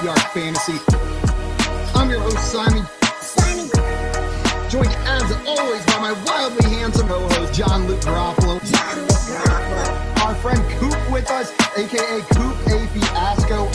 Yard Fantasy. I'm your host, Simon. Joined as always by my wildly handsome co-host, John Luke Garofalo. Our friend Coop with us, aka Coop A Fiasco.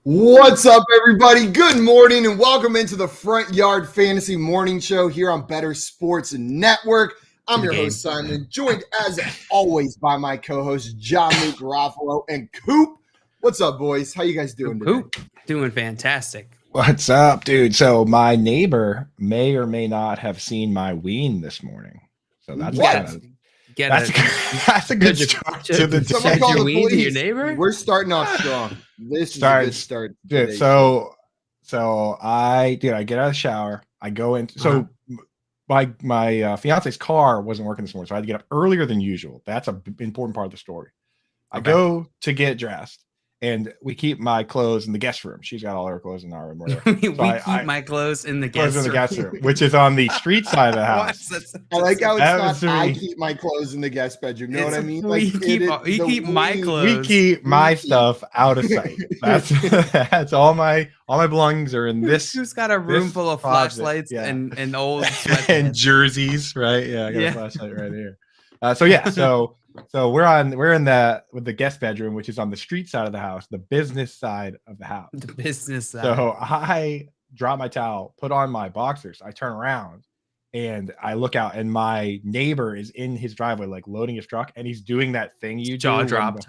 What's up, everybody? Good morning and welcome into the Front Yard Fantasy Morning Show here on Better Sports Network. I'm your host, Simon, joined as always by my co-host, John Luke Garofalo and Coop. What's up, boys? How you guys doing today? Coop, doing fantastic. What's up, dude? So my neighbor may or may not have seen my ween this morning. So that's that's a good start to the Someone day. call the ween to police. your neighbor? We're starting off strong. This is a good start. Dude, so I get out of the shower. I go in. So my fiance's car wasn't working this morning, so I had to get up earlier than usual. That's an important part of the story. I go to get dressed, and we keep my clothes in the guest room. She's got all her clothes in our room. We keep my clothes in the guest room, which is on the street side of the house. I like how it's not I keep my clothes in the guest bedroom. You know what I mean? Like, we keep my clothes. We keep my stuff out of sight. That's all my belongings are in this. Who's got a room full of flashlights and old sweatpants. And jerseys, right? Yeah, I got a flashlight right here. So we're in the guest bedroom, which is on the street side of the house, the business side of the house. The business side. So I drop my towel, put on my boxers. I turn around and I look out, and my neighbor is in his driveway, like loading his truck, and he's doing that thing you jaw do dropped,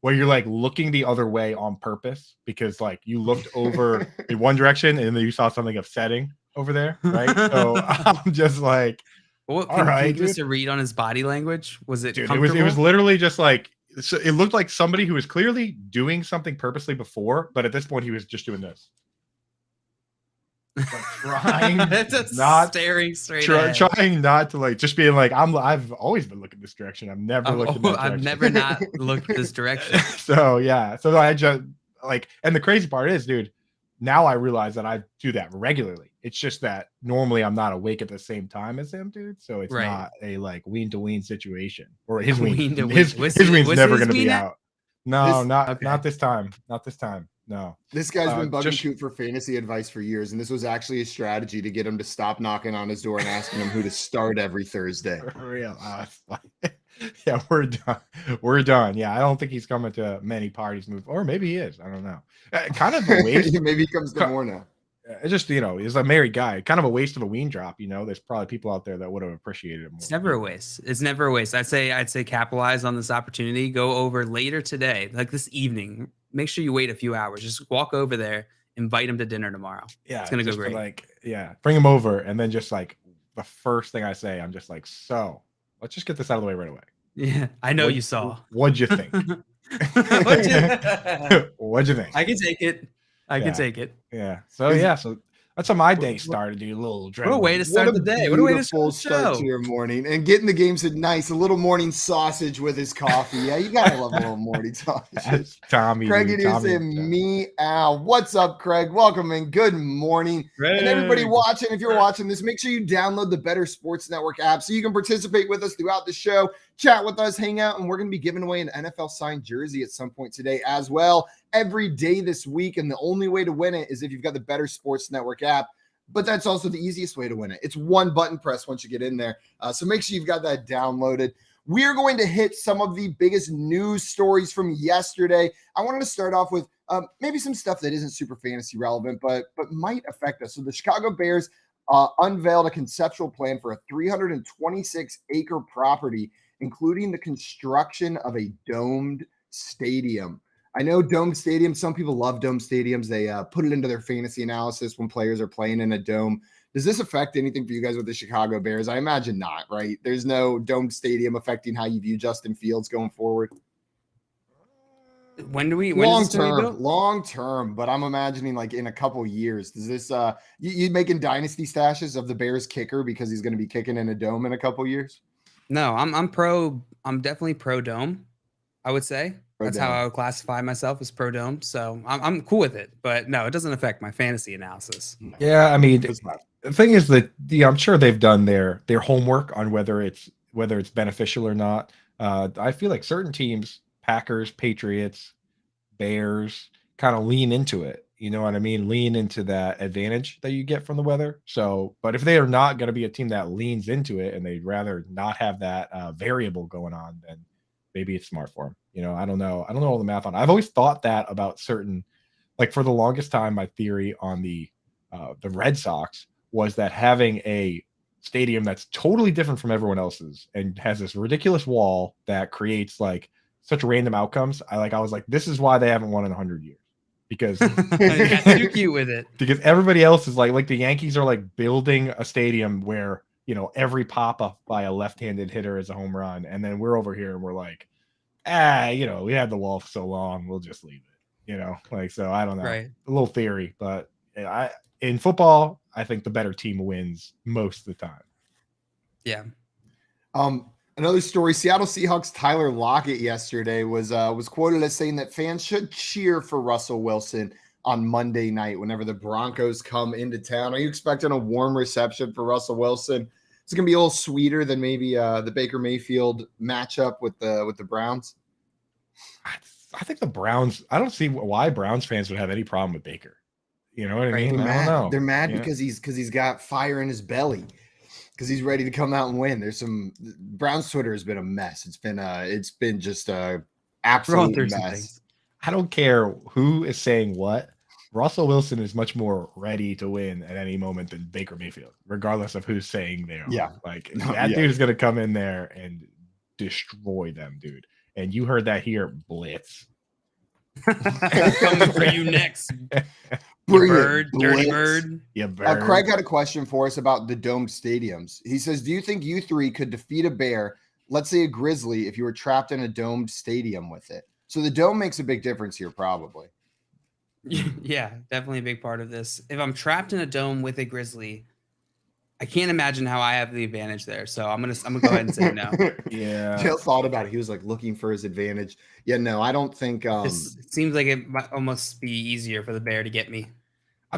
where you're like looking the other way on purpose because like you looked over in one direction and then you saw something upsetting over there, right? So I'm just like. What can you give us a read on his body language? Was it comfortable? It was literally just like, so it looked like somebody who was clearly doing something purposely before, but at this point he was just doing this. Like trying not staring straight ahead. Trying not to like just being like, I've always been looking this direction. I've never looked in that direction. I've never not looked this direction. So I just like, and the crazy part is, dude, now I realize that I do that regularly. It's just that normally I'm not awake at the same time as him, dude. So it's not a like wean to wean situation. Or his wean. His wean's never going to be out. No, not this time. Not this time. No. This guy's been bugging Coop for fantasy advice for years, and this was actually a strategy to get him to stop knocking on his door and asking him who to start every Thursday. For real. Yeah, we're done. We're done. Yeah, I don't think he's coming to many parties. Or maybe he is. I don't know. Kind of a waste. Maybe he comes to more now. It's just, he's a married guy. Kind of a waste of a wean drop. There's probably people out there that would have appreciated it more. It's never a waste. It's never a waste. I'd say capitalize on this opportunity. Go over later today, like this evening. Make sure you wait a few hours. Just walk over there. Invite him to dinner tomorrow. Yeah, it's gonna go great. Bring him over, and then just like the first thing I say, I'm just like, so let's just get this out of the way right away. Yeah, I know you saw. What'd you think? What'd you think? I can take it. I can take it. Yeah. So that's how my day started, dude. A little what a way to start the day. What a way to start to your morning. And getting the game said nice, a little morning sausage with his coffee. Yeah, you gotta love a little morning sausage. Tommy. Craig is saying meow. What's up, Craig? Welcome in. Good morning. Craig. And everybody watching, if you're watching this, make sure you download the Better Sports Network app so you can participate with us throughout the show, chat with us, hang out, and we're going to be giving away an NFL signed jersey at some point today as well. Every day this week, and the only way to win it is if you've got the Better Sports Network app. But that's also the easiest way to win it. It's one button press once you get in there. So make sure you've got that downloaded. We're going to hit some of the biggest news stories from yesterday. I wanted to start off with maybe some stuff that isn't super fantasy relevant, but might affect us. So the Chicago Bears unveiled a conceptual plan for a 326-acre property, including the construction of a domed stadium. I know domed stadiums, some people love dome stadiums. They put it into their fantasy analysis when players are playing in a dome. Does this affect anything for you guys with the Chicago Bears? I imagine not, right? There's no domed stadium affecting how you view Justin Fields going forward. When long term, but I'm imagining like in a couple years. Does this you making dynasty stashes of the Bears kicker because he's going to be kicking in a dome in a couple years? No, I'm definitely pro dome, I would say. That's how I would classify myself, as pro dome. So I'm cool with it. But no, it doesn't affect my fantasy analysis. Yeah, I mean, the thing is that I'm sure they've done their homework on whether it's beneficial or not. I feel like certain teams, Packers, Patriots, Bears, kind of lean into it. You know what I mean? Lean into that advantage that you get from the weather. So, but if they are not going to be a team that leans into it and they'd rather not have that variable going on, then maybe it's smart for them. You know, I don't know. I don't know all the math on it. I've always thought that about certain, like for the longest time, my theory on the Red Sox was that having a stadium that's totally different from everyone else's and has this ridiculous wall that creates like such random outcomes. I was like, this is why they haven't won in 100 years. Because they got too cute with it. Because everybody else is like the Yankees are like building a stadium where, you know, every pop up by a left-handed hitter is a home run. And then we're over here and we're like, you know, we had the wall for so long, we'll just leave it. You know, like, so I don't know. Right. A little theory, but in football, I think the better team wins most of the time. Yeah. Another story, Seattle Seahawks Tyler Lockett yesterday was quoted as saying that fans should cheer for Russell Wilson on Monday night whenever the Broncos come into town. Are you expecting a warm reception for Russell Wilson? It's going to be a little sweeter than maybe the Baker Mayfield matchup with the Browns. I think the Browns, I don't see why Browns fans would have any problem with Baker. You know what I mean? I don't know. They're mad because he's got fire in his belly. Because he's ready to come out and win. There's some Browns Twitter has been a mess. It's been just a absolute mess. I don't care who is saying what. Russell Wilson is much more ready to win at any moment than Baker Mayfield, regardless of who's saying they are. Yeah, like that dude is going to come in there and destroy them, dude. And you heard that here, Blitz. Coming for you next. Bird, dirty bird. Yeah, bird. Craig had a question for us about the domed stadiums. He says, do you think you three could defeat a bear, let's say a grizzly, if you were trapped in a domed stadium with it? So the dome makes a big difference here, probably. Yeah, definitely a big part of this. If I'm trapped in a dome with a grizzly, I can't imagine how I have the advantage there. So I'm gonna go ahead and say no. Yeah. Jill thought about it. He was like looking for his advantage. Yeah, no, I don't think. It seems like it might almost be easier for the bear to get me.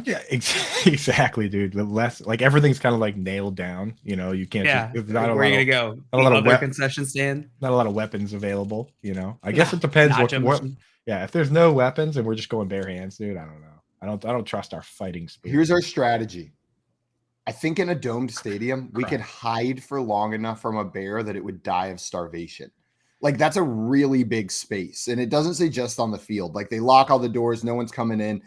Yeah, exactly, dude. The less like everything's kind of like nailed down. You know, you can't. Yeah. Just, where are you gonna go? Not a lot of concession stand. Not a lot of weapons available. You know, I guess it depends what. Yeah, if there's no weapons and we're just going bare hands, dude, I don't know. I don't trust our fighting spirit. Here's our strategy. I think in a domed stadium, we could hide for long enough from a bear that it would die of starvation. Like that's a really big space. And it doesn't say just on the field. Like they lock all the doors, no one's coming in.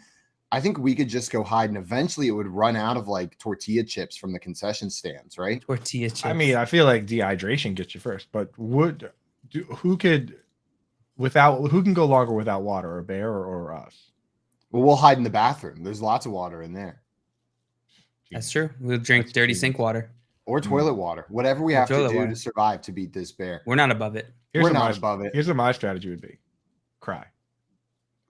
I think we could just go hide and eventually it would run out of like tortilla chips from the concession stands, right? Tortilla chips. I mean, I feel like dehydration gets you first, but who can go longer without water, a bear or us? Well, we'll hide in the bathroom. There's lots of water in there. That's true. We'll drink dirty sink water. Or toilet water. Whatever we have to do to survive to beat this bear. We're not above it. We're not above it. Here's what my strategy would be. Cry.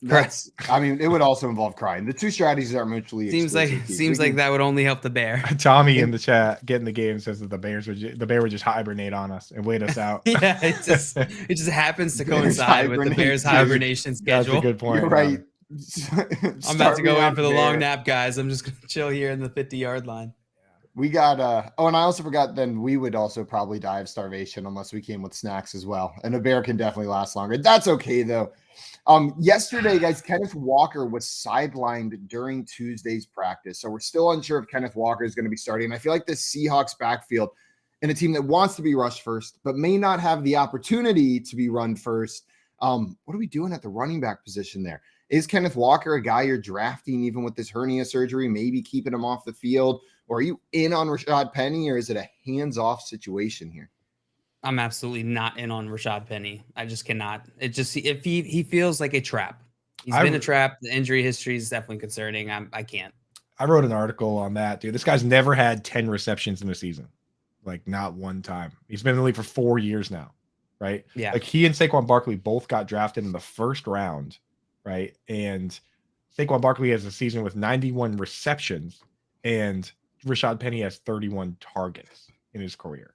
I mean, it would also involve crying. The two strategies are mutually exclusive. Seems like that would only help the bear. Tommy in the chat getting the game says that the bear would just hibernate on us and wait us out. Yeah, it just happens to coincide with the bear's hibernation schedule. That's a good point. You're right. I'm about to go in for the long nap, guys. I'm just gonna chill here in the 50-yard line. We got and I also forgot then we would also probably die of starvation unless we came with snacks as well. And a bear can definitely last longer. That's okay though. Yesterday, guys, Kenneth Walker was sidelined during Tuesday's practice. So we're still unsure if Kenneth Walker is going to be starting. And I feel like the Seahawks backfield in a team that wants to be rushed first, but may not have the opportunity to be run first. What are we doing at the running back position there? Is Kenneth Walker a guy you're drafting even with this hernia surgery, maybe keeping him off the field? Or are you in on Rashad Penny, or is it a hands-off situation here? I'm absolutely not in on Rashad Penny. I just cannot. If he feels like a trap. He's been a trap. The injury history is definitely concerning. I can't. I wrote an article on that, dude. This guy's never had 10 receptions in a season. Like not one time. He's been in the league for 4 years now, right? Yeah. Like he and Saquon Barkley both got drafted in the first round, right? And Saquon Barkley has a season with 91 receptions, and Rashad Penny has 31 targets in his career.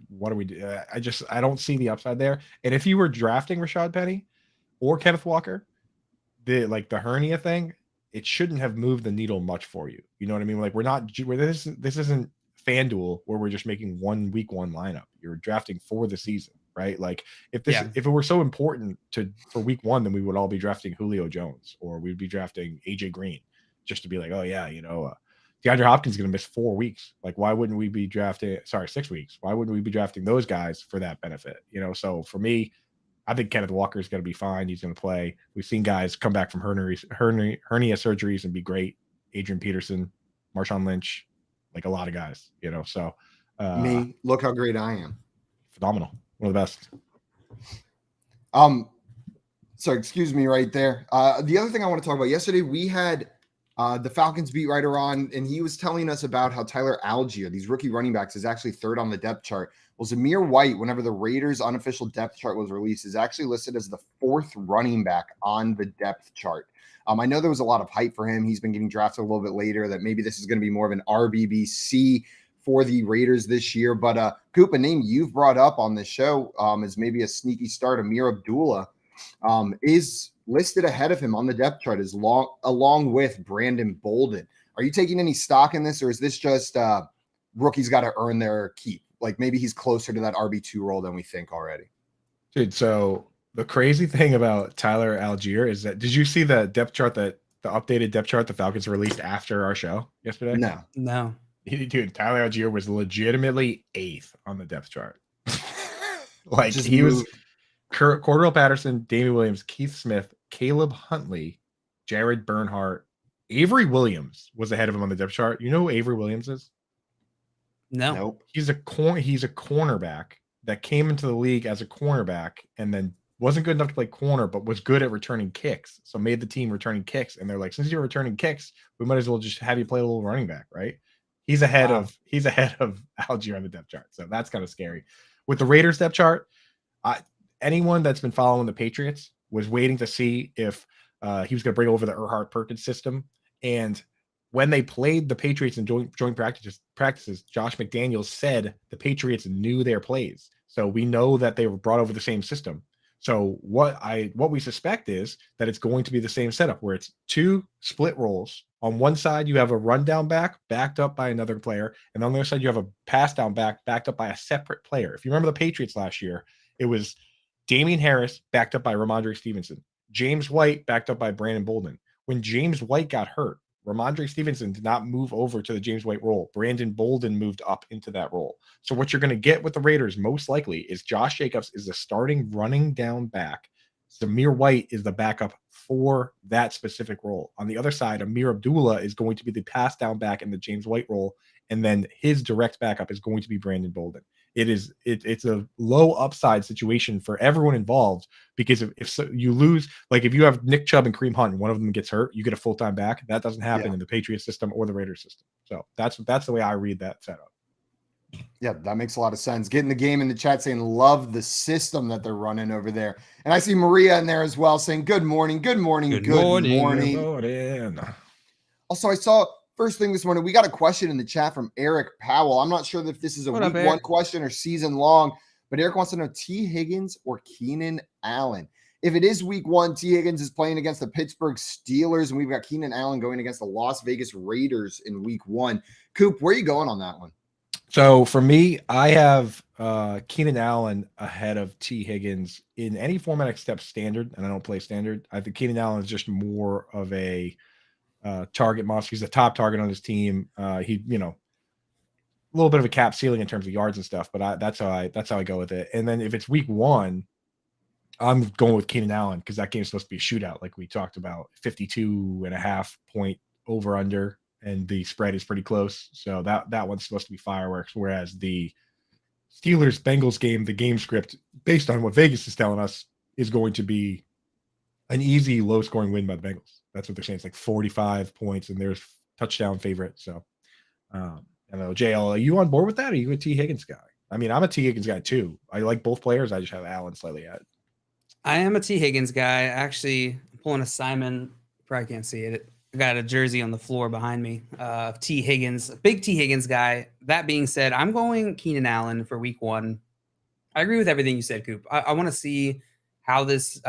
What do we do? I don't see the upside there. And if you were drafting Rashad Penny, or Kenneth Walker, the hernia thing, it shouldn't have moved the needle much for you. You know what I mean? Like this isn't FanDuel where we're just making one week one lineup. You're drafting for the season, right? Like if it were so important for week one, then we would all be drafting Julio Jones or we'd be drafting AJ Green just to be like, oh yeah, DeAndre Hopkins is going to miss 4 weeks. Like, why wouldn't we be drafting? Sorry, 6 weeks. Why wouldn't we be drafting those guys for that benefit? So for me, I think Kenneth Walker is going to be fine. He's going to play. We've seen guys come back from hernia surgeries and be great. Adrian Peterson, Marshawn Lynch, like a lot of guys, So me, look how great I am. Phenomenal. One of the best. So excuse me right there. The other thing I want to talk about, yesterday we had the Falcons beat writer on, and he was telling us about how Tyler Algier, these rookie running backs, is actually third on the depth chart. Well, Zamir White, whenever the Raiders' unofficial depth chart was released, is actually listed as the 4th running back on the depth chart. I know there was a lot of hype for him. He's been getting drafted a little bit later, that maybe this is going to be more of an RBBC for the Raiders this year. But Coop, a name you've brought up on this show as maybe a sneaky start, Amir Abdullah, is listed ahead of him on the depth chart along with Brandon Bolden. Are you taking any stock in this, or is this just rookies got to earn their keep? Like maybe he's closer to that RB2 role than we think already. Dude, so the crazy thing about Tyler Algier is that, did you see the depth chart, the updated depth chart the Falcons released after our show yesterday? No. Dude, Tyler Algier was legitimately 8th on the depth chart. Like he was Cordell Patterson, Damian Williams, Keith Smith, Caleb Huntley, Jared Bernhardt, Avery Williams was ahead of him on the depth chart. You know who Avery Williams is? No. Nope. He's a cornerback that came into the league as a cornerback and then wasn't good enough to play corner, but was good at returning kicks. So made the team returning kicks. And they're like, since you're returning kicks, we might as well just have you play a little running back, right? He's ahead of Algier on the depth chart. So that's kind of scary. With the Raiders depth chart, anyone that's been following the Patriots was waiting to see if he was going to bring over the Erhardt-Perkins system. And when they played the Patriots in joint practices, Josh McDaniels said the Patriots knew their plays. So we know that they were brought over the same system. So what we suspect is that it's going to be the same setup where it's 2 split roles. On one side, you have a rundown back backed up by another player. And on the other side, you have a pass down back backed up by a separate player. If you remember the Patriots last year, it was Damian Harris backed up by Ramondre Stevenson, James White backed up by Brandon Bolden. When James White got hurt, Ramondre Stevenson did not move over to the James White role. Brandon Bolden moved up into that role. So what you're going to get with the Raiders most likely is Josh Jacobs is the starting running down back. Zamir White is the backup for that specific role. On the other side, Amir Abdullah is going to be the pass down back in the James White role, and then his direct backup is going to be Brandon Bolden. It's a low upside situation for everyone involved, because if you lose, like if you have Nick Chubb and Kareem Hunt and one of them gets hurt, you get a full-time back. That doesn't happen in the Patriots system or the Raiders system. So that's the way I read that setup. Yeah, that makes a lot of sense. Getting the game in the chat saying love the system that they're running over there. And I see Maria in there as well saying good morning, good morning, good morning. Also, I saw first thing this morning, we got a question in the chat from Eric Powell. I'm not sure if this is a week one question or season long, but Eric wants to know T. Higgins or Keenan Allen. If it is week one, T. Higgins is playing against the Pittsburgh Steelers, and we've got Keenan Allen going against the Las Vegas Raiders in week one. Coop, where are you going on that one? So for me, I have Keenan Allen ahead of T. Higgins in any format except standard, and I don't play standard. I think Keenan Allen is just more of a target monster. He's the top target on his team. He, a little bit of a cap ceiling in terms of yards and stuff, but that's how I go with it. And then if it's week one, I'm going with Keenan Allen because that game's supposed to be a shootout, like we talked about, 52.5 point over under. And the spread is pretty close. So that one's supposed to be fireworks. Whereas the Steelers-Bengals game, the game script, based on what Vegas is telling us, is going to be an easy, low-scoring win by the Bengals. That's what they're saying. It's like 45 points, and there's touchdown favorite. So, I don't know. JL, are you on board with that, or are you a T. Higgins guy? I mean, I'm a T. Higgins guy, too. I like both players. I just have Allen slightly ahead. I am a T. Higgins guy. Actually, I'm pulling a Simon. Probably can't see it. I got a jersey on the floor behind me of T. Higgins, a big T. Higgins guy. That being said, I'm going Keenan Allen for week one. I agree with everything you said, Coop. I want to see how this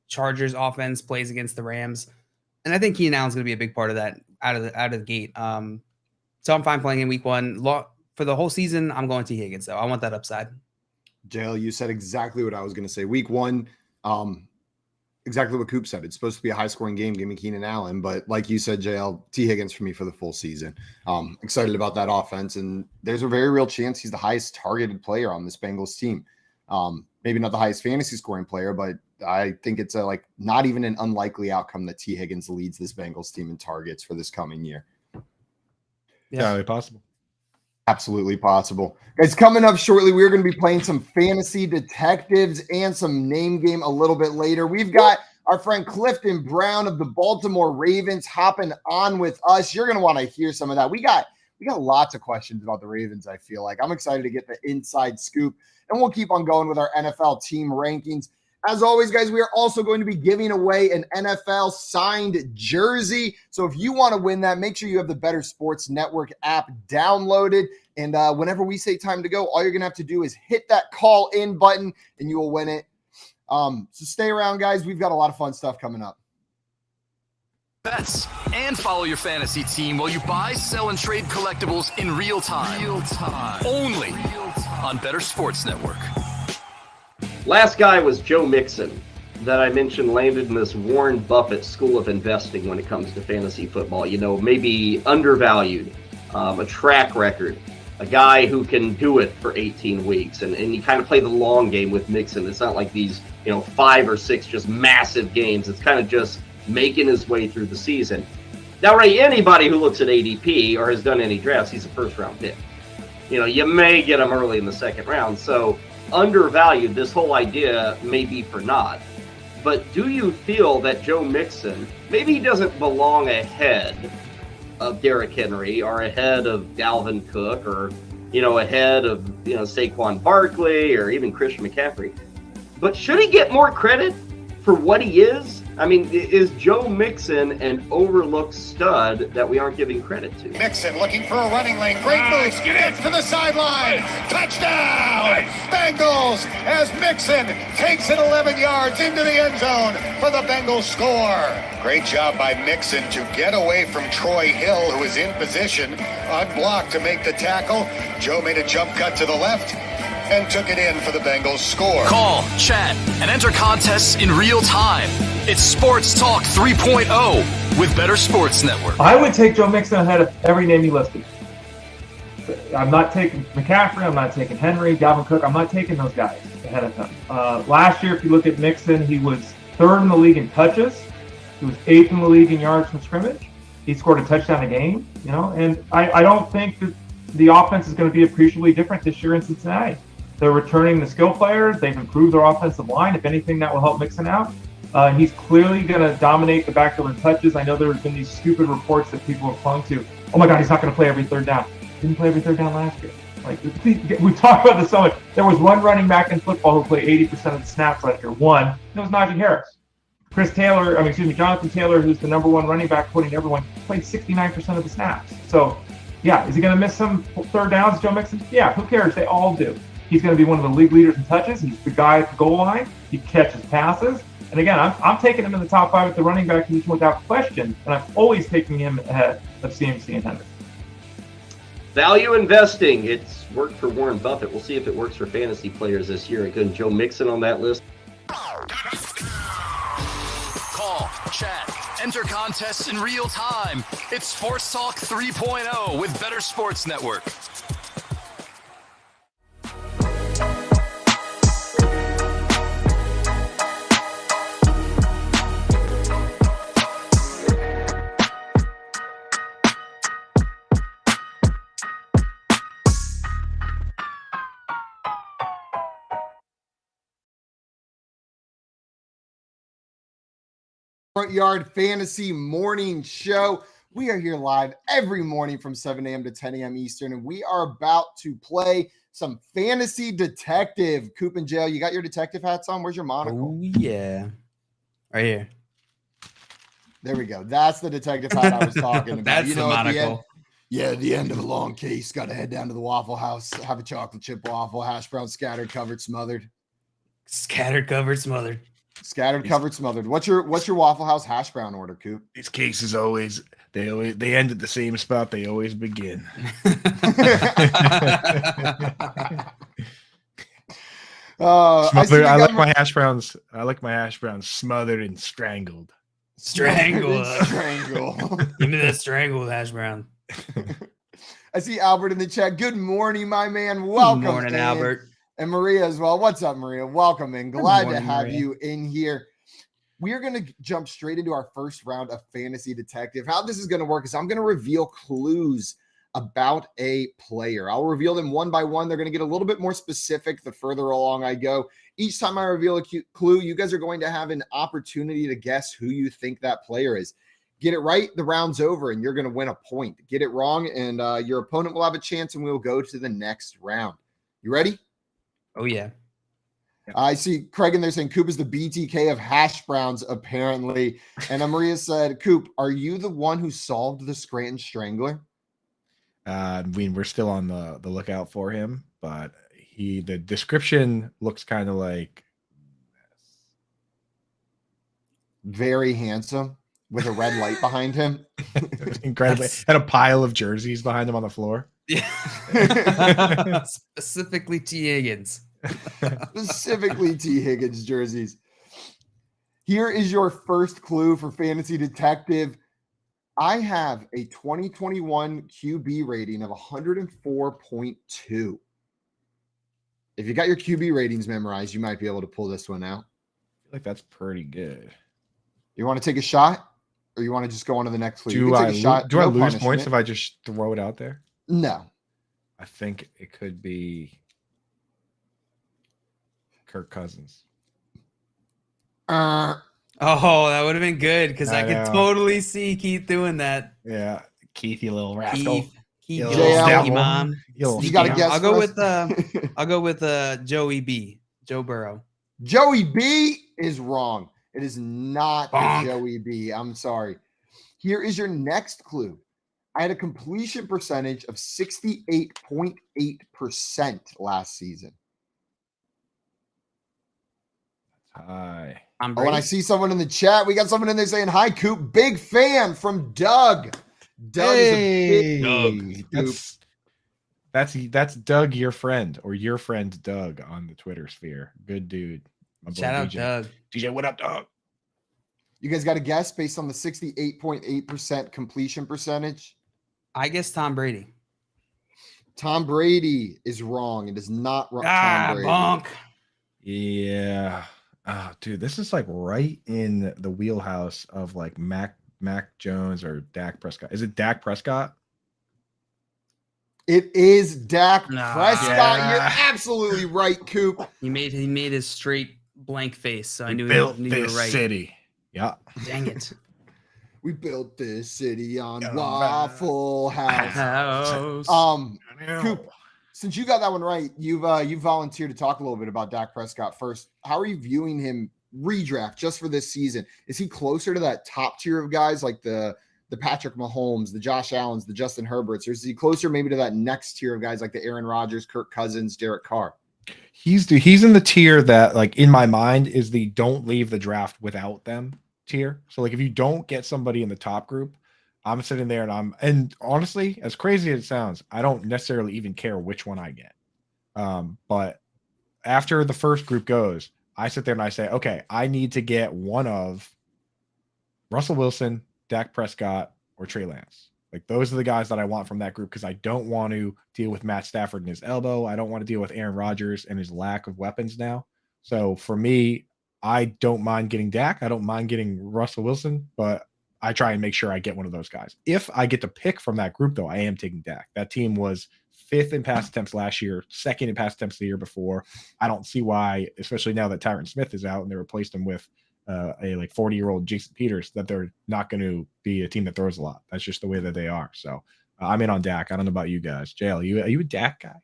Chargers offense plays against the Rams. And I think Keenan Allen's going to be a big part of that out of the gate. So I'm fine playing in week 1. For the whole season, I'm going T. Higgins, though. I want that upside. JL, you said exactly what I was going to say. Week 1, exactly what Coop said. It's supposed to be a high-scoring game. Give me Keenan Allen. But like you said, JL, T. Higgins for me for the full season. Excited about that offense. And there's a very real chance he's the highest targeted player on this Bengals team. Maybe not the highest fantasy scoring player, but I think it's not even an unlikely outcome that T. Higgins leads this Bengals team in targets for this coming year. Yeah, possible. Absolutely possible. Guys, coming up shortly, we're going to be playing some fantasy detectives and some name game a little bit later. We've got our friend Clifton Brown of the Baltimore Ravens hopping on with us. You're going to want to hear some of that. We got lots of questions about the Ravens, I feel like. I'm excited to get the inside scoop, and we'll keep on going with our NFL team rankings. As always, guys, we are also going to be giving away an NFL signed jersey. So if you want to win that, make sure you have the Better Sports Network app downloaded. And whenever we say time to go, all you're going to have to do is hit that call in button and you will win it. So stay around, guys. We've got a lot of fun stuff coming up. Bets and follow your fantasy team while you buy, sell, and trade collectibles in real time. Only on Better Sports Network. Last guy was Joe Mixon that I mentioned landed in this Warren Buffett school of investing when it comes to fantasy football. Maybe undervalued, a track record, a guy who can do it for 18 weeks. And you kind of play the long game with Mixon. It's not like these, 5 or 6 just massive games. It's kind of just making his way through the season. Now, Ray, anybody who looks at ADP or has done any drafts, he's a first-round pick. You may get him early in the second round. So undervalued, this whole idea may be for naught. But do you feel that Joe Mixon, maybe he doesn't belong ahead of Derrick Henry or ahead of Dalvin Cook or, ahead of, Saquon Barkley or even Christian McCaffrey, but should he get more credit for what he is? I mean, is Joe Mixon an overlooked stud that we aren't giving credit to? Mixon looking for a running lane. Great move. Gets to the sideline. Touchdown! Bengals as Mixon takes it 11 yards into the end zone for the Bengals score. Great job by Mixon to get away from Troy Hill, who is in position, unblocked to make the tackle. Joe made a jump cut to the left and took it in for the Bengals score. Call, chat, and enter contests in real time. It's Sports Talk 3.0 with Better Sports Network. I would take Joe Mixon ahead of every name you listed. I'm not taking McCaffrey. I'm not taking Henry, Dalvin Cook. I'm not taking those guys ahead of him. Last year, if you look at Mixon, he was 3rd in the league in touches. He was 8th in the league in yards from scrimmage. He scored a touchdown a game, and I don't think that the offense is going to be appreciably different this year in Cincinnati. They're returning the skill players. They've improved their offensive line. If anything, that will help Mixon out. He's clearly going to dominate the backfield in touches. I know there have been these stupid reports that people have clung to. Oh my God, he's not going to play every third down. Didn't play every third down last year. We talked about this so much. There was one running back in football who played 80% of the snaps last year. One, it was Najee Harris. Jonathan Taylor, who's the number 1 running back, quoting everyone, played 69% of the snaps. So, yeah, is he going to miss some third downs, Joe Mixon? Yeah, who cares? They all do. He's going to be one of the league leaders in touches. He's the guy at the goal line. He catches passes. And again, I'm taking him in the top 5 at the running back position without question, and I'm always taking him ahead of CMC and Henry. Value investing. It's worked for Warren Buffett. We'll see if it works for fantasy players this year. Again, Joe Mixon on that list. Call, chat, enter contests in real time. It's Sports Talk 3.0 with Better Sports Network. Front Yard Fantasy Morning Show. We are here live every morning from 7 a.m. to 10 a.m. Eastern, and we are about to play some Fantasy Detective. Coop and Jail, you got your detective hats on? Where's your monocle? Oh, yeah. Right here. There we go. That's the detective hat I was talking about. That's the monocle. At the end of a long case, got to head down to the Waffle House, have a chocolate chip waffle, hash brown scattered, covered, smothered. Scattered, covered, smothered. Scattered, covered, smothered. What's your Waffle House hash brown order, Coop? These cases they end at the same spot they always begin. I like my hash browns. I like my hash browns smothered and strangled. Strangled. Give me that strangled hash brown. I see Albert in the chat. Good morning, my man. Welcome. Good morning, Albert. And Maria as well. What's up, Maria? Welcome and glad to have you in here. We are going to jump straight into our first round of Fantasy Detective. How this is going to work is I'm going to reveal clues about a player. I'll reveal them one by one. They're going to get a little bit more specific the further along I go. Each time I reveal a clue, you guys are going to have an opportunity to guess who you think that player is. Get it right, the round's over, and you're going to win a point. Get it wrong, and your opponent will have a chance, and we'll go to the next round. You ready? Oh, yeah. I see Craig in there saying Coop is the BTK of hash browns, apparently. And Maria said, Coop, are you the one who solved the Scranton Strangler? We're still on the lookout for him, but the description looks kind of like very handsome with a red light behind him. Incredibly. Had a pile of jerseys behind him on the floor. Yeah. Specifically T. Higgins. Specifically T. Higgins jerseys. Here is your first clue for Fantasy Detective. I have a 2021 QB rating of 104.2. If you got your QB ratings memorized, you might be able to pull this one out. I feel like that's pretty good. You want to take a shot, or you want to just go on to the next clue? Do I lose points if I just throw it out there? No. I think it could be Kirk Cousins. Oh, that would have been good because I could totally see Keith doing that. Yeah, Keith, you little rascal. Keith, you little sneaky mom. You got to guess. I'll go with Joey B. Joe Burrow. Joey B is wrong. It is not Joey B. I'm sorry. Here is your next clue. I had a completion percentage of 68.8% last season. Hi. And I see someone in the chat. We got someone in there saying, hi, Coop. Big fan from Doug. Doug is a big That's Doug, your friend, or your friend Doug on the Twitter sphere. Good dude. Shout out DJ. Doug. DJ, what up, Doug? You guys got a guess based on the 68.8% completion percentage? I guess Tom Brady. Tom Brady is wrong. It is not Tom Brady. Bonk. Yeah. Oh, dude, this is like right in the wheelhouse of like Mac Jones or Dak Prescott. Is it Dak Prescott? It is Dak Prescott. Yeah. You're absolutely right, Coop. He made his straight blank face, so I knew built you this were right. City. Yeah. Dang it. We built this city on Waffle House. Coop, since you got that one right, you volunteered to talk a little bit about Dak Prescott first. How are you viewing him redraft just for this season? Is he closer to that top tier of guys like the Patrick Mahomes, the Josh Allens, the Justin Herberts, or is he closer maybe to that next tier of guys like the Aaron Rodgers, Kirk Cousins, Derek Carr? He's in the tier that, like, in my mind is the don't leave the draft without them tier. So like if you don't get somebody in the top group, I'm sitting there and honestly, as crazy as it sounds, I don't necessarily even care which one I get. But after the first group goes, I sit there and I say, okay, I need to get one of Russell Wilson, Dak Prescott, or Trey Lance. Like those are the guys that I want from that group because I don't want to deal with Matt Stafford and his elbow. I don't want to deal with Aaron Rodgers and his lack of weapons now. So for me, I don't mind getting Dak. I don't mind getting Russell Wilson, but I try and make sure I get one of those guys. If I get to pick from that group, though, I am taking Dak. That team was 5th in pass attempts last year, 2nd in pass attempts the year before. I don't see why, especially now that Tyron Smith is out and they replaced him with a like 40-year-old Jason Peters, that they're not going to be a team that throws a lot. That's just the way that they are. So I'm in on Dak. I don't know about you guys. JL, are you a Dak guy?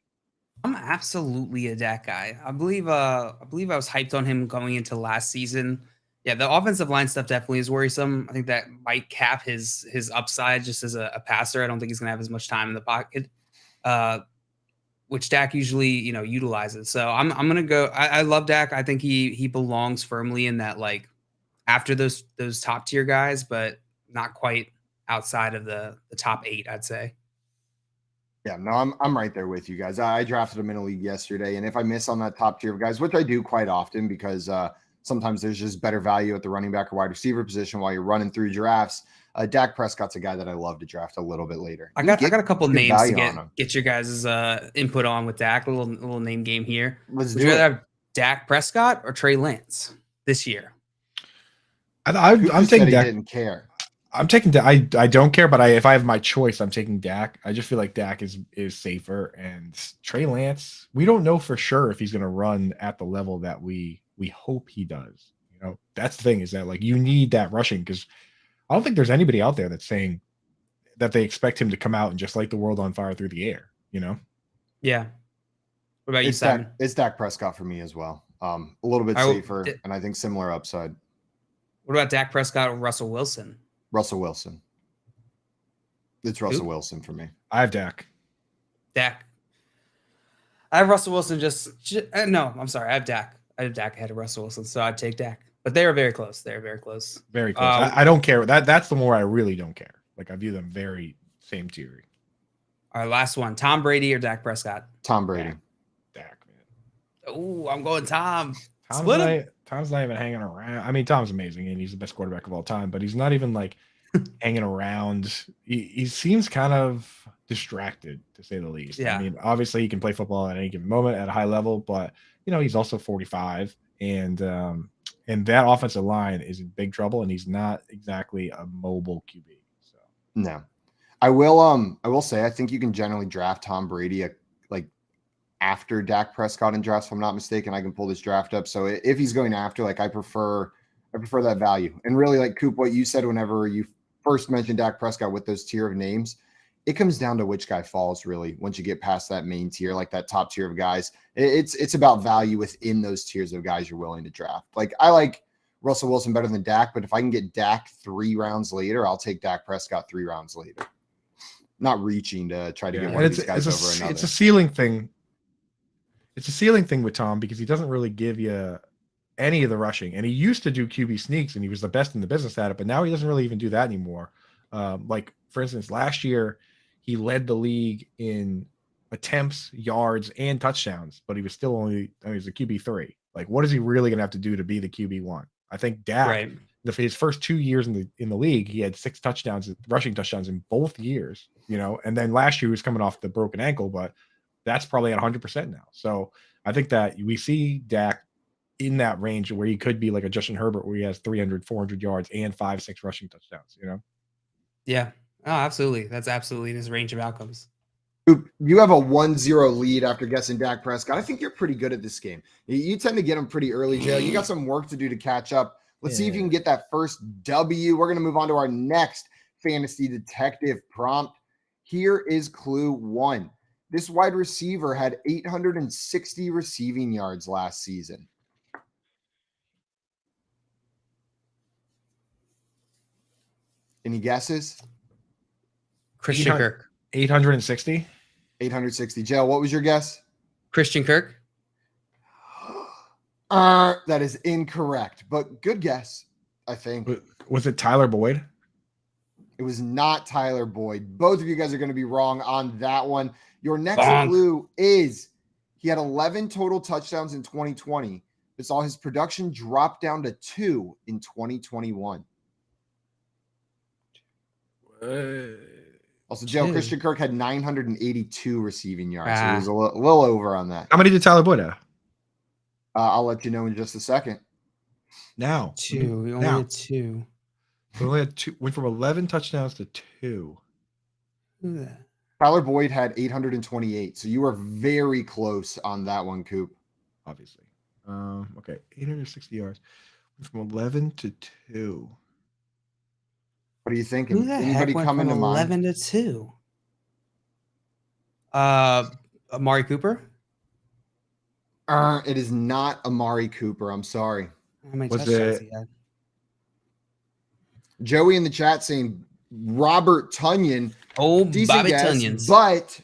I'm absolutely a Dak guy. I believe I was hyped on him going into last season. Yeah, the offensive line stuff definitely is worrisome. I think that might cap his upside just as a passer. I don't think he's going to have as much time in the pocket. which Dak usually, utilizes. So I'm gonna go. I love Dak. I think he belongs firmly in that, like, after those top tier guys, but not quite outside of the top 8, I'd say. Yeah, no, I'm right there with you guys. I drafted him in a league yesterday, and if I miss on that top tier of guys, which I do quite often because sometimes there's just better value at the running back or wide receiver position while you're running through drafts. Dak Prescott's a guy that I love to draft a little bit later. I got a couple names to get your guys' input on with Dak. A little name game here. Would you rather have Dak Prescott or Trey Lance this year? I'm taking Dak. Didn't care. I'm taking Dak. I don't care, but if I have my choice, I'm taking Dak. I just feel like Dak is safer, and Trey Lance, we don't know for sure if he's going to run at the level that we hope he does. That's the thing, is that, like, you need that rushing, because I don't think there's anybody out there that's saying that they expect him to come out and just light the world on fire through the air. Yeah. What about you, Simon? It's Dak Prescott for me as well. A little bit safer, and I think similar upside. What about Dak Prescott or Russell Wilson? Russell Wilson. It's Russell Wilson for me. I have Dak. I have Russell Wilson. No, I'm sorry. I have Dak. I have Dak ahead of Russell Wilson, so I'd take Dak. But they are very close. They're very close. Very close. I don't care. That's the more I really don't care. Like, I view them very same tier. All right, last one. Tom Brady or Dak Prescott? Tom Brady. Dak, man. Oh, I'm going Tom. Tom's not even hanging around. I mean, Tom's amazing, and he's the best quarterback of all time, but he's not even, like, hanging around. He seems kind of distracted, to say the least. Yeah. I mean, obviously he can play football at any given moment at a high level, but he's also 45, and that offensive line is in big trouble, and he's not exactly a mobile QB. So no, I will say I think you can generally draft Tom Brady after Dak Prescott in drafts, if I'm not mistaken. I can pull this draft up. So if he's going after, I prefer that value. And really, like, Coop, what you said whenever you first mentioned Dak Prescott with those tier of names, it comes down to which guy falls, really, once you get past that main tier, like that top tier of guys. It's about value within those tiers of guys you're willing to draft. Like, I like Russell Wilson better than Dak, but if I can get Dak 3 rounds later, I'll take Dak Prescott 3 rounds later. Not reaching to try to get one of these guys over another. It's a ceiling thing. It's a ceiling thing with Tom, because he doesn't really give you any of the rushing. And he used to do QB sneaks, and he was the best in the business at it, but now he doesn't really even do that anymore. Like, for instance, last year, he led the league in attempts, yards, and touchdowns, but he was still he was a QB3. Like, what is he really going to have to do to be the QB1? I think Dak, his first 2 years in the league, he had 6 touchdowns, rushing touchdowns in both years, and then last year he was coming off the broken ankle, but that's probably at 100% now. So I think that we see Dak in that range where he could be like a Justin Herbert, where he has 300, 400 yards and 5-6 rushing touchdowns, Yeah. Oh, absolutely. That's absolutely his range of outcomes. You have a 1-0 lead after guessing Dak Prescott. I think you're pretty good at this game. You tend to get them pretty early, Joe. You got some work to do to catch up. Let's see if you can get that first W. We're going to move on to our next fantasy detective prompt. Here is clue 1. This wide receiver had 860 receiving yards last season. Any guesses? Christian Kirk. 860? 860. Joe, what was your guess? Christian Kirk. That is incorrect, but good guess, I think. Was it Tyler Boyd? It was not Tyler Boyd. Both of you guys are going to be wrong on that one. Your next clue is he had 11 total touchdowns in 2020, but saw his production drop down to 2 in 2021. Also, Joe, Christian Kirk had 982 receiving yards. So he was a little over on that. How many did Tyler Boyd have? I'll let you know in just a second. Now. 2. We only had 2. We only had 2. Went from 11 touchdowns to 2. Who that? Tyler Boyd had 828. So you were very close on that one, Coop. Obviously. Okay. 860 yards. Went from 11 to 2. What are you thinking? Who the Anybody heck went coming from to 11 mind? to 2? Amari Cooper? It is not Amari Cooper. I'm sorry. How many touchdowns he had? Joey in the chat saying Robert Tunyon. Oh, Decent Bobby guess, Tunyons. but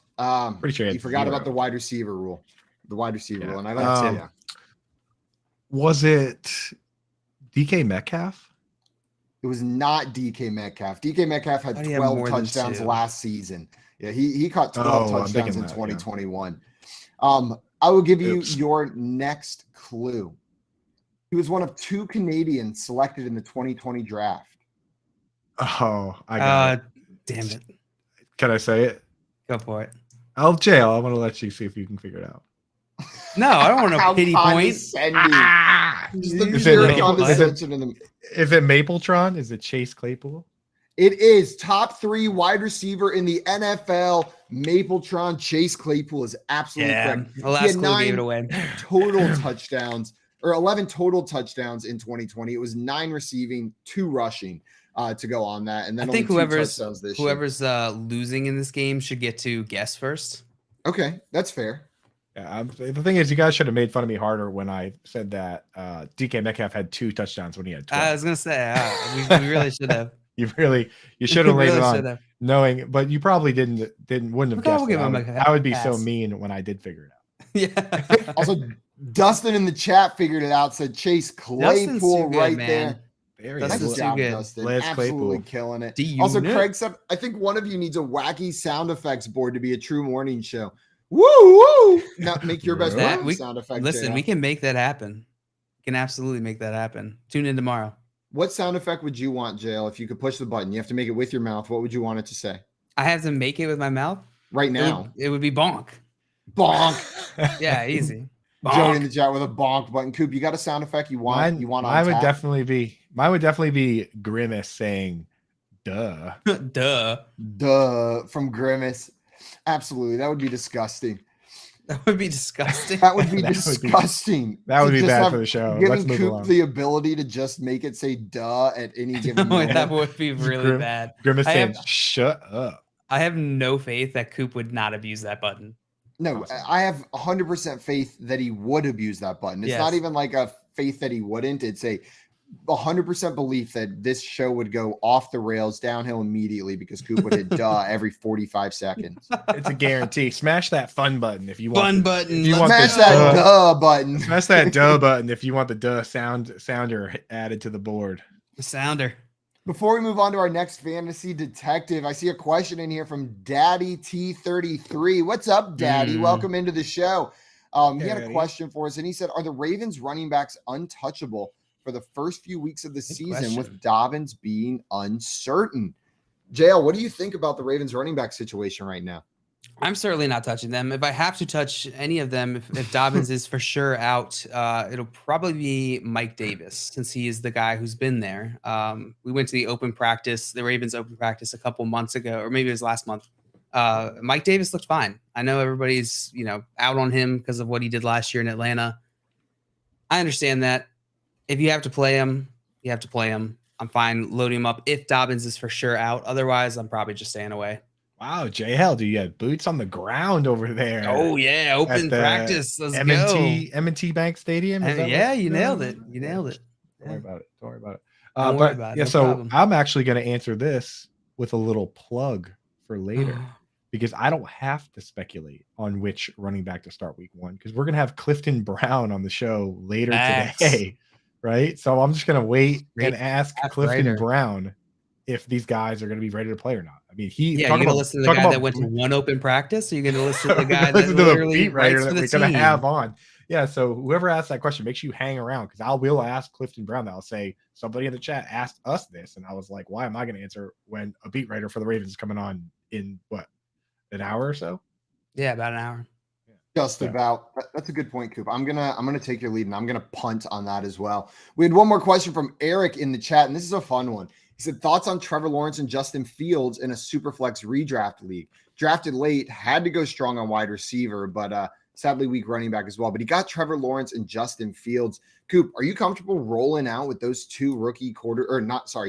Pretty sure you forgot about the wide receiver rule. The wide receiver rule, and I like to. Was it DK Metcalf? It was not DK Metcalf. DK Metcalf had 12 touchdowns last season. Yeah, he caught 12 touchdowns in 2021. I will give you your next clue. He was one of 2 Canadians selected in the 2020 draft. Oh, I got it. Damn it. Can I say it? Go for it. I'm going to let you see if you can figure it out. No, I don't want no pity point. Is it Mapletron? Is it Chase Claypool? It is top 3 wide receiver in the NFL. Mapletron. Chase Claypool is absolutely correct. The last clue gave it away. Total touchdowns, or 11 total touchdowns in 2020. It was 9 receiving, 2 rushing to go on that. And then I think whoever's losing in this game should get to guess first. Okay, that's fair. Yeah, the thing is, you guys should have made fun of me harder when I said that DK Metcalf had 2 touchdowns when he had 12. I was gonna say we really should have. You should have laid it on, knowing, but you probably wouldn't have guessed it. I would be so mean when I did figure it out. Yeah. Also, Dustin in the chat figured it out. Said Chase Claypool right there. Nice job, Dustin. Absolutely killing it. Also, Craig said, I think one of you needs a wacky sound effects board to be a true morning show. Woo woo! Now make your best sound effect. Listen, we can make that happen. We can absolutely make that happen. Tune in tomorrow. What sound effect would you want, JL, if you could push the button? You have to make it with your mouth. What would you want it to say? I have to make it with my mouth? Right now. It would be bonk. Bonk. Yeah, easy. Join in the chat with a bonk button. Coop, you got a sound effect you want? Mine would definitely be Grimace saying duh. Duh from Grimace. Absolutely. That would be disgusting. That would be disgusting. That would be disgusting. That would be bad for the show. Giving Coop the ability to just make it say duh at any given moment. That would be really bad. Grimace saying shut up. I have no faith that Coop would not abuse that button. No, awesome. I have 100% faith that he would abuse that button. It's not even like a faith that he wouldn't. It's a 100% belief that this show would go off the rails, downhill immediately because Coop would hit duh every 45 seconds. It's a guarantee. Smash that fun button if you want. Fun button. Smash that duh button. Smash that duh button if you want the duh sounder added to the board. The sounder. Before we move on to our next fantasy detective, I see a question in here from Daddy T33. What's up, Daddy? Welcome into the show. He had a question for us, and he said, are the Ravens running backs untouchable for the first few weeks of the season with Dobbins being uncertain? JL, what do you think about the Ravens running back situation right now? I'm certainly not touching them. If I have to touch any of them, if Dobbins is for sure out, it'll probably be Mike Davis, since he is the guy who's been there. We went to the Ravens open practice a couple months ago, or maybe it was last month. Mike Davis looked fine. I know everybody's, out on him because of what he did last year in Atlanta. I understand that. If you have to play him, you have to play him. I'm fine loading him up if Dobbins is for sure out. Otherwise, I'm probably just staying away. Wow, JL, do you have boots on the ground over there? Oh, yeah. Open practice. Let's go. M&T Bank Stadium? You nailed it. You nailed it. Don't worry about it. So I'm actually going to answer this with a little plug for later because I don't have to speculate on which running back to start week 1 because we're going to have Clifton Brown on the show later today, right? So I'm just going to wait and ask Clifton Brown if these guys are going to be ready to play or not. I mean, you're going to listen to the guy that went to one open practice, or you're going to listen to the guy that literally beat writer that we're going to have on. Yeah, so whoever asked that question, make sure you hang around because I will ask Clifton Brown. I'll say somebody in the chat asked us this, and I was like, why am I going to answer when a beat writer for the Ravens is coming on in what, an hour or so? Yeah, about an hour. Just about. That's a good point, Coop. I'm gonna take your lead and I'm gonna punt on that as well. We had one more question from Eric in the chat, and this is a fun one. He said, thoughts on Trevor Lawrence and Justin Fields in a Superflex redraft league. Drafted late, had to go strong on wide receiver, but sadly weak running back as well. But he got Trevor Lawrence and Justin Fields. Coop, are you comfortable rolling out with those two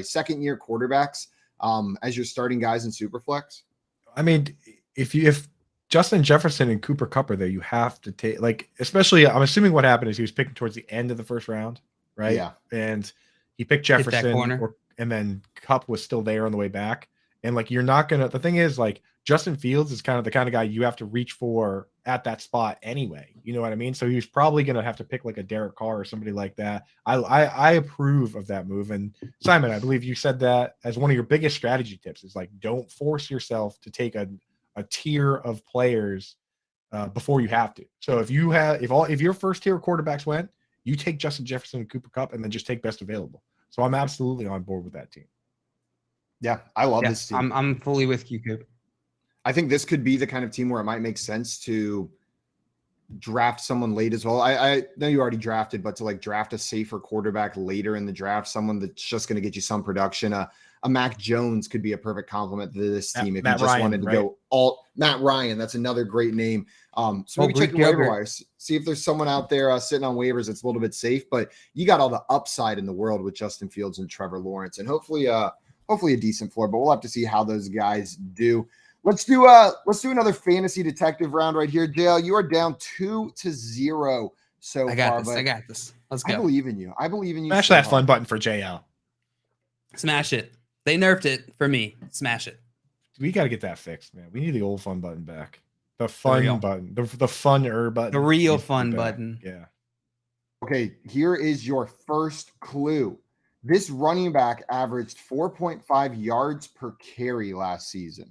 second-year quarterbacks as your starting guys in Superflex? I mean, if Justin Jefferson and Cooper Kupp are there, you have to take, especially, I'm assuming what happened is he was picking towards the end of the first round, right? Yeah. And he picked Jefferson, and then Kupp was still there on the way back. And like, you're not going to, the thing is like Justin Fields is kind of the kind of guy you have to reach for at that spot anyway. You know what I mean? So he's probably going to have to pick like a Derek Carr or somebody like that. I approve of that move. And Simon, I believe you said that as one of your biggest strategy tips is like, don't force yourself to take a tier of players before you have to. So if your first tier of quarterbacks went, you take Justin Jefferson and Cooper Kupp and then just take best available. So I'm absolutely on board with that team. Yeah, I love this team. I'm fully with you, Coop. I think this could be the kind of team where it might make sense to draft someone late as well. I know you already drafted, but to like draft a safer quarterback later in the draft, someone that's just going to get you some production. A Mac Jones could be a perfect complement to this team if you just wanted to go all Matt Ryan. That's another great name. So maybe check your waiver wires, see if there's someone out there sitting on waivers that's a little bit safe. But you got all the upside in the world with Justin Fields and Trevor Lawrence, and hopefully a decent floor. But we'll have to see how those guys do. Let's do another fantasy detective round right here. JL, you are down 2-0 so far. I got this. Let's go. I believe in you. Smash that fun button for JL. Smash it. They nerfed it for me. Smash it. We got to get that fixed, man. We need the old fun button back. The fun button. The funner button. The real fun button. Yeah. Okay, here is your first clue. This running back averaged 4.5 yards per carry last season.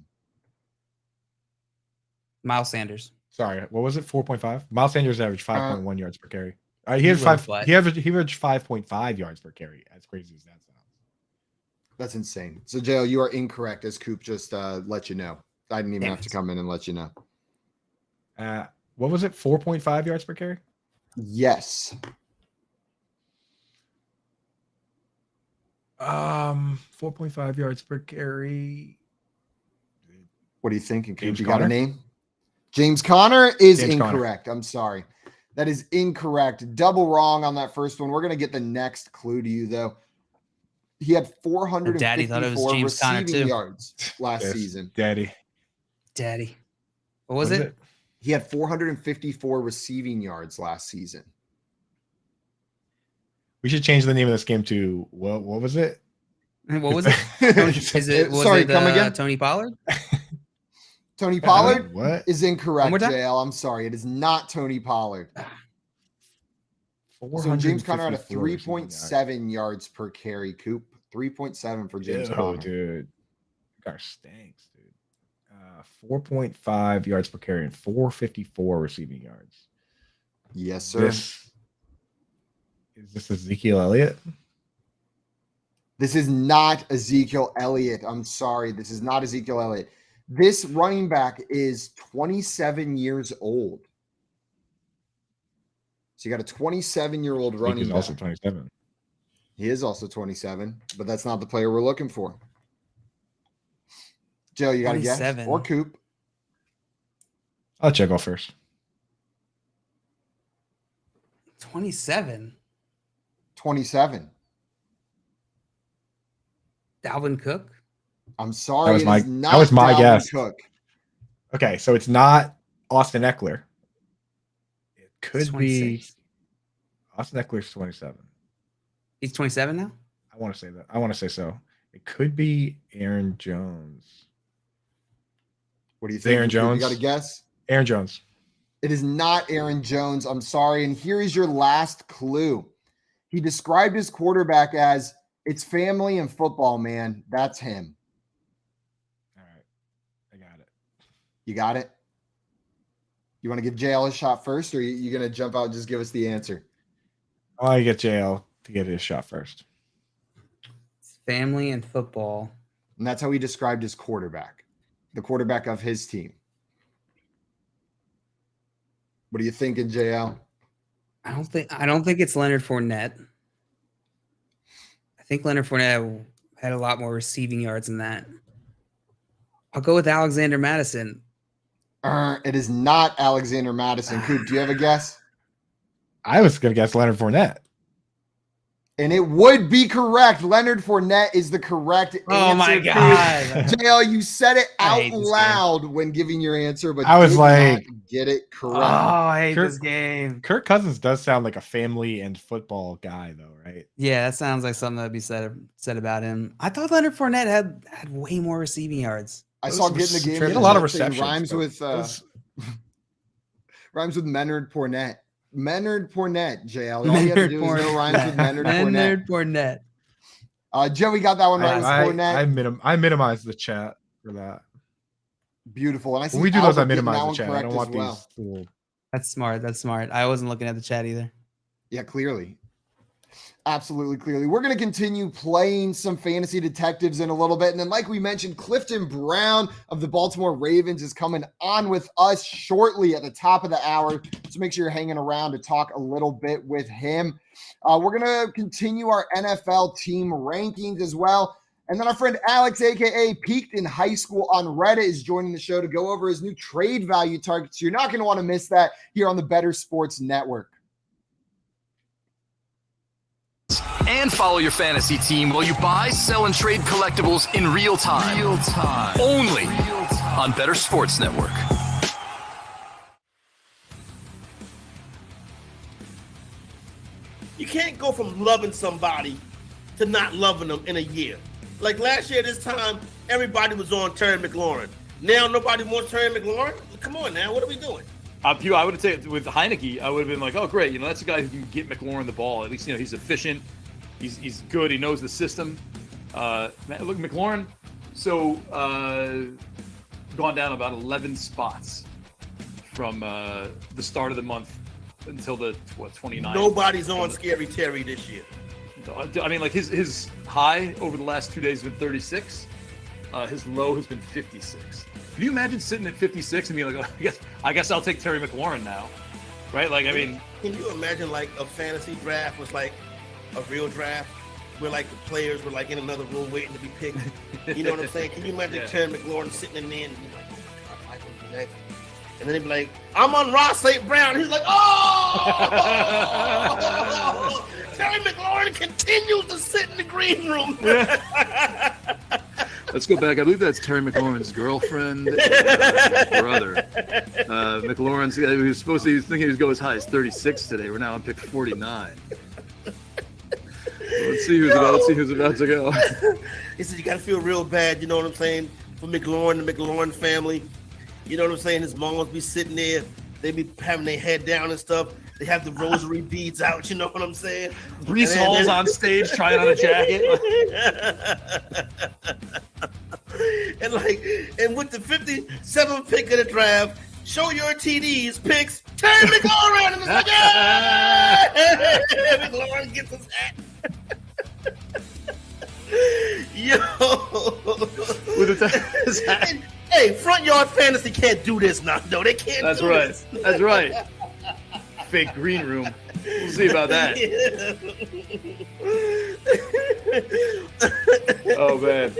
Miles Sanders. Sorry, what was it? 4.5? Miles Sanders averaged 5.1 yards per carry. He averaged 5.5 yards per carry. As crazy as that sounds. That's insane. So, JL, you are incorrect, as Coop just let you know. I didn't even have to come in and let you know. What was it? 4.5 yards per carry? Yes. 4.5 yards per carry. What are you thinking, Coop? James You got Conner? a name? James Conner is James incorrect. I'm sorry. That is incorrect. Double wrong on that first one. We're going to get the next clue to you, though. He had 454 receiving yards last season. Daddy. What was it? He had 454 receiving yards last season. We should change the name of this game to what was it? What was it? Come again? Tony Pollard? Tony Pollard what? is incorrect, JL. I'm sorry. It is not Tony Pollard. So James Conner had a 3.7 yards per carry, Coop. 3.7 for James Conner. Dude. Gosh, stinks, dude. 4.5 yards per carry and 454 receiving yards. Yes, sir. Is this Ezekiel Elliott? This is not Ezekiel Elliott. I'm sorry. This is not Ezekiel Elliott. This running back is 27 years old. So you got a 27-year-old running back. He's also 27. He is also 27, but that's not the player we're looking for. Joe, you got a guess? Or Coop? I'll check off first. 27. 27. Dalvin Cook? I'm sorry. That was my guess. Cook. Okay, so it's not Austin Eckler. It could be Austin Eckler's 27. He's 27 now? I want to say that. I want to say so. It could be Aaron Jones. What do you think? Aaron Jones? You got a guess? Aaron Jones. It is not Aaron Jones. I'm sorry. And here is your last clue. He described his quarterback as, it's family and football, man. That's him. All right. I got it. You got it? You want to give JL a shot first, or are you going to jump out and just give us the answer? I get JL to get his shot first. It's family and football. And that's how he described his quarterback, the quarterback of his team. What are you thinking, JL? I don't think it's Leonard Fournette. I think Leonard Fournette had a lot more receiving yards than that. I'll go with Alexander Madison. It is not Alexander Madison. Coop, do you have a guess? I was going to guess Leonard Fournette. And it would be correct. Leonard Fournette is the correct answer. Oh my God. JL, you said it out loud when giving your answer, but I was like, get it correct. Oh, I hate this game. Kirk Cousins does sound like a family and football guy, though, right? Yeah, that sounds like something that'd be said about him. I thought Leonard Fournette had way more receiving yards. I saw getting the game. He had a lot of receptions. Rhymes with Leonard Fournette. Leonard Fournette, JL. All you have to do is no rhymes with Leonard Fournette. Joey got that one right. Fournette. I minimized the chat for that. Beautiful. And I see when we do those, I Albert minimize the chat. I don't want well. these little... That's smart. I wasn't looking at the chat either. Yeah, clearly. Absolutely, clearly. We're going to continue playing some fantasy detectives in a little bit. And then, like we mentioned, Clifton Brown of the Baltimore Ravens is coming on with us shortly at the top of the hour. So make sure you're hanging around to talk a little bit with him. We're going to continue our NFL team rankings as well. And then our friend Alex, a.k.a. Peaked in High School on Reddit, is joining the show to go over his new trade value targets. You're not going to want to miss that here on the Better Sports Network. And follow your fantasy team while you buy, sell, and trade collectibles in real time. Only on Better Sports Network. You can't go from loving somebody to not loving them in a year. Like last year this time, everybody was on Terry McLaurin. Now nobody wants Terry McLaurin? Come on now, what are we doing? I would have said with Heineke, I would have been like, oh, great. That's a guy who can get McLaurin the ball. At least, he's efficient. He's good. He knows the system. Look, McLaurin, gone down about 11 spots from the start of the month until the 29th. Nobody's on Scary Terry this year. I mean, like his high over the last 2 days has been 36. His low has been 56. Can you imagine sitting at 56 and being like, oh, I guess I'll take Terry McLaurin now, right? Like, I mean, can you imagine like a fantasy draft was like a real draft where like the players were like in another room waiting to be picked? You know what I'm saying? Can you imagine Terry McLaurin sitting in there and be like, oh, I can do that. And then they'd be like, I'm on Ross St. Brown. He's like, oh! Terry McLaurin continues to sit in the green room. Let's go back. I believe that's Terry McLaurin's girlfriend and brother. McLaurin's. He was thinking he was go as high as 36 today. We're now on pick 49. Let's see who's about to go. He said you got to feel real bad. You know what I'm saying? For McLaurin, the McLaurin family. You know what I'm saying? His mom must be sitting there. They be having their head down and stuff. They have the rosary beads out. You know what I'm saying? Brees Hall's on stage trying on a jacket. and with the 57th pick of the draft, show your TDs picks. Terry McLaurin, and it's like, yeah! McLaurin gets his hat. Yo. With his hat. Hey, Front Yard Fantasy can't do this now, though. They can't do this. That's right. Fake green room. We'll see about that. Oh, man.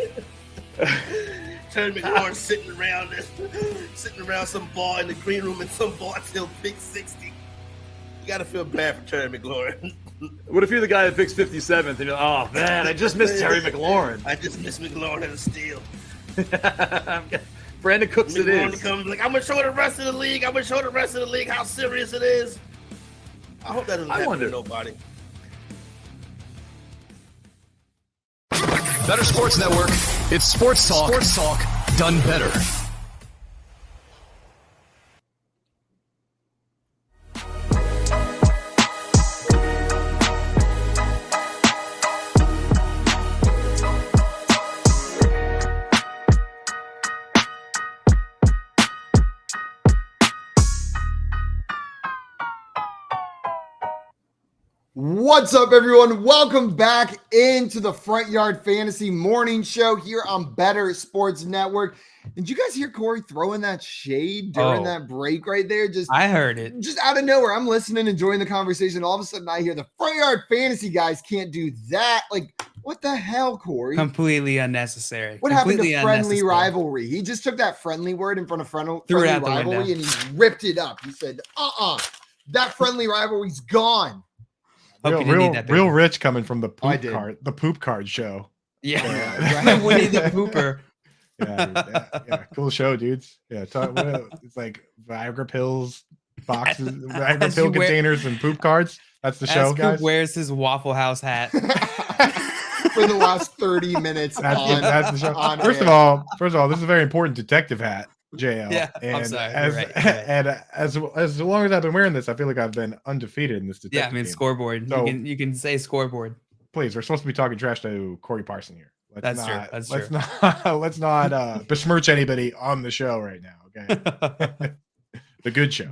Terry McLaurin sitting around some bar in the green room, and some bar till pick 60. You got to feel bad for Terry McLaurin. What if you're the guy that picks 57th and you're like, oh, man, I just missed Terry McLaurin. I just missed McLaurin at a steal. Brandon Cooks McLaurin it is. Comes like, I'm going to show the rest of the league. How serious it is. I hope that doesn't happen to nobody. Better Sports Network. It's sports talk. Done better. What's up, everyone? Welcome back into the Front Yard Fantasy Morning Show here on Better Sports Network. Did you guys hear Corey throwing that shade during that break right there? I heard it. Just out of nowhere. I'm listening, enjoying the conversation. All of a sudden, I hear the Front Yard Fantasy guys can't do that. Like, what the hell, Corey? Completely unnecessary. What happened to friendly rivalry? He just took that friendly word in front of friendly rivalry and he ripped it up. He said, that friendly rivalry's gone. Real rich coming from the poop card show. Yeah. Winnie the Pooper. Yeah, cool show, dudes. Yeah, it's like Viagra pills, boxes, Viagra pill containers, and poop cards. That's the show, guys. Wears his Waffle House hat for the last 30 minutes. That's the show. First of all, this is a very important detective hat, JL. Yeah, and I'm sorry. You're right. And as long as I've been wearing this, I feel like I've been undefeated in this detective. Yeah, I mean game. Scoreboard. So, you can say scoreboard. Please, we're supposed to be talking trash to Corey Parson here. That's true. Let's not besmirch anybody on the show right now. Okay, the good show.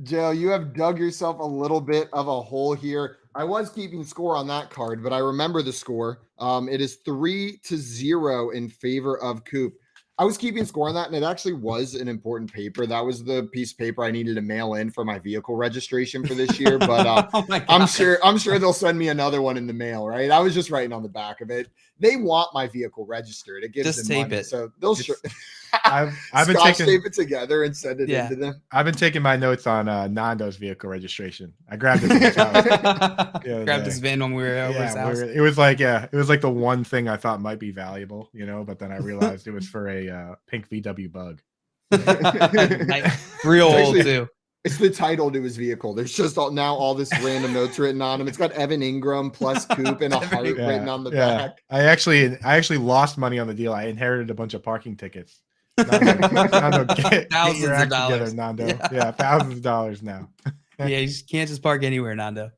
Joe, you have dug yourself a little bit of a hole here. I was keeping score on that card, but I remember the score. It is 3-0 in favor of Coop. I was keeping score on that, and it actually was an important paper. That was the piece of paper I needed to mail in for my vehicle registration for this year. But I'm sure they'll send me another one in the mail, right? I was just writing on the back of it. They want my vehicle registered. It gives them tape money, it. so they'll I've been tape it together and send it into them. I've been taking my notes on Nando's vehicle registration. I grabbed it. Grabbed his van when we were over his house. It was like the one thing I thought might be valuable, but then I realized it was for a pink VW Bug. Real old too. It's the title to his vehicle. There's just all this random notes written on him. It's got Evan Ingram plus Coop and a heart written on the back. I actually lost money on the deal. I inherited a bunch of parking tickets. Nando, get your act together, Nando. Yeah, thousands of dollars now. Yeah, you can't just park anywhere, Nando.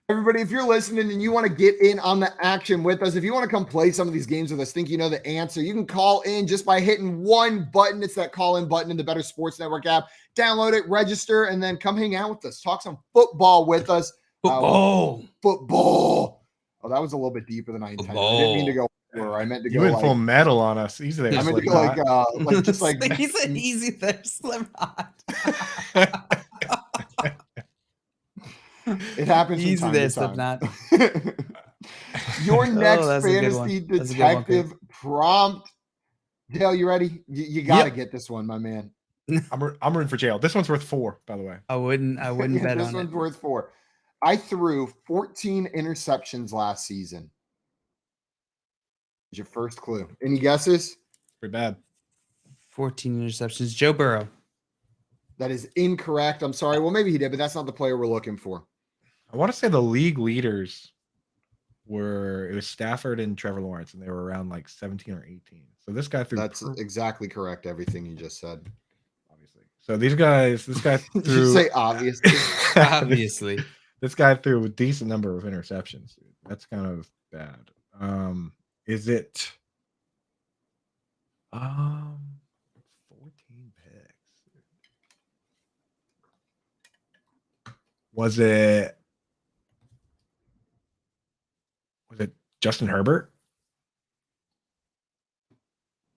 Everybody, if you're listening and you want to get in on the action with us, if you want to come play some of these games with us, think you know the answer, you can call in just by hitting one button. It's that call in button in the Better Sports Network app. Download it, register, and then come hang out with us. Talk some football with us. Football. Oh, that was a little bit deeper than I intended. I didn't mean to go where I meant to go. You went full metal on us. Easy there. I meant to go just like he said easy there, Slipknot. It happens. Easy there, Slipknot. Your next fantasy detective prompt. Dale, you ready? You got to get this one, my man. I'm rooting for jail. This one's worth 4, by the way. I wouldn't bet on it. This one's worth 4. I threw 14 interceptions last season. Is your first clue? Any guesses? Pretty bad. 14 interceptions. Joe Burrow. That is incorrect. I'm sorry. Well, maybe he did, but that's not the player we're looking for. I want to say the league leaders it was Stafford and Trevor Lawrence, and they were around like 17 or 18. So this guy threw. That's exactly correct. Everything you just said. Obviously. So this guy threw. Did you say obviously? Obviously. This guy threw a decent number of interceptions. That's kind of bad. Is it 14 picks? Was it Justin Herbert?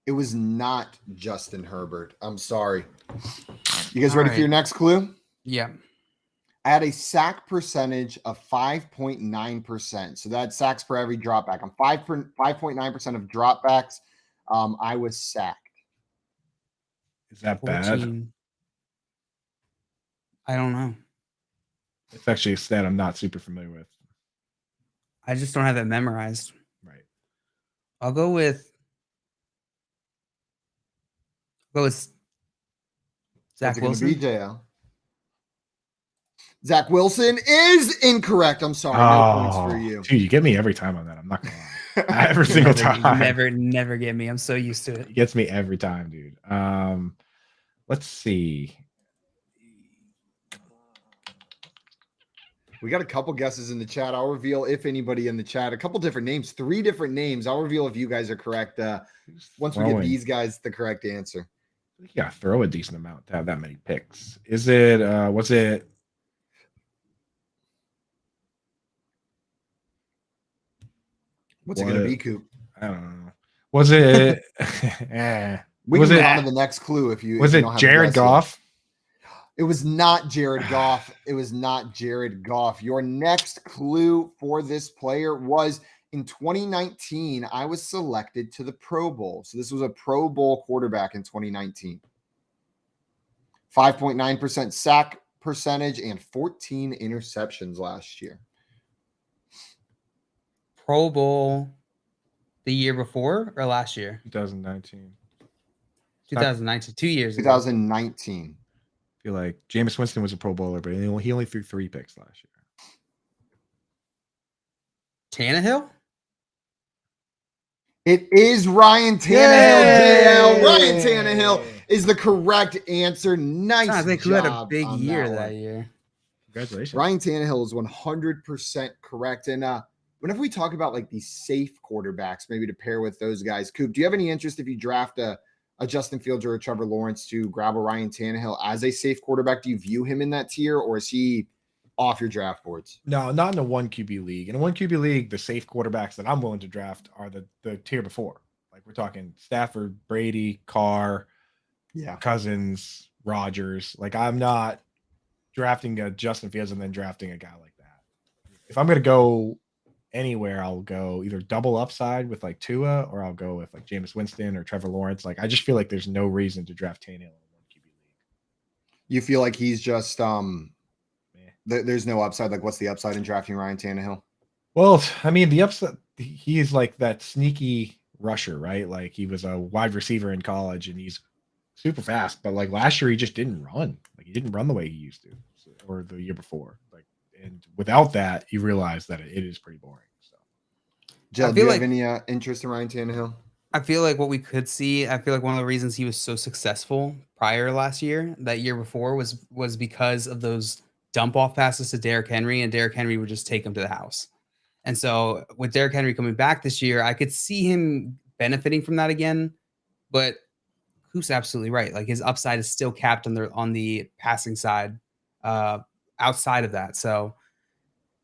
It was not Justin Herbert. I'm sorry. You guys ready for your next clue? Yeah. I had a sack percentage of 5.9%. So that's sacks per every dropback. On 5.9% of dropbacks, I was sacked. Is that 14. bad? I don't know. It's actually a stat I'm not super familiar with. I just don't have it memorized. Right. I'll go with Zach Wilson. BJL. Zach Wilson is incorrect. I'm sorry. No points for you. Dude, you get me every time on that. I'm not gonna lie. Every single time. Never get me. I'm so used to it. It gets me every time, dude. Let's see. We got a couple guesses in the chat. I'll reveal if anybody in the chat. A couple different names, 3 different names. I'll reveal if you guys are correct. Once we get these guys the correct answer. You gotta throw a decent amount to have that many picks. Was it What's it going to be, Coop? I don't know. Was it? We can move on to the next clue if you. Was it Jared Goff? It was not Jared Goff. It was not Jared Goff. Your next clue for this player was in 2019. I was selected to the Pro Bowl. So this was a Pro Bowl quarterback in 2019. 5.9% sack percentage and 14 interceptions last year. Pro Bowl the year before or last year? 2019. 2019, 2 years ago. 2019. I feel like Jameis Winston was a Pro Bowler, but he only threw 3 picks last year. Tannehill? It is Ryan Tannehill. JL. Ryan Tannehill is the correct answer. Nice job. I think who had a big year that year. Congratulations. Ryan Tannehill is 100% correct. And whenever we talk about like these safe quarterbacks, maybe to pair with those guys, Coop, do you have any interest if you draft a Justin Fields or a Trevor Lawrence to grab a Ryan Tannehill as a safe quarterback? Do you view him in that tier, or is he off your draft boards? No, not in a 1 QB league. In a 1 QB league, the safe quarterbacks that I'm willing to draft are the tier before. Like we're talking Stafford, Brady, Carr, Cousins, Rodgers. Like I'm not drafting a Justin Fields and then drafting a guy like that. If I'm going to go anywhere, I'll go either double upside with like Tua, or I'll go with like Jameis Winston or Trevor Lawrence. Like I just feel like there's no reason to draft Tannehill in a 1 QB league. You feel like he's just there's no upside. Like what's the upside in drafting Ryan Tannehill? Well, I mean, the upside, he is like that sneaky rusher, right? Like he was a wide receiver in college and he's super fast, but like last year he just didn't run. Like he didn't run the way he used to, or the year before. Like, and without that, you realize that it is pretty boring. So, Jill, do you have any interest in Ryan Tannehill? I feel like what we could see, I feel like one of the reasons he was so successful prior last year, that year before, was because of those dump off passes to Derrick Henry, and Derrick Henry would just take him to the house. And so with Derrick Henry coming back this year, I could see him benefiting from that again. But Coop's absolutely right. Like his upside is still capped on the passing side outside of that. So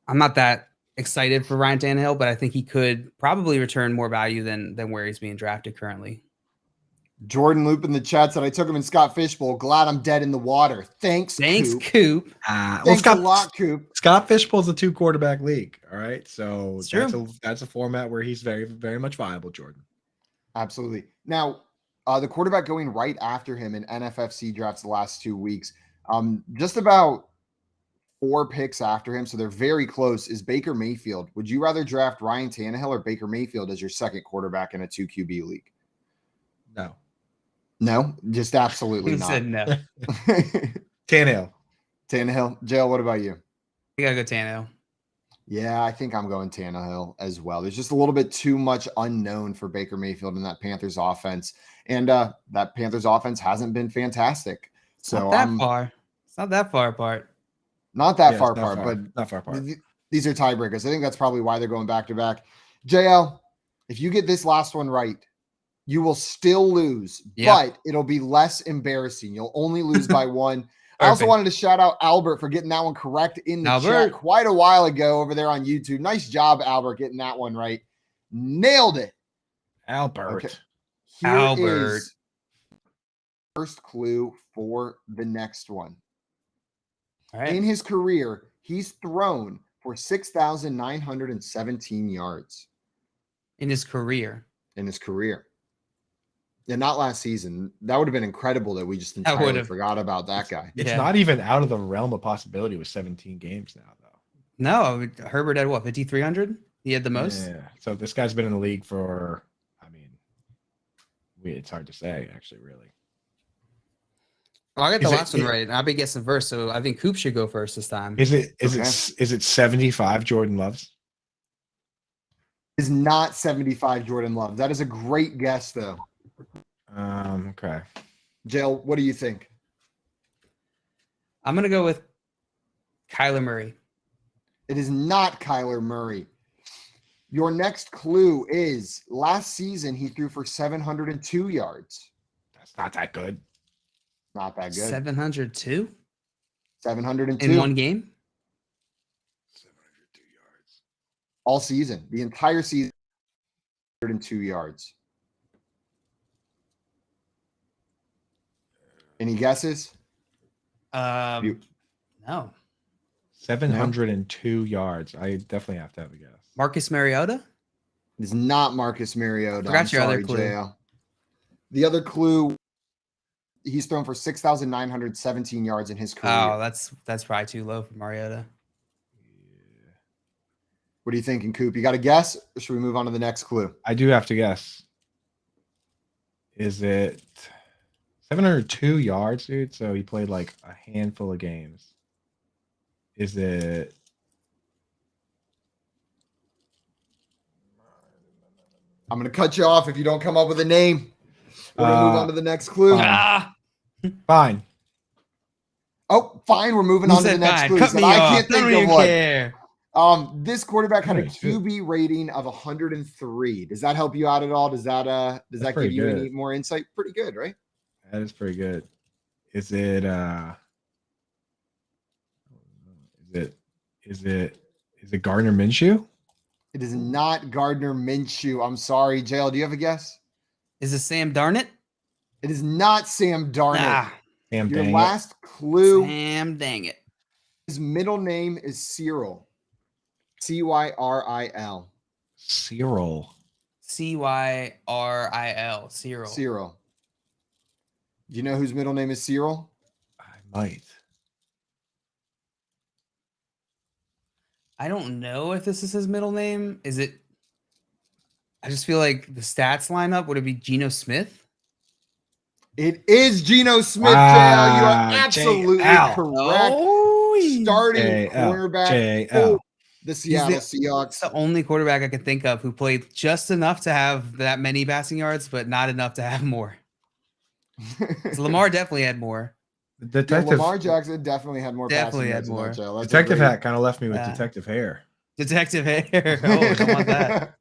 I'm not that excited for Ryan Tannehill, but I think he could probably return more value than where he's being drafted currently. Jordan Loop in the chat said, I took him in Scott Fishbowl. Glad I'm dead in the water. Thanks, Coop. Thanks a lot, Coop. Scott Fishbowl's a 2 quarterback league. All right. So that's a format where he's very, very much viable, Jordan. Absolutely. Now, the quarterback going right after him in NFFC drafts the last 2 weeks, just about 4 picks after him, so they're very close, is Baker Mayfield. Would you rather draft Ryan Tannehill or Baker Mayfield as your second quarterback in a 2 QB league? No. No, just absolutely He not. said no. Tannehill. Jill, what about you? You gotta go Tannehill. Yeah, I think I'm going Tannehill as well. There's just a little bit too much unknown for Baker Mayfield in that Panthers offense. And that Panthers offense hasn't been fantastic. So not that far. It's not that far apart. Not that far apart, but not far apart. These are tiebreakers. I think that's probably why they're going back to back. JL, if you get this last one right, you will still lose, but it'll be less embarrassing. You'll only lose by 1. I also wanted to shout out Albert for getting that one correct in the chat quite a while ago over there on YouTube. Nice job, Albert, getting that one right. Nailed it. Albert. Okay. Here is first clue for the next one. All right. In his career, he's thrown for 6,917 yards. In his career. Yeah, not last season. That would have been incredible that we just entirely forgot about that guy. It's not even out of the realm of possibility with 17 games now, though. No, Herbert had what, 5,300? He had the most? Yeah. So this guy's been in the league for, I mean, it's hard to say, actually, really. Well, I got the last one right. I'll be guessing first, so I think Coop should go first this time. Is it 75 Jordan Loves? Is not 75 Jordan Love. That is a great guess, though. Okay. Jill, what do you think? I'm going to go with Kyler Murray. It is not Kyler Murray. Your next clue is last season he threw for 702 yards. That's not that good. Not that good. 702? 702. In one game? 702 yards. All season. The entire season, 702 yards. Any guesses? No. 702 yards. I definitely have to have a guess. Marcus Mariota? It is not Marcus Mariota. Forgot your other clue. JL. The other clue, He's thrown for 6,917 yards in his career. Oh, that's probably too low for Mariota. What are you thinking, Coop? You got a guess, or should we move on to the next clue? I do have to guess. Is it 702 yards, dude? So he played like a handful of games. Is it? I'm going to cut you off if you don't come up with a name. We're going to move on to the next clue. Fine. Oh, fine. We're moving on to the next clue. Cut me I off. can't think Don't of one. care. This quarterback had a QB rating of 103. Does that help you out at all? Does that give you any more insight? Pretty good, right? That is pretty good. Is it Gardner Minshew? It is not Gardner Minshew. I'm sorry, JL. Do you have a guess? Is it Sam Darnold? It is not Sam Darnold. Sam Your dang last clue. Sam dang it. His middle name is Cyril. Cyril. Cyril. Cyril. Cyril. Cyril. Do you know whose middle name is Cyril? I might. I don't know if this is his middle name. Is it? I just feel like the stats line up. Would it be Geno Smith? It is Geno Smith, JL. You are absolutely correct. Oh, starting cornerback for the Seattle Seahawks. It's the only quarterback I can think of who played just enough to have that many passing yards, but not enough to have more. So Lamar definitely had more. Lamar Jackson definitely had more. Definitely had more. Detective Hat kind of left me with Detective Hair. Detective Hair. Oh, I don't want that.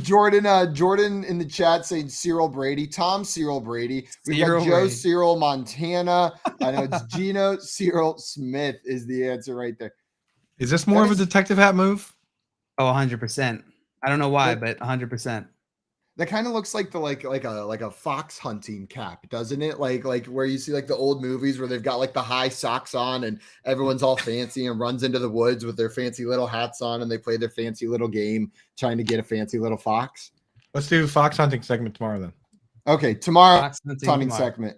Jordan in the chat saying Cyril Brady. Tom Cyril Brady. We've got Joe Cyril Montana. I know it's Geno Cyril Smith is the answer right there. Is this more of a Detective Hat move? Oh, 100%. I don't know why, but 100%. That kind of looks like the like a fox hunting cap, doesn't it? Like where you see like the old movies where they've got like the high socks on and everyone's all fancy and runs into the woods with their fancy little hats on and they play their fancy little game trying to get a fancy little fox. Let's do fox hunting segment tomorrow then. Okay, tomorrow hunting segment.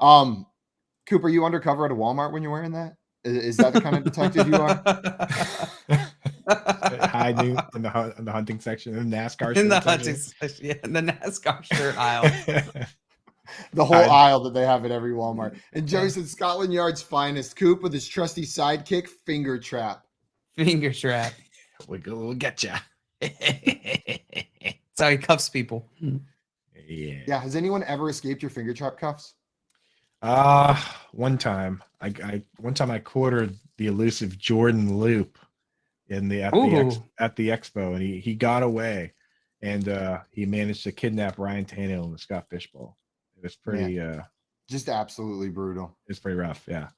Cooper, you undercover at a Walmart when you're wearing that? Is that the kind of detective you are? Hiding in the hunting section in the NASCAR shirt. In the hunting section, yeah, in the NASCAR shirt aisle. The whole aisle that they have at every Walmart. And Joey said Scotland Yard's finest. Coop with his trusty sidekick, finger trap. Finger trap. We'll get you. That's how he cuffs people. Yeah. Has anyone ever escaped your finger trap cuffs? One time I quartered the elusive Jordan Loop at the expo, and he got away, and he managed to kidnap Ryan Tannehill in the Scott Fish Bowl. It was pretty just absolutely brutal. It's pretty rough. Yeah.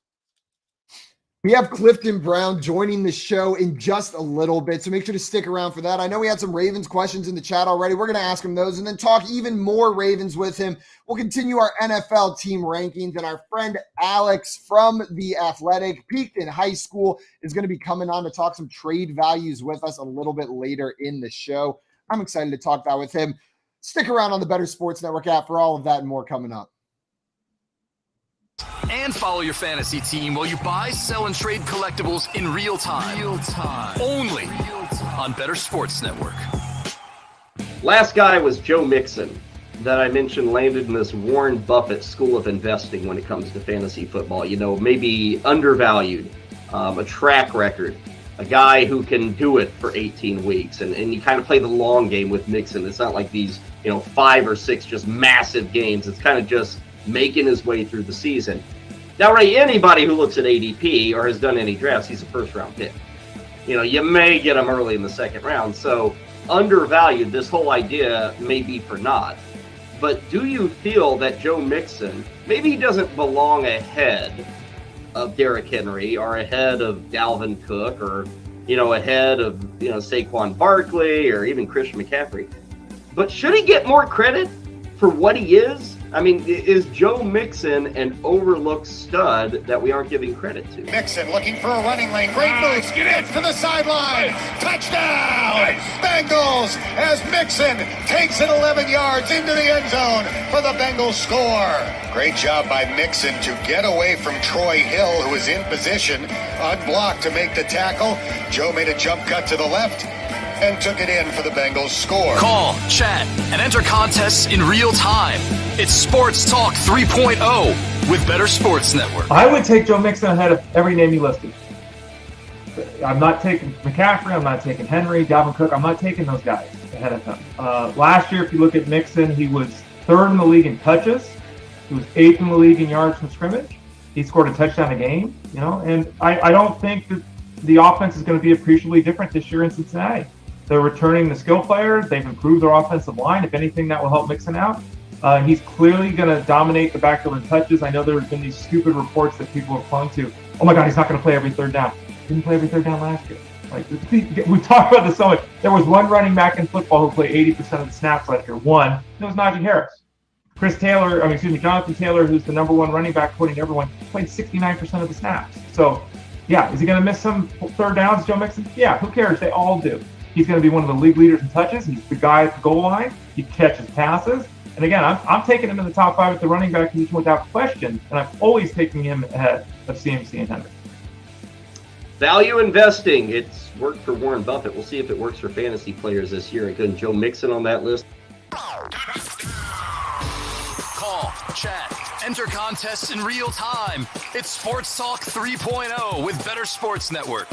We have Clifton Brown joining the show in just a little bit, so make sure to stick around for that. I know we had some Ravens questions in the chat already. We're going to ask him those and then talk even more Ravens with him. We'll continue our NFL team rankings, and our friend Alex from The Athletic, peaked in high school, is going to be coming on to talk some trade values with us a little bit later in the show. I'm excited to talk that with him. Stick around on the Better Sports Network app for all of that and more coming up. And follow your fantasy team while you buy, sell, and trade collectibles in real time. Only on Better Sports Network. Last guy was Joe Mixon that I mentioned landed in this Warren Buffett school of investing when it comes to fantasy football. You know, maybe undervalued, a track record, a guy who can do it for 18 weeks. And you kind of play the long game with Mixon. It's not like these, 5 or 6 just massive games. It's kind of just making his way through the season. Now, Ray, anybody who looks at ADP or has done any drafts, he's a first-round pick. You may get him early in the second round. So undervalued, this whole idea may be for naught. But do you feel that Joe Mixon, maybe he doesn't belong ahead of Derrick Henry or ahead of Dalvin Cook or, ahead of, Saquon Barkley or even Christian McCaffrey. But should he get more credit for what he is I mean, is Joe Mixon an overlooked stud that we aren't giving credit to? Mixon looking for a running lane. Great move. Gets to the sideline. Touchdown! Bengals as Mixon takes it 11 yards into the end zone for the Bengals score. Great job by Mixon to get away from Troy Hill, who was in position, unblocked to make the tackle. Joe made a jump cut to the left and took it in for the Bengals score. Call, chat, and enter contests in real time. It's Sports Talk 3.0 with Better Sports Network. I would take Joe Mixon ahead of every name you listed. I'm not taking McCaffrey. I'm not taking Henry, Godwin, Cook. I'm not taking those guys ahead of him. Last year, if you look at Mixon, he was 3rd in the league in touches. He was 8th in the league in yards from scrimmage. He scored a touchdown a game, and I don't think that the offense is going to be appreciably different this year in Cincinnati. They're returning the skill players. They've improved their offensive line. If anything, that will help Mixon out. He's clearly going to dominate the backfield in touches. I know there have been these stupid reports that people have clung to. Oh my God, he's not going to play every third down. He didn't play every third down last year. We talked about this so much. There was one running back in football who played 80% of the snaps last year. One, and it was Najee Harris. Jonathan Taylor, who's the number 1 running back according to everyone, played 69% of the snaps. So, yeah, is he going to miss some third downs, Joe Mixon? Yeah, who cares? They all do. He's going to be one of the league leaders in touches. He's the guy at the goal line. He catches passes. And again, I'm taking him in the top 5 at the running back position without question. And I'm always taking him ahead of CMC and Henry. Value investing. It's worked for Warren Buffett. We'll see if it works for fantasy players this year. Again, Joe Mixon on that list. Call, chat, enter contests in real time. It's Sports Talk 3.0 with Better Sports Network.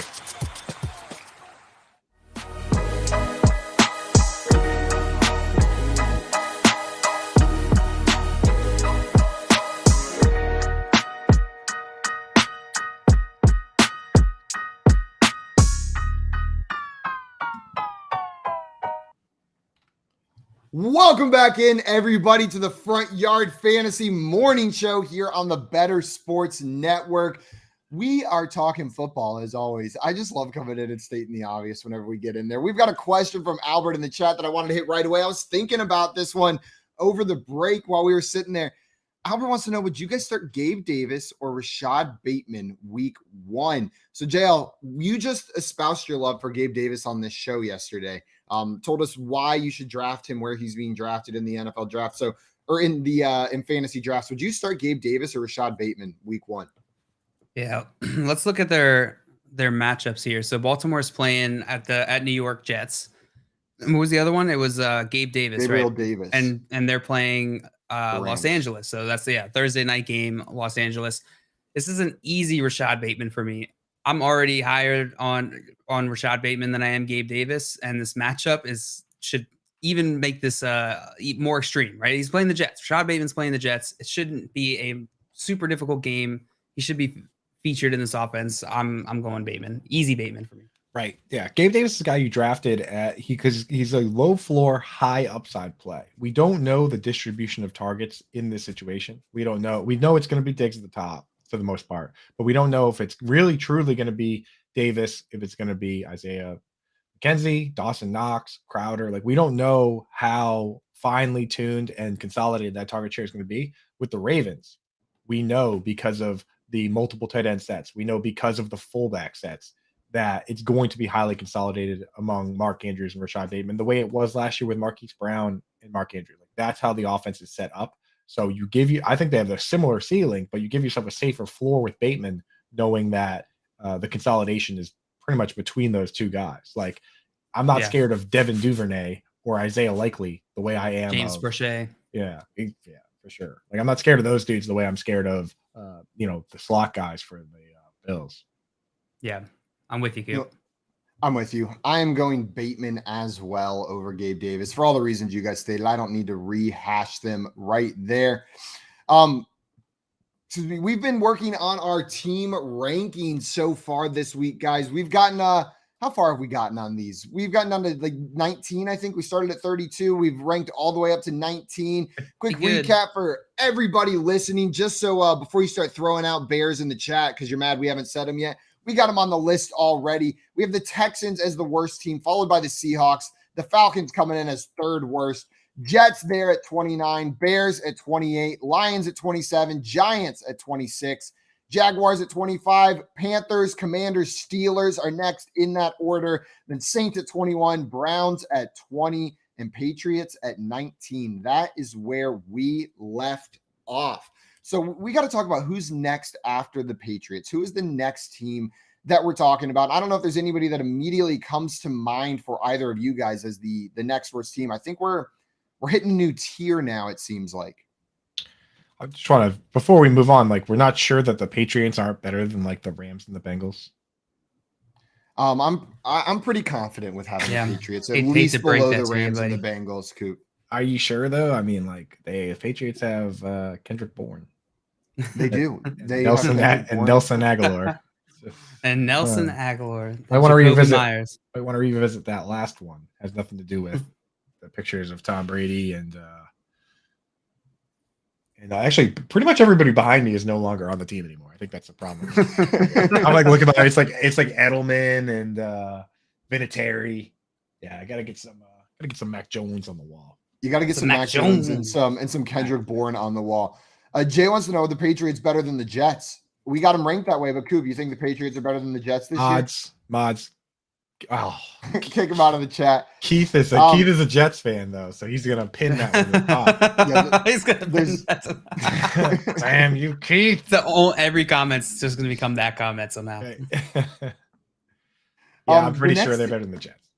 Welcome back in, everybody, to the Front Yard Fantasy Morning Show here on the Better Sports Network. We are talking football, as always. I just love coming in and stating the obvious whenever we get in there. We've got a question from Albert in the chat that I wanted to hit right away. I was thinking about this one over the break while we were sitting there. Albert wants to know, would you guys start Gabe Davis or Rashad Bateman week 1? So, JL, you just espoused your love for Gabe Davis on this show yesterday. Told us why you should draft him, where he's being drafted in the NFL draft. So, or in the in fantasy drafts, would you start Gabe Davis or Rashad Bateman week 1? Yeah, let's look at their matchups here. So Baltimore's playing at New York Jets. And what was the other one? It was Gabe Davis, Gabriel right? Davis, and they're playing Los Angeles. So that's Thursday night game, Los Angeles. This is an easy Rashad Bateman for me. I'm already higher on Rashad Bateman than I am Gabe Davis, and this matchup should even make this more extreme, right? He's playing the Jets. Rashad Bateman's playing the Jets. It shouldn't be a super difficult game. He should be featured in this offense. I'm going Bateman. Easy Bateman for me. Right. Yeah. Gabe Davis is the guy you drafted because he's a low floor, high upside play. We don't know the distribution of targets in this situation. We don't know. We know it's going to be Diggs at the top for the most part, but we don't know if it's really truly going to be Davis, if it's going to be Isaiah McKenzie, Dawson Knox, Crowder. Like, we don't know how finely tuned and consolidated that target share is going to be with the Ravens. We know because of the multiple tight end sets. We know because of the fullback sets that it's going to be highly consolidated among Mark Andrews and Rashad Bateman, the way it was last year with Marquise Brown and Mark Andrews. Like, that's how the offense is set up. So I think they have a similar ceiling, but you give yourself a safer floor with Bateman, knowing that the consolidation is pretty much between those two guys. Like, I'm not scared of Devin Duvernay or Isaiah Likely the way I am James Prochet. Yeah, for sure. Like, I'm not scared of those dudes the way I'm scared of the slot guys for the Bills. Yeah, I'm with you, Q. I'm with you. I am going Bateman as well over Gabe Davis for all the reasons you guys stated. I don't need to rehash them right there. We've been working on our team rankings so far this week, guys. We've gotten how far have we gotten on these? We've gotten down to like 19. I think we started at 32. We've ranked all the way up to 19. Quick recap for everybody listening, just so before you start throwing out Bears in the chat because you're mad we haven't said them yet. We got them on the list already. We have the Texans as the worst team, followed by the Seahawks. The Falcons coming in as third worst. Jets there at 29, Bears at 28, Lions at 27, Giants at 26, Jaguars at 25, Panthers, Commanders, Steelers are next in that order. Then Saints at 21, Browns at 20, and Patriots at 19. That is where we left off. So we got to talk about who's next after the Patriots. Who is the next team that we're talking about? I don't know if there's anybody that immediately comes to mind for either of you guys as the next worst team. I think we're hitting a new tier now, it seems like. I just want to, before we move on, like, we're not sure that the Patriots aren't better than like the Rams and the Bengals. I'm pretty confident with having the Patriots at least below the Rams and the Bengals. Coop, are you sure though? I mean, like, the Patriots have Kendrick Bourne. They do. They Nelson Aguilar. And Nelson Aguilar. I want to revisit. I want to revisit that last one. Has nothing to do with the pictures of Tom Brady and actually pretty much everybody behind me is no longer on the team anymore. I think that's the problem. I'm like looking at it's like Edelman and Vinatieri. Yeah, I gotta get some Mac Jones on the wall. You got to get some Mac Jones and some Kendrick Bourne on the wall. Jay wants to know, are the Patriots better than the Jets? We got them ranked that way, but Coop, you think the Patriots are better than the Jets this year? Mods. Oh, kick him out of the chat. Keith is a Jets fan though, so he's gonna pin that one to the top. He's gonna pin that. Damn you, Keith! Every comment's just gonna become that comment somehow. I'm pretty sure they're better than the Jets.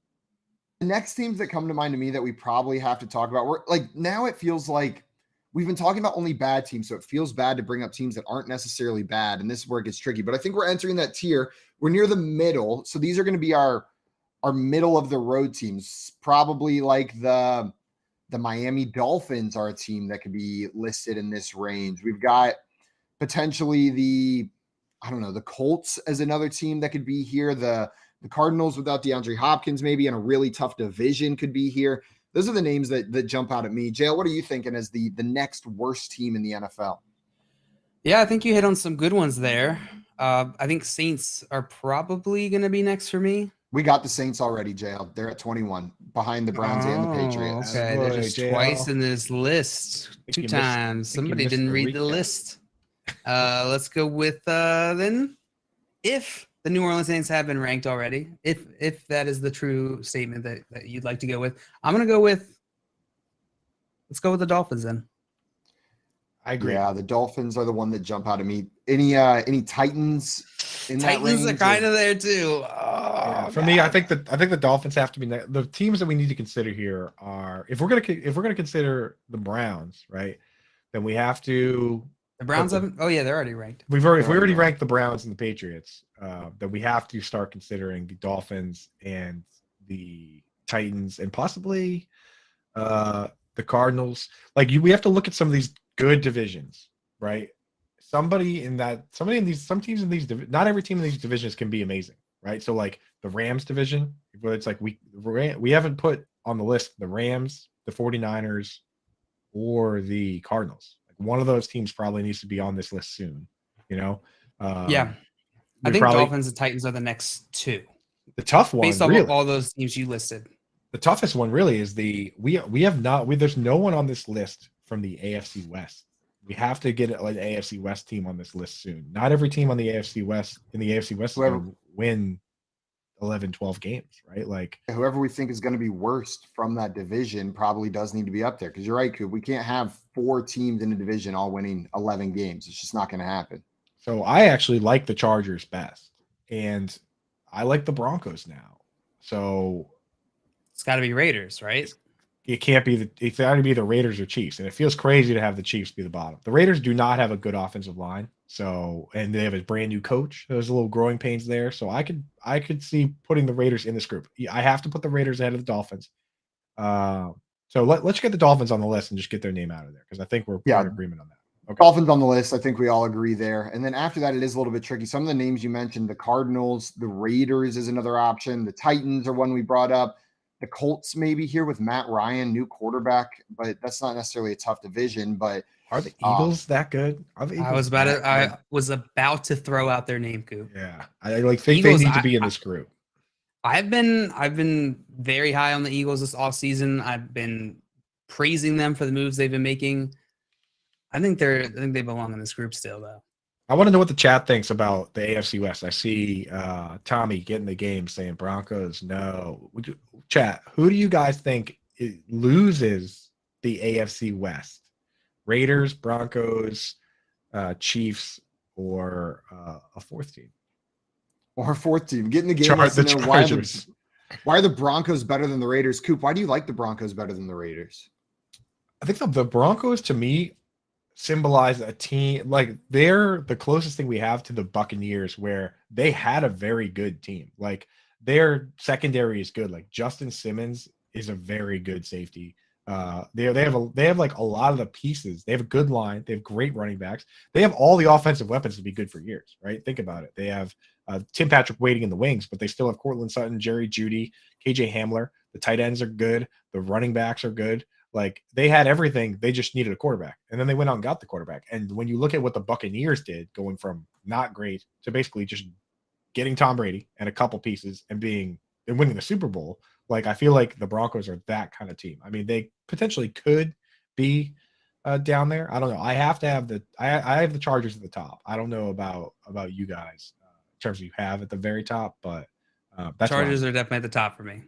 The next teams that come to mind to me that we probably have to talk about, we're like, now it feels like we've been talking about only bad teams, so it feels bad to bring up teams that aren't necessarily bad, and this is where it gets tricky. But I think we're entering that tier. We're near the middle, so these are going to be our middle of the road teams. Probably like the Miami Dolphins are a team that could be listed in this range. We've got potentially the Colts as another team that could be here. The Cardinals without DeAndre Hopkins maybe in a really tough division could be here. Those are the names that jump out at me. JL, what are you thinking as the next worst team in the NFL? Yeah, I think you hit on some good ones there. I think Saints are probably going to be next for me. We got the Saints already, JL. They're at 21, behind the Browns and the Patriots. Okay, they're just twice in this list. Two times. Somebody didn't read the list. Let's go with then if the New Orleans Saints have been ranked already. If that is the true statement that you'd like to go with, I'm gonna go with. Let's go with the Dolphins then. I agree. Yeah, the Dolphins are the one that jump out at me. Any Titans in that range? Titans are kind of there too. For me, I think the Dolphins have to be the teams that we need to consider here are if we're gonna consider the Browns, right? Then we have to. The Browns haven't. Oh yeah, they're already ranked. If we already ranked the Browns and the Patriots, then we have to start considering the Dolphins and the Titans and possibly the Cardinals. Like we have to look at some of these good divisions, right? Some teams in these, not every team in these divisions can be amazing, right? So like the Rams division, where it's like we haven't put on the list the Rams, the 49ers, or the Cardinals. One of those teams probably needs to be on this list soon, Yeah. I think Dolphins and Titans are the next two. The tough one, based on all those teams you listed. The toughest one really is there's no one on this list from the AFC West. We have to get an AFC West team on this list soon. Not every team on the AFC West is going to win 11, 12 games, right? Like whoever we think is going to be worst from that division probably does need to be up there. Because you're right, Coop. We can't have 4 teams in a division all winning 11 games. It's just not going to happen. So I actually like the Chargers best, and I like the Broncos now. So it's got to be Raiders, right? It can't be it's got to be the Raiders or Chiefs, and it feels crazy to have the Chiefs be the bottom. The Raiders do not have a good offensive line, and they have a brand new coach. There's a little growing pains there, so I could see putting the Raiders in this group. I have to put the Raiders ahead of the Dolphins. So let's get the Dolphins on the list and just get their name out of there because I think we're in agreement on that. Okay. Dolphins on the list. I think we all agree there. And then after that, it is a little bit tricky. Some of the names you mentioned, the Cardinals, the Raiders is another option. The Titans are one we brought up. The Colts maybe here with Matt Ryan, new quarterback, but that's not necessarily a tough division. But are the Eagles that good? I was about to throw out their name, Coop. Yeah, I think Eagles, they need to be in this group. I've been very high on the Eagles this offseason. I've been praising them for the moves they've been making. I think they belong in this group still, though. I want to know what the chat thinks about the AFC West. I see Tommy getting the game saying Broncos. No, chat. Who do you guys think loses the AFC West? Raiders, Broncos, Chiefs, or a fourth team? Or a fourth team. Get in the game. The Chargers. Why are the Broncos better than the Raiders? Coop, why do you like the Broncos better than the Raiders? I think the Broncos, to me, symbolize a team like they're the closest thing we have to the Buccaneers, where they had a very good team. Like their secondary is good. Like Justin Simmons is a very good safety. They have like a lot of the pieces. They have a good line. They have great running backs. They have all the offensive weapons to be good for years, right? Think about it. They have Tim Patrick waiting in the wings, but they still have Cortland Sutton, Jerry Jeudy, KJ Hamler. The tight ends are good. The running backs are good. Like they had everything. They just needed a quarterback. And then they went out and got the quarterback. And when you look at what the Buccaneers did, going from not great to basically just getting Tom Brady and a couple pieces and winning the Super Bowl, like I feel like the Broncos are that kind of team. I mean, they potentially could be down there. I don't know. I have to have I have the Chargers at the top. I don't know about you guys in terms of you have at the very top, but that's Chargers are definitely at the top for me.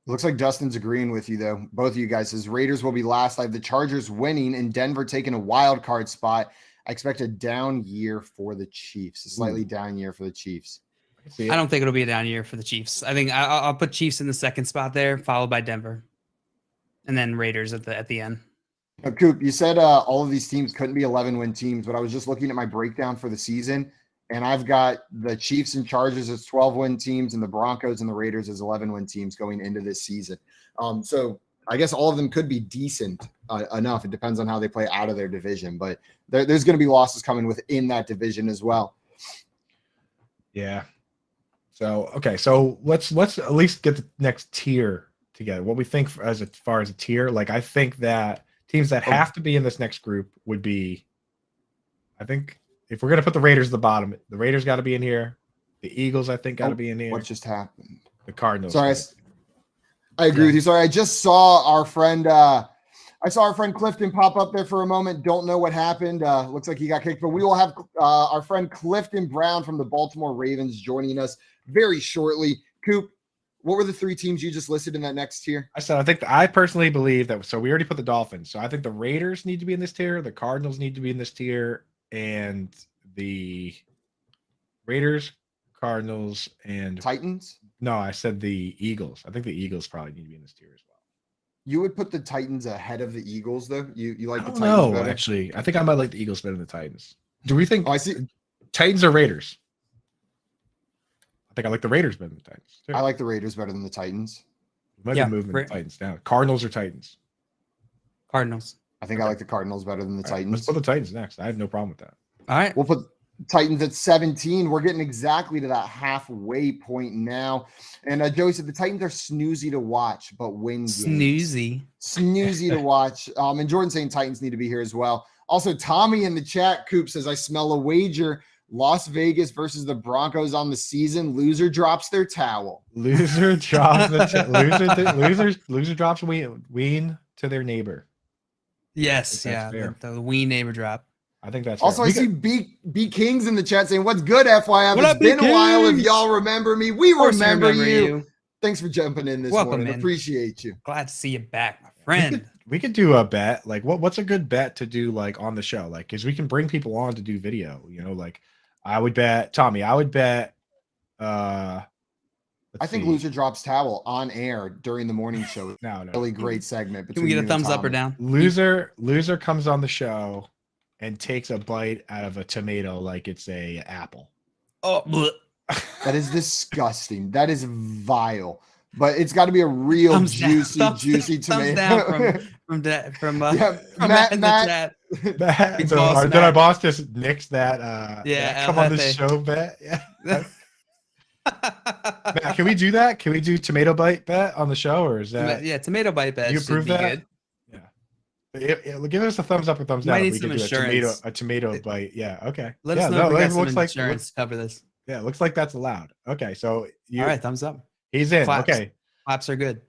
Looks like Dustin's agreeing with you, though. Both of you guys says Raiders will be last. I have the Chargers winning and Denver taking a wild card spot. I expect a down year for the Chiefs, a slightly down year for the Chiefs. I don't think it'll be a down year for the Chiefs. I think I'll put Chiefs in the second spot there, followed by Denver, and then Raiders at the end. Coop, you said all of these teams couldn't be 11-win teams, but I was just looking at my breakdown for the season, and I've got the Chiefs and Chargers as 12-win teams, and the Broncos and the Raiders as 11-win teams going into this season. So I guess all of them could be decent enough. It depends on how they play out of their division, but there's going to be losses coming within that division as well. Yeah. So, okay. So let's at least get the next tier together. What we think as far as a tier, like I think that teams that have to be in this next group would be, I think if we're going to put the Raiders at the bottom, the Raiders got to be in here. The Eagles, I think, got to be in here. What just happened? The Cardinals. Sorry, I agree with you. Sorry, I just saw our friend Clifton pop up there for a moment. Don't know what happened. Looks like he got kicked, but we will have our friend Clifton Brown from the Baltimore Ravens joining us very shortly. Coop, what were the three teams you just listed in that next tier? I personally believe that. So we already put the Dolphins. So I think the Raiders need to be in this tier. The Cardinals need to be in this tier, and the Raiders, Cardinals, and Titans. No, I said the Eagles. I think the Eagles probably need to be in this tier as well. You would put the Titans ahead of the Eagles, though? You like the Titans better? Actually. I think I might like the Eagles better than the Titans. Do we think I see Titans or Raiders? I think I like the Raiders better than the Titans, too. I like the Raiders better than the Titans. We might be moving the Titans down. Cardinals or Titans? Cardinals. I think I like the Cardinals better than the Titans. Let's put the Titans next. I have no problem with that. All right. We'll put Titans at 17. We're getting exactly to that halfway point now. And Joey said the Titans are snoozy to watch, but win games. Snoozy to watch. And Jordan saying Titans need to be here as well. Also, Tommy in the chat, Coop, says, I smell a wager. Las Vegas versus the Broncos on the season. Loser drops their towel. Loser drops loser drops ween to their neighbor. Yes, the ween neighbor drop. I think that's also fair. I see B Kings in the chat saying, "What's good, FYF? It's been a while. If y'all remember me, we remember you. Thanks for jumping in this morning. Appreciate you. Glad to see you back, my friend. We could do a bet. Like, what's a good bet to do like on the show? Like, because we can bring people on to do video. You know, like I would bet Tommy. I would bet. I think Loser drops towel on air during the morning show. No. Really great segment. Can we get a thumbs up or down? Loser comes on the show and takes a bite out of a tomato like it's a apple. Oh, bleh. That is disgusting. That is vile. But it's got to be a real juicy tomato. From Matt. So did our boss just nix that? Come on the show bet. Yeah. Matt, can we do that? Can we do tomato bite bet on the show, or is that? Yeah, tomato bite bet. You approve that? Good. Yeah. Give us a thumbs up or thumbs down. We need some insurance. A tomato bite. Yeah. Okay. Let us know if we got some insurance to cover this. Yeah, it looks like that's allowed. Okay, so all right, thumbs up. He's in. Claps. Okay, claps are good.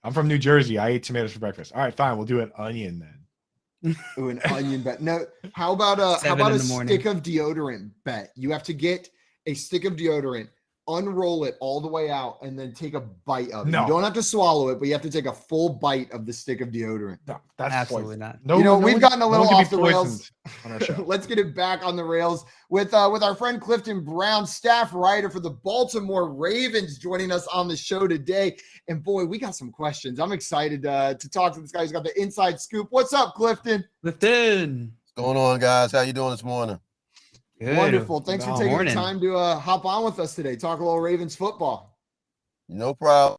I'm from New Jersey. I ate tomatoes for breakfast. All right, fine. We'll do an onion then. Ooh, an onion bet. No, how about a stick of deodorant bet? You have to get a stick of deodorant, unroll it all the way out, and then take a bite of it. No. You don't have to swallow it, but you have to take a full bite of the stick of deodorant. No, that's absolutely poison. not. No, we've gotten a little off the rails on our show. Let's get it back on the rails with our friend Clifton Brown, staff writer for the Baltimore Ravens, joining us on the show today. And boy, we got some questions. I'm excited to talk to this guy who's got the inside scoop. What's up, Clifton? Clifton. What's going on, guys? How you doing this morning? Good. Wonderful. Thanks for taking the time to hop on with us today. Talk a little Ravens football. No problem.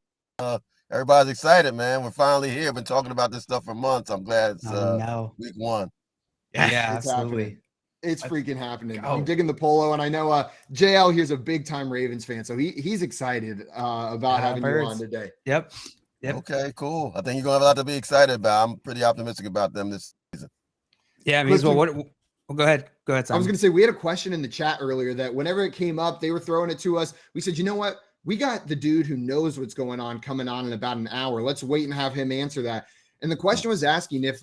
Everybody's excited, man. We're finally here. Been talking about this stuff for months. I'm glad it's week 1. Yeah, it's absolutely. Happening. It's freaking happening. I'm digging the polo, and I know JL here's a big time Ravens fan, so he's excited about having you on today. Yep. Okay, cool. I think you're gonna have a lot to be excited about. I'm pretty optimistic about them this season. Yeah, I mean, well, go ahead. Go ahead, Simon. I was going to say, we had a question in the chat earlier that whenever it came up, they were throwing it to us. We said, you know what? We got the dude who knows what's going on coming on in about an hour. Let's wait and have him answer that. And the question was asking if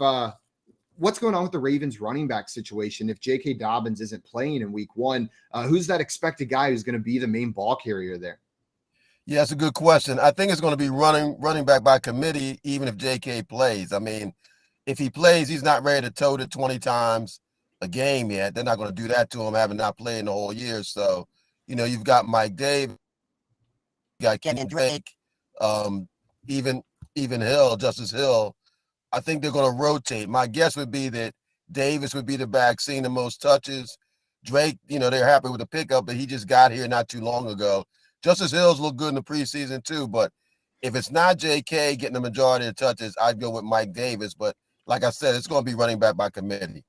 what's going on with the Ravens running back situation if J.K. Dobbins isn't playing in week 1? Who's that expected guy who's going to be the main ball carrier there? Yeah, that's a good question. I think it's going to be running back by committee, even if J.K. plays. I mean, if he plays, he's not ready to tote it 20 times a game yet. They're not going to do that to him, having not played in the whole year. So, you've got Mike Davis, you got Kenyon Drake, even Hill, Justice Hill. I think they're going to rotate. My guess would be that Davis would be the back, seeing the most touches. Drake, they're happy with the pickup, but he just got here not too long ago. Justice Hills looked good in the preseason too, but if it's not J.K. getting the majority of touches, I'd go with Mike Davis. But like I said, it's going to be running back by committee.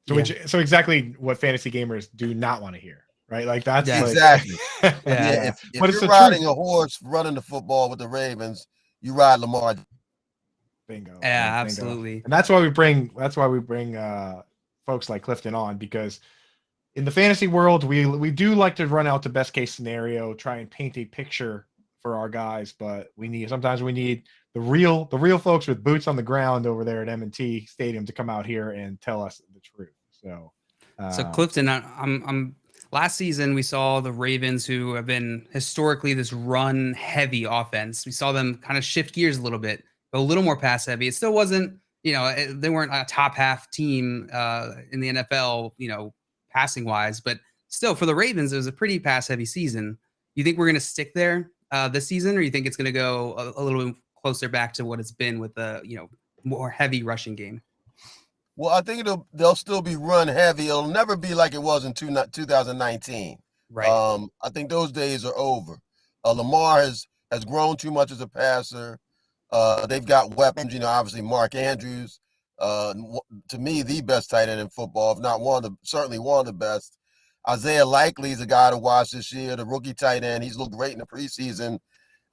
So exactly what fantasy gamers do not want to hear, right? Like that's exactly. If but you're riding a horse running the football with the Ravens, you ride Lamar. Bingo. Yeah, absolutely. And that's why we bring folks like Clifton on, because in the fantasy world, we do like to run out the best case scenario, try and paint a picture for our guys, but sometimes we need the real folks with boots on the ground over there at M&T Stadium to come out here and tell us the truth. So Clifton, I'm last season we saw the Ravens, who have been historically this run heavy offense. We saw them kind of shift gears a little bit, a little more pass heavy. It still wasn't, they weren't a top half team in the NFL, passing wise, but still for the Ravens, it was a pretty pass heavy season. You think we're going to stick there this season, or you think it's going to go a little bit closer back to what it's been with the, more heavy rushing game? Well, I think they'll still be run heavy. It'll never be like it was in 2019. Right. I think those days are over. Lamar has grown too much as a passer. They've got weapons, obviously Mark Andrews, to me, the best tight end in football, if not certainly one of the best. Isaiah Likely is a guy to watch this year, the rookie tight end. He's looked great in the preseason.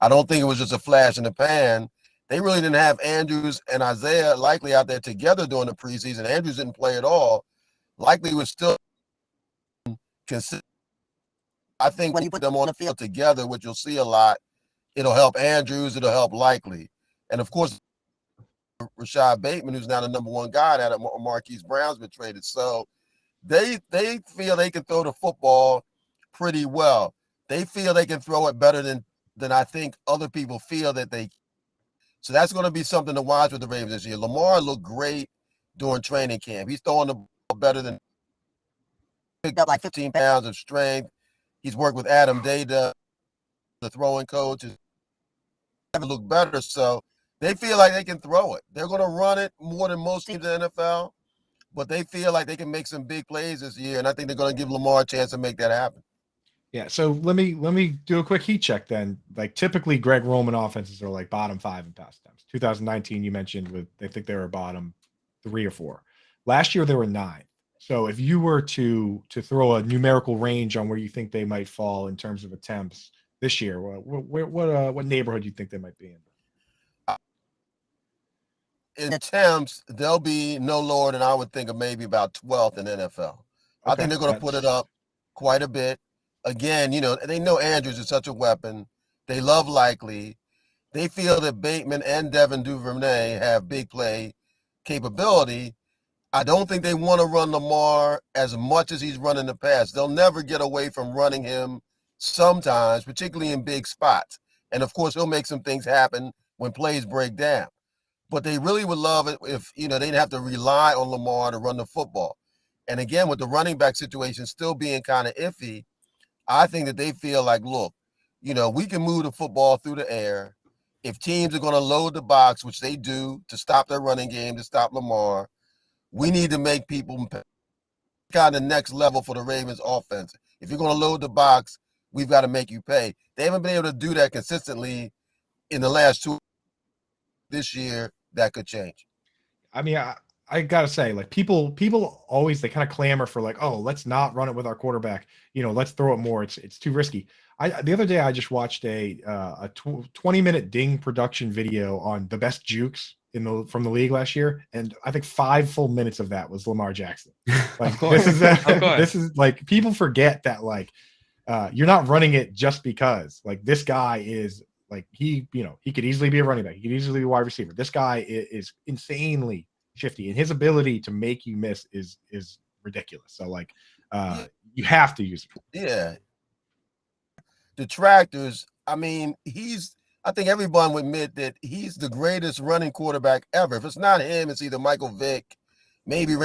I don't think it was just a flash in the pan. They really didn't have Andrews and Isaiah Likely out there together during the preseason. Andrews didn't play at all. Likely was still consistent. I think when you put them on the field together, which you'll see a lot, it'll help Andrews, it'll help Likely. And, of course, Rashad Bateman, who's now the number 1 guy that Marquise Brown's been traded. So they feel they can throw the football pretty well. They feel they can throw it better than I think other people feel that they can. So that's going to be something to watch with the Ravens this year. Lamar looked great during training camp. He's throwing the ball better than picked up like 15 pounds of strength. He's worked with Adam Data, the throwing coach. He's looked better. So they feel like they can throw it. They're going to run it more than most teams in the NFL, but they feel like they can make some big plays this year, and I think they're going to give Lamar a chance to make that happen. Yeah, so let me do a quick heat check then. Like typically Greg Roman offenses are like bottom 5 in pass attempts. 2019 you mentioned I think they were bottom 3 or 4. Last year they were 9. So if you were to throw a numerical range on where you think they might fall in terms of attempts this year, what neighborhood do you think they might be in? In attempts, they'll be no lower than I would think of maybe about 12th in NFL. Okay. I think they're going to put it up quite a bit. Again, they know Andrews is such a weapon. They love Likely. they feel that Bateman and Devin Duvernay have big play capability. I don't think they want to run Lamar as much as he's run in the past. They'll never get away from running him sometimes, particularly in big spots. And of course, he'll make some things happen when plays break down. But they really would love it if, they didn't have to rely on Lamar to run the football. And again, with the running back situation still being kind of iffy, I think that they feel like, look, we can move the football through the air. If teams are going to load the box, which they do to stop their running game, to stop Lamar, we need to make people kind of next level for the Ravens offense. If you're going to load the box, we've got to make you pay. They haven't been able to do that consistently in the last 2 this year. That could change. I mean, I gotta say, like people always, they kind of clamor for like, oh, let's not run it with our quarterback. Let's throw it more. It's too risky. The other day I just watched a 20-minute Ding production video on the best jukes from the league last year, and I think 5 full minutes of that was Lamar Jackson. Like this is like, people forget that like you're not running it just because like this guy is like he could easily be a running back, he could easily be a wide receiver. This guy is insanely shifty, and his ability to make you miss is ridiculous. So like you have to use it. Yeah. Detractors, I mean, I think everyone would admit that he's the greatest running quarterback ever. If it's not him, it's either Michael Vick, maybe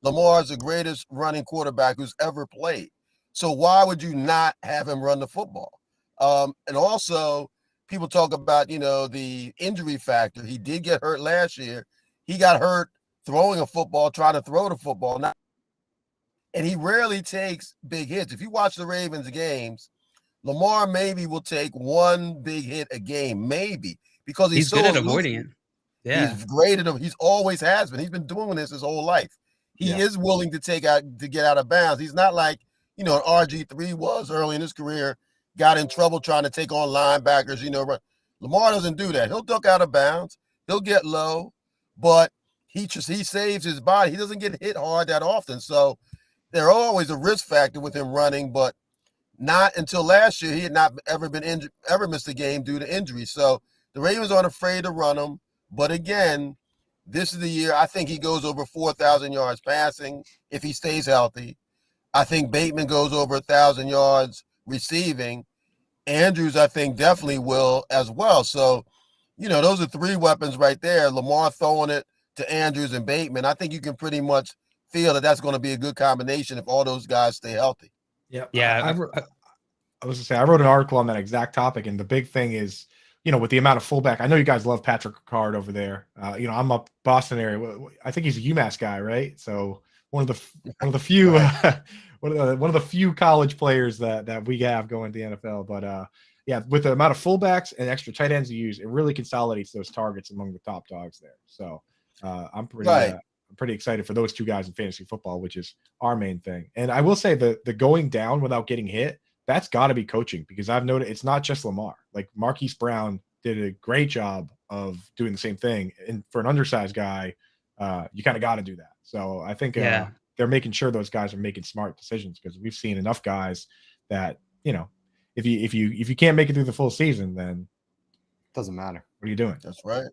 Lamar's the greatest running quarterback who's ever played. So why would you not have him run the football? And also, people talk about, the injury factor. He did get hurt last year. He got hurt throwing a football, trying to throw the football. And he rarely takes big hits. If you watch the Ravens games, Lamar maybe will take one big hit a game, maybe, because he's so good at avoiding it. Yeah. He's great at it. He's always has been. He's been doing this his whole life. He is willing to get out of bounds. He's not like, an RG3 was early in his career, got in trouble trying to take on linebackers, Lamar doesn't do that. He'll duck out of bounds. He'll get low, but he saves his body. He doesn't get hit hard that often. So there's always a risk factor with him running, but not until last year. He had not ever been injured, ever missed a game due to injury. So the Ravens aren't afraid to run him. But again, this is the year I think he goes over 4,000 yards passing if he stays healthy. I think Bateman goes over 1,000 yards receiving. Andrews, I think, definitely will as well. So, those are 3 weapons right there. Lamar throwing it to Andrews and Bateman. I think you can pretty much feel that that's going to be a good combination if all those guys stay healthy. Yeah. I was going to say, I wrote an article on that exact topic. And the big thing is, with the amount of fullback, I know you guys love Patrick Ricard over there. I'm up Boston area. I think he's a UMass guy, right? So one of the few one of the few college players that we have going to the NFL. But with the amount of fullbacks and extra tight ends you use, it really consolidates those targets among the top dogs there. So I'm pretty excited for those 2 guys in fantasy football, which is our main thing. And I will say the going down without getting hit, that's got to be coaching, because I've noticed it's not just Lamar. Like Marquise Brown did a great job of doing the same thing. And for an undersized guy, you kind of got to do that. So I think they're making sure those guys are making smart decisions, because we've seen enough guys that, if you can't make it through the full season, then it doesn't matter. What are you doing? That's right.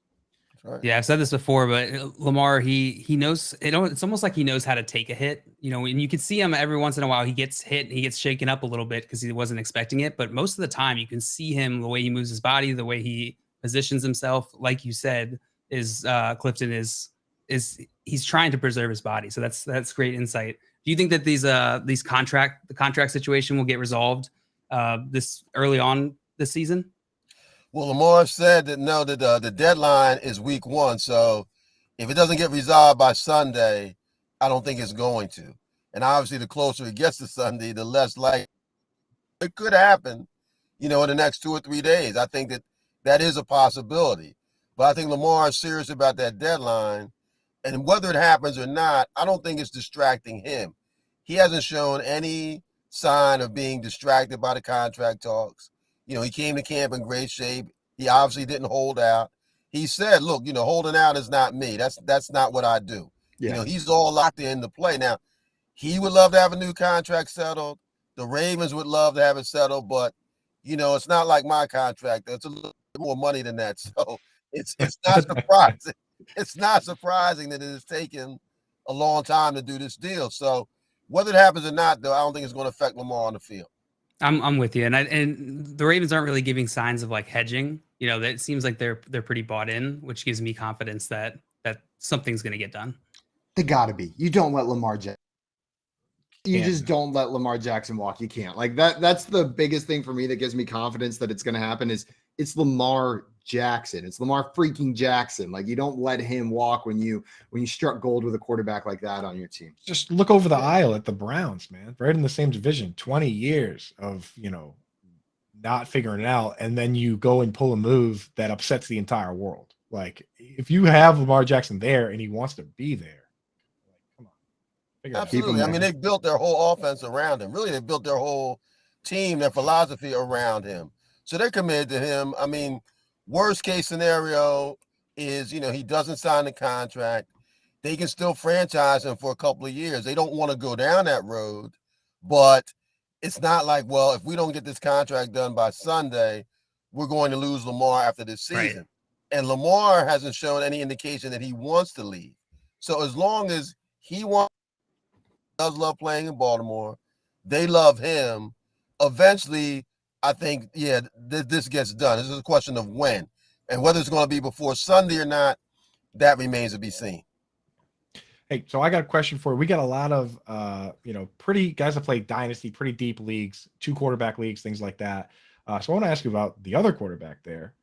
Yeah, I've said this before, but Lamar, he knows, it's almost like he knows how to take a hit, and you can see him every once in a while. He gets hit, he gets shaken up a little bit because he wasn't expecting it. But most of the time you can see him, the way he moves his body, the way he positions himself, like you said, is Clifton is he's trying to preserve his body. So that's great insight. Do you think that the contract situation will get resolved this early on this season? Well, Lamar said that the deadline is week 1. So if it doesn't get resolved by Sunday, I don't think it's going to. And obviously, the closer it gets to Sunday, the less likely it could happen, in the next 2 or 3 days. I think that is a possibility. But I think Lamar is serious about that deadline. And whether it happens or not, I don't think it's distracting him. He hasn't shown any sign of being distracted by the contract talks. He came to camp in great shape. He obviously didn't hold out. He said, look, holding out is not me. That's not what I do. Yeah. He's all locked in to play. Now, he would love to have a new contract settled. The Ravens would love to have it settled, but It's not like my contract. It's a little bit more money than that. So it's not surprising. It's not surprising that it has taken a long time to do this deal. So whether it happens or not, though, I don't think it's going to affect Lamar on the field. I'm with you, and the Ravens aren't really giving signs of like hedging. That it seems like they're pretty bought in, which gives me confidence that something's going to get done. They got to be. You don't let Lamar Jackson. You just don't let Lamar Jackson walk. You can't. Like that. That's the biggest thing for me that gives me confidence that it's going to happen. Is it's Lamar Jackson. It's Lamar freaking Jackson. Like you don't let him walk when you struck gold with a quarterback like that on your team. Just look over the aisle at the Browns, man. Right in the same division. 20 years of not figuring it out, and then you go and pull a move that upsets the entire world. Like if you have Lamar Jackson there and he wants to be there. Absolutely. I mean, they built their whole offense around him. Really, they built their whole team, their philosophy around him. So they're committed to him. I mean, worst case scenario is, he doesn't sign the contract. They can still franchise him for a couple of years. They don't want to go down that road, but it's not like, well, if we don't get this contract done by Sunday, we're going to lose Lamar after this season. Right. And Lamar hasn't shown any indication that he wants to leave. So as long as he does love playing in Baltimore, they love him. Eventually, I think, this gets done. This is a question of when, and whether it's going to be before Sunday or not, that remains to be seen. Hey, so I got a question for you. We got a lot of, pretty guys that play dynasty, pretty deep leagues, 2 quarterback leagues, things like that. So I want to ask you about the other quarterback there,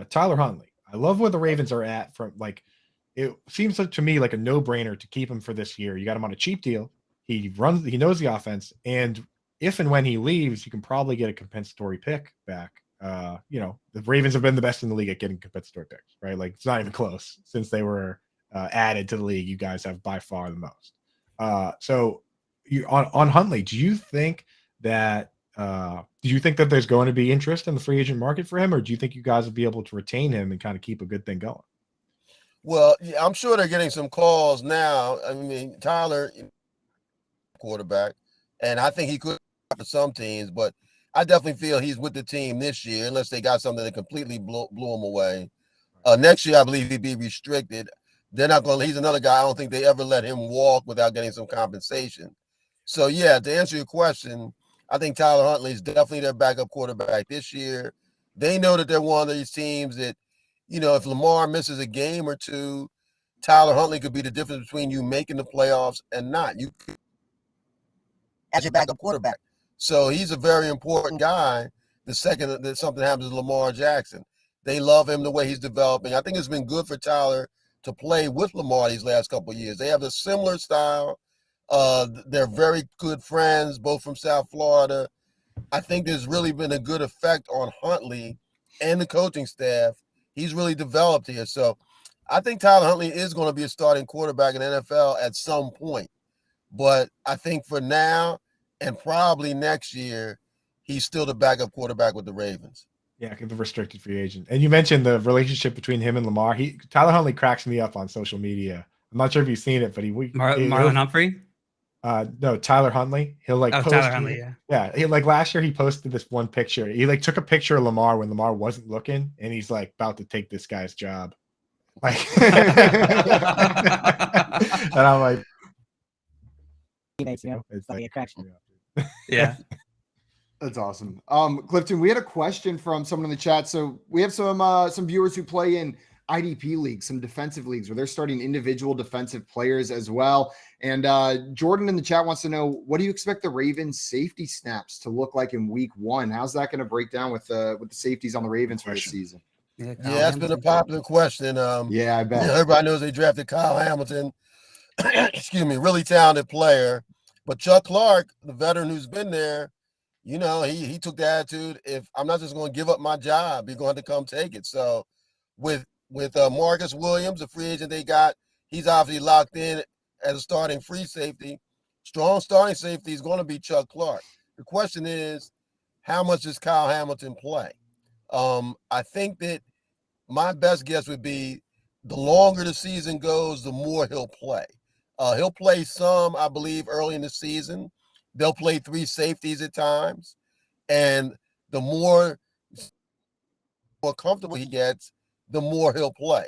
Tyler Huntley. I love where the Ravens are at. From like, it seems to me like a no-brainer to keep him for this year. You got him on a cheap deal. He knows the offense, and if and when he leaves, you can probably get a compensatory pick back. The Ravens have been the best in the league at getting compensatory picks, right? Like it's not even close since they were added to the league. You guys have by far the most. So you on Huntley, do you think that there's going to be interest in the free agent market for him, or do you think you guys will be able to retain him and kind of keep a good thing going? Well, yeah, I'm sure they're getting some calls now. I mean, Tyler, quarterback, and I think he could for some teams, but I definitely feel he's with the team this year, unless they got something that completely blew him away. Next year, I believe he'd be restricted. They're not going to, he's another guy, I don't think they ever let him walk without getting some compensation. So, yeah, to answer your question, I think Tyler Huntley is definitely their backup quarterback this year. They know that they're one of these teams that, if Lamar misses a game or two, Tyler Huntley could be the difference between you making the playoffs and not. You as your backup quarterback. So he's a very important guy the second that something happens to Lamar Jackson. They love him the way he's developing. I think it's been good for Tyler to play with Lamar these last couple of years. They have a similar style. They're very good friends, both from South Florida. I think there's really been a good effect on Huntley and the coaching staff. He's really developed here. So I think Tyler Huntley is going to be a starting quarterback in the NFL at some point. But I think for now and probably next year, he's still the backup quarterback with the Ravens. Yeah, the restricted free agent. And you mentioned the relationship between him and Lamar. Tyler Huntley cracks me up on social media. I'm not sure if you've seen it, but Marlon Humphrey? No, Tyler Huntley. He'll post Tyler Huntley, yeah. Yeah, he last year he posted this one picture. He took a picture of Lamar when Lamar wasn't looking, and he's about to take this guy's job. And I'm like, it cracks me up. Yeah. That's awesome. Clifton, we had a question from someone in the chat. So we have some viewers who play in IDP leagues, some defensive leagues where they're starting individual defensive players as well. And Jordan in the chat wants to know, what do you expect the Ravens safety snaps to look like in week 1? How's that going to break down with the safeties on the Ravens for this season? Yeah, that's been a popular question. Yeah, I bet. Everybody knows they drafted Kyle Hamilton. Excuse me, really talented player. But Chuck Clark, the veteran who's been there, he took the attitude, if I'm not just going to give up my job, you're going to come take it. So with Marcus Williams, the free agent they got, he's obviously locked in as a starting free safety. Strong starting safety is going to be Chuck Clark. The question is, how much does Kyle Hamilton play? I think that my best guess would be the longer the season goes, the more he'll play. He'll play some, I believe, early in the season. They'll play 3 safeties at times. And the more comfortable he gets, the more he'll play.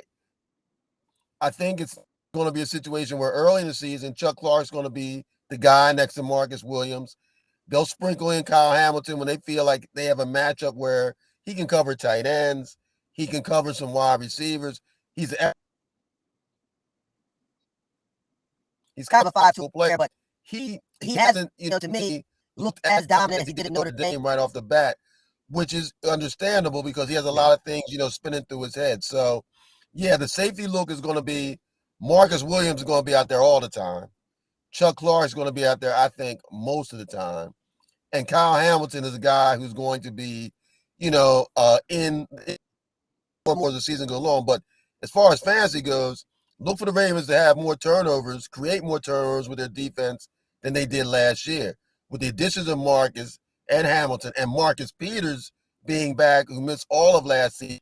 I think it's going to be a situation where early in the season, Chuck Clark's going to be the guy next to Marcus Williams. They'll sprinkle in Kyle Hamilton when they feel like they have a matchup where he can cover tight ends, he can cover some wide receivers. He's kind of a 5-tool player, but he hasn't, to me, looked as dominant as he did at Notre Dame right off the bat, which is understandable because he has a lot of things, spinning through his head. So, yeah, the safety look is going to be Marcus Williams is going to be out there all the time. Chuck Clark is going to be out there, I think, most of the time. And Kyle Hamilton is a guy who's going to be, in more as the season goes along. But as far as fantasy goes, look for the Ravens to have more turnovers, create more turnovers with their defense than they did last year. With the additions of Marcus and Hamilton and Marcus Peters being back, who missed all of last season,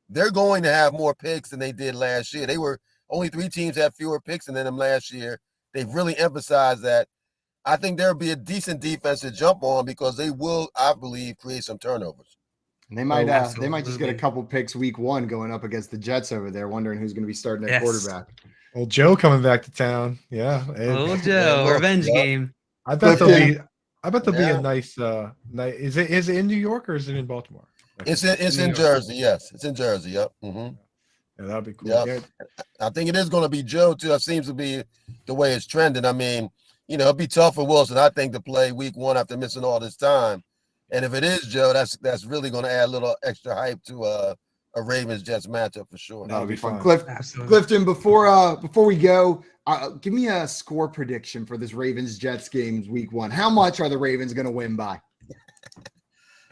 they're going to have more picks than they did last year. They were only 3 teams had fewer picks than them last year. They've really emphasized that. I think there'll be a decent defense to jump on because they will, I believe, create some turnovers. And they might just get a couple picks week 1 going up against the Jets over there, wondering who's going to be starting at quarterback. Old Joe coming back to town. Yeah. Old Joe, revenge game. I bet there'll be a nice is it in New York or is it in Baltimore? It's in Jersey, yes. It's in Jersey, yep. Mm-hmm. Yeah, that'd be cool. Yep. Yeah. I think it is going to be Joe, too. That seems to be the way it's trending. I mean, it'll be tough for Wilson, I think, to play week 1 after missing all this time. And if it is Joe, that's really going to add a little extra hype to a Ravens-Jets matchup for sure. That'll be fun. Clifton, before we go, give me a score prediction for this Ravens-Jets game week 1. How much are the Ravens going to win by?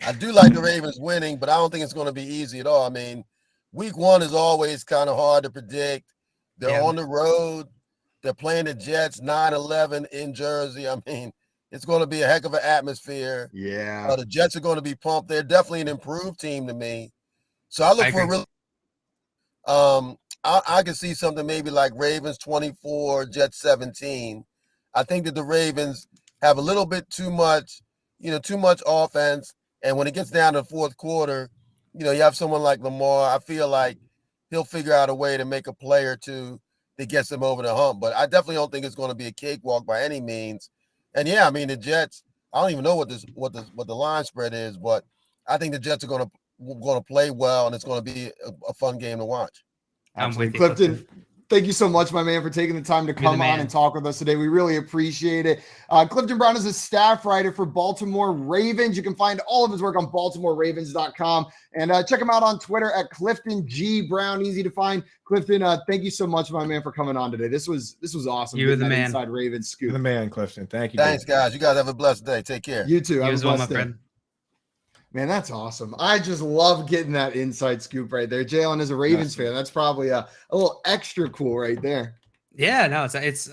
I do like the Ravens winning, but I don't think it's going to be easy at all. I mean, week 1 is always kind of hard to predict. They're on the road. They're playing the Jets 9-11 in Jersey. I mean, it's going to be a heck of an atmosphere. Yeah. The Jets are going to be pumped. They're definitely an improved team to me. So I look for a real I can see something maybe like Ravens 24, Jets 17. I think that the Ravens have a little bit too much offense. And when it gets down to the fourth quarter, you have someone like Lamar. I feel like he'll figure out a way to make a play or two that gets them over the hump. But I definitely don't think it's going to be a cakewalk by any means. And yeah, I mean the Jets. I don't even know what the line spread is, but I think the Jets are going to play well, and it's going to be a fun game to watch. I'm with you, Clifton. Thank you so much, my man, for taking the time to come on and talk with us today. We really appreciate it. Clifton Brown is a staff writer for Baltimore Ravens. You can find all of his work on BaltimoreRavens.com and check him out on Twitter at Clifton G Brown. Easy to find. Clifton, thank you so much, my man, for coming on today. This was awesome. You're the man. Inside Ravens scoop. You're the man, Clifton. Thank you. Thanks, guys. You guys have a blessed day. Take care. You too. You as well, my friend. Man, that's awesome. I just love getting that inside scoop right there. Jalen is a Ravens fan. That's probably a little extra cool right there. Yeah, no, that's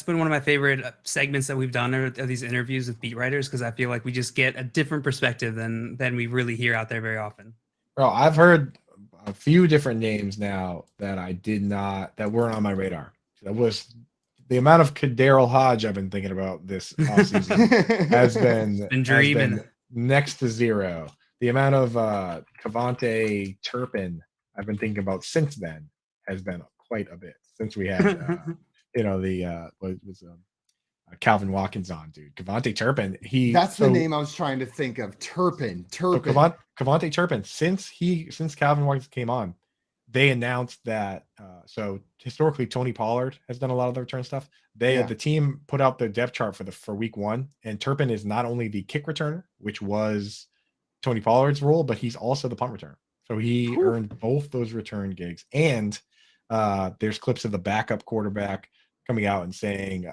been one of my favorite segments that we've done of these interviews with beat writers because I feel like we just get a different perspective than we really hear out there very often. Bro, I've heard a few different names now that that weren't on my radar. That was the amount of Daryl Hodge I've been thinking about this offseason has been next to zero. The amount of Cavante Turpin I've been thinking about since then has been quite a bit since we had Calvin Watkins on, dude. Cavante Turpin. That's the name I was trying to think of. Turpin. So Cavante Turpin. Since Calvin Watkins came on, they announced that. So historically, Tony Pollard has done a lot of the return stuff. The team put out the depth chart for week 1, and Turpin is not only the kick returner, which was Tony Pollard's role, but he's also the punt returner. So he earned both those return gigs. And there's clips of the backup quarterback coming out and saying,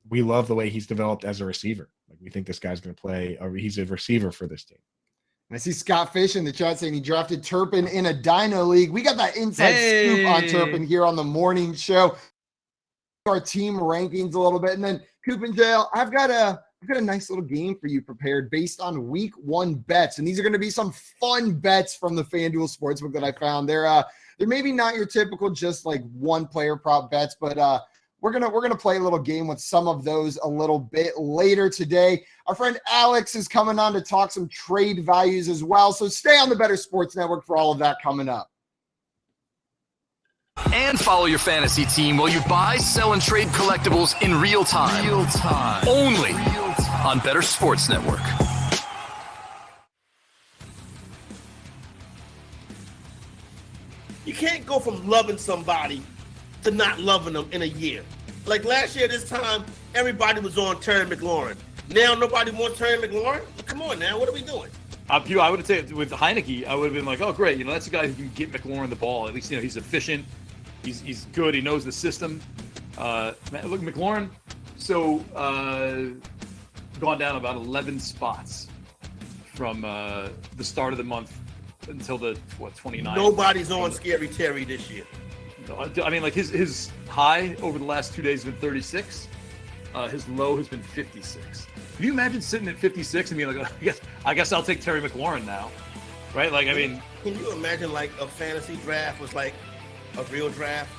we love the way he's developed as a receiver. Like we think this guy's going to play, he's a receiver for this team. I see Scott Fish in the chat saying he drafted Turpin in a Dino League. We got that inside scoop on Turpin here on the morning show. Our team rankings a little bit. And then Coop and JL, I've got a nice little game for you prepared based on week 1 bets. And these are going to be some fun bets from the FanDuel Sportsbook that I found. They're maybe not your typical just like one player prop bets, but we're gonna play a little game with some of those a little bit later today. Our friend Alex is coming on to talk some trade values as well. So stay on the Better Sports Network for all of that coming up. And follow your fantasy team while you buy, sell, and trade collectibles in real time. Only on Better Sports Network. You can't go from loving somebody to not loving them in a year. Like last year, this time, everybody was on Terry McLaurin. Now nobody wants Terry McLaurin? Come on now, what are we doing? I would say with Heineke, I would have been like, oh, great. That's a guy who can get McLaurin the ball. At least, he's efficient. He's good. He knows the system. Look, McLaurin, gone down about 11 spots from the start of the month until the 29th. Nobody's on Scary Terry this year. I mean, like his high over the last 2 days has been 36. His low has been 56. Can you imagine sitting at 56 and being like, I guess I'll take Terry McLaurin now, right? Like, I mean, can you imagine like a fantasy draft was like a real draft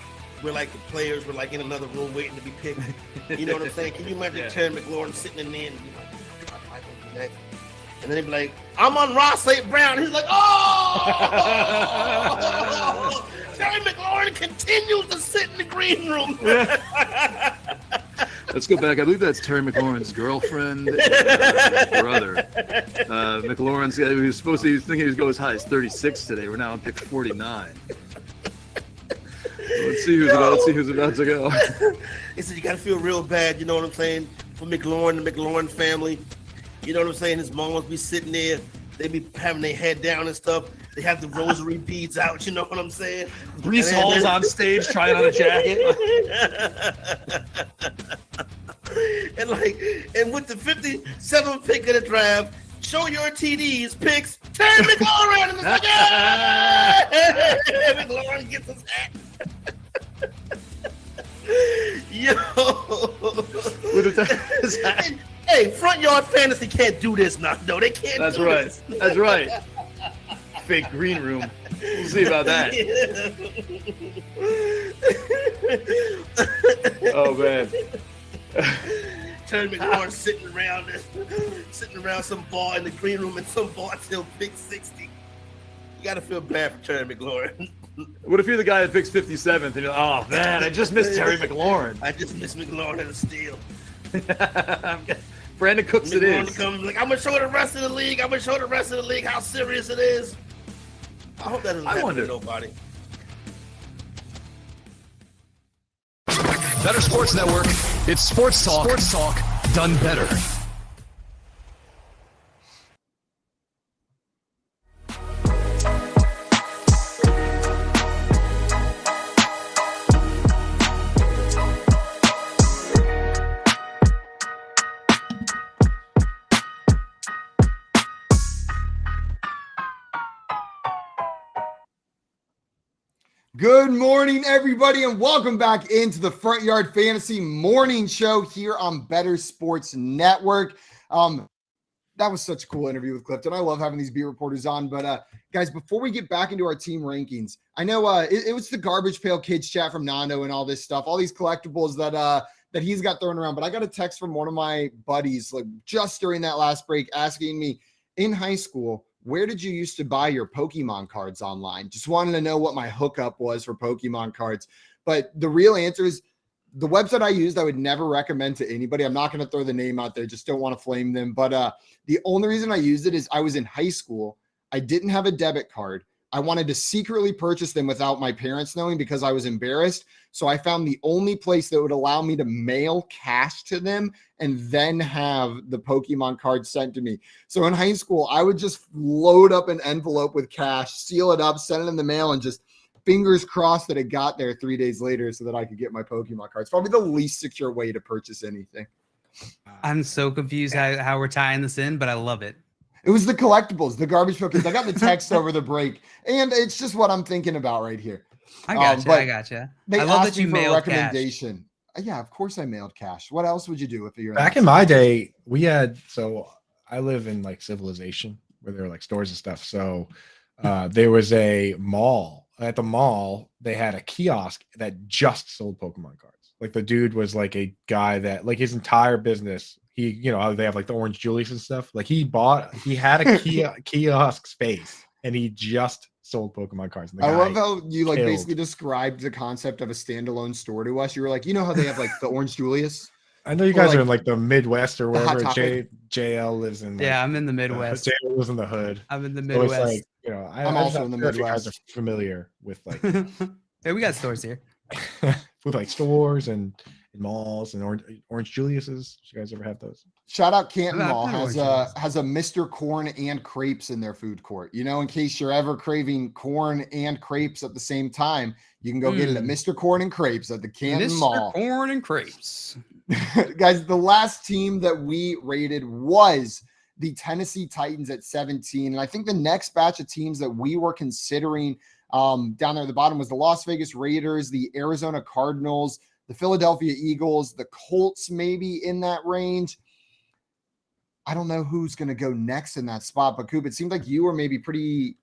where like the players were like in another room waiting to be picked? You know what I'm saying? Can you imagine Terry McLaurin sitting in there and be like, and then he'd be like, I'm on Ross St. Brown. He's like, oh! Terry McLaurin continues to sit in the green room. Let's go back. I believe that's Terry McLaurin's girlfriend and brother. McLaurin's he was thinking he was going as high as 36 today. We're now on pick 49. Let's see who's about to go. He said you gotta feel real bad, you know what I'm saying, for McLaurin, the McLaurin family. You know what I'm saying? His mom must be sitting there. They be having their head down and stuff. They have the rosary beads out. You know what I'm saying? Brees Hall's on stage trying on a jacket. and with the 57th pick of the draft, show your TDs picks. Terry McLaurin, and it's like, yeah! McLaurin gets his hat. Yo. Hey, Front Yard Fantasy can't do this now, though. They can't. That's do right. This. That's right. Fake green room. We'll see about that. Oh man. Terry McLaurin sitting around some bar in the green room, and some bar till pick 60. You gotta feel bad for Terry McLaurin. What if you're the guy that picks 57th and you're like, oh man, I just missed Terry McLaurin. I just missed McLaurin at a steal. Brandon Cooks McLaurin it is. Comes like, I'm gonna show the rest of the league. How serious it is. I hope that doesn't happen to nobody. Better Sports Network. It's sports talk done better. Good morning, everybody, and welcome back into the Front Yard Fantasy Morning Show here on Better Sports Network. That was such a cool interview with Clifton. I love having these beat reporters on. But guys, before we get back into our team rankings, I know it was the Garbage Pail Kids chat from Nando and all this stuff, all these collectibles that he's got thrown around. But I got a text from one of my buddies, like just during that last break, asking me, in high school, where did you used to buy your Pokemon cards online? Just wanted to know what my hookup was for Pokemon cards. But the real answer is the website I used, I would never recommend to anybody. I'm not going to throw the name out there. Just don't want to flame them. But the only reason I used it is I was in high school. I didn't have a debit card. I wanted to secretly purchase them without my parents knowing because I was embarrassed. So I found the only place that would allow me to mail cash to them and then have the Pokemon cards sent to me. So in high school, I would just load up an envelope with cash, seal it up, send it in the mail, and just fingers crossed that it got there 3 days later so that I could get my Pokemon cards. Probably the least secure way to purchase anything. I'm so confused how we're tying this in, but I love it. It was the collectibles, the Garbage Pail Kids. I got the text over the break, and it's just what I'm thinking about right here. I gotcha. They I love asked that you me for a mailed recommendation. Yeah, of course I mailed cash. What else would you do if you're back in my day? We had, so I live in like civilization where there were like stores and stuff. So there was a mall at the mall, they had a kiosk that just sold Pokemon cards. Like the dude was like a guy that like his entire business, he, you know, they have like the Orange Julius and stuff. Like he had a kiosk space and he just sold Pokemon cards. And I love how you like basically described the concept of a standalone store to us. You were like, you know how they have like the Orange Julius? I know you guys are in like the Midwest or wherever. JL lives in. Like, yeah, I'm in the Midwest. JL lives in the hood. I'm in the Midwest. So it's like, you know, I'm also in the Midwest. You guys are familiar with like. Hey, we got stores here. With like stores and malls and Orange Julius's. Did you guys ever have those? Shout out Canton Mall has a Mr. Corn and crepes in their food court. You know, in case you're ever craving corn and crepes at the same time, you can go get it at Mr. Corn and Crepes at the Canton Mall. Mr. Corn and Crepes. Guys, the last team that we rated was the Tennessee Titans at 17. And I think the next batch of teams that we were considering down there at the bottom was the Las Vegas Raiders, the Arizona Cardinals, the Philadelphia Eagles, the Colts maybe in that range. I don't know who's going to go next in that spot, but Coop, it seemed like you were maybe pretty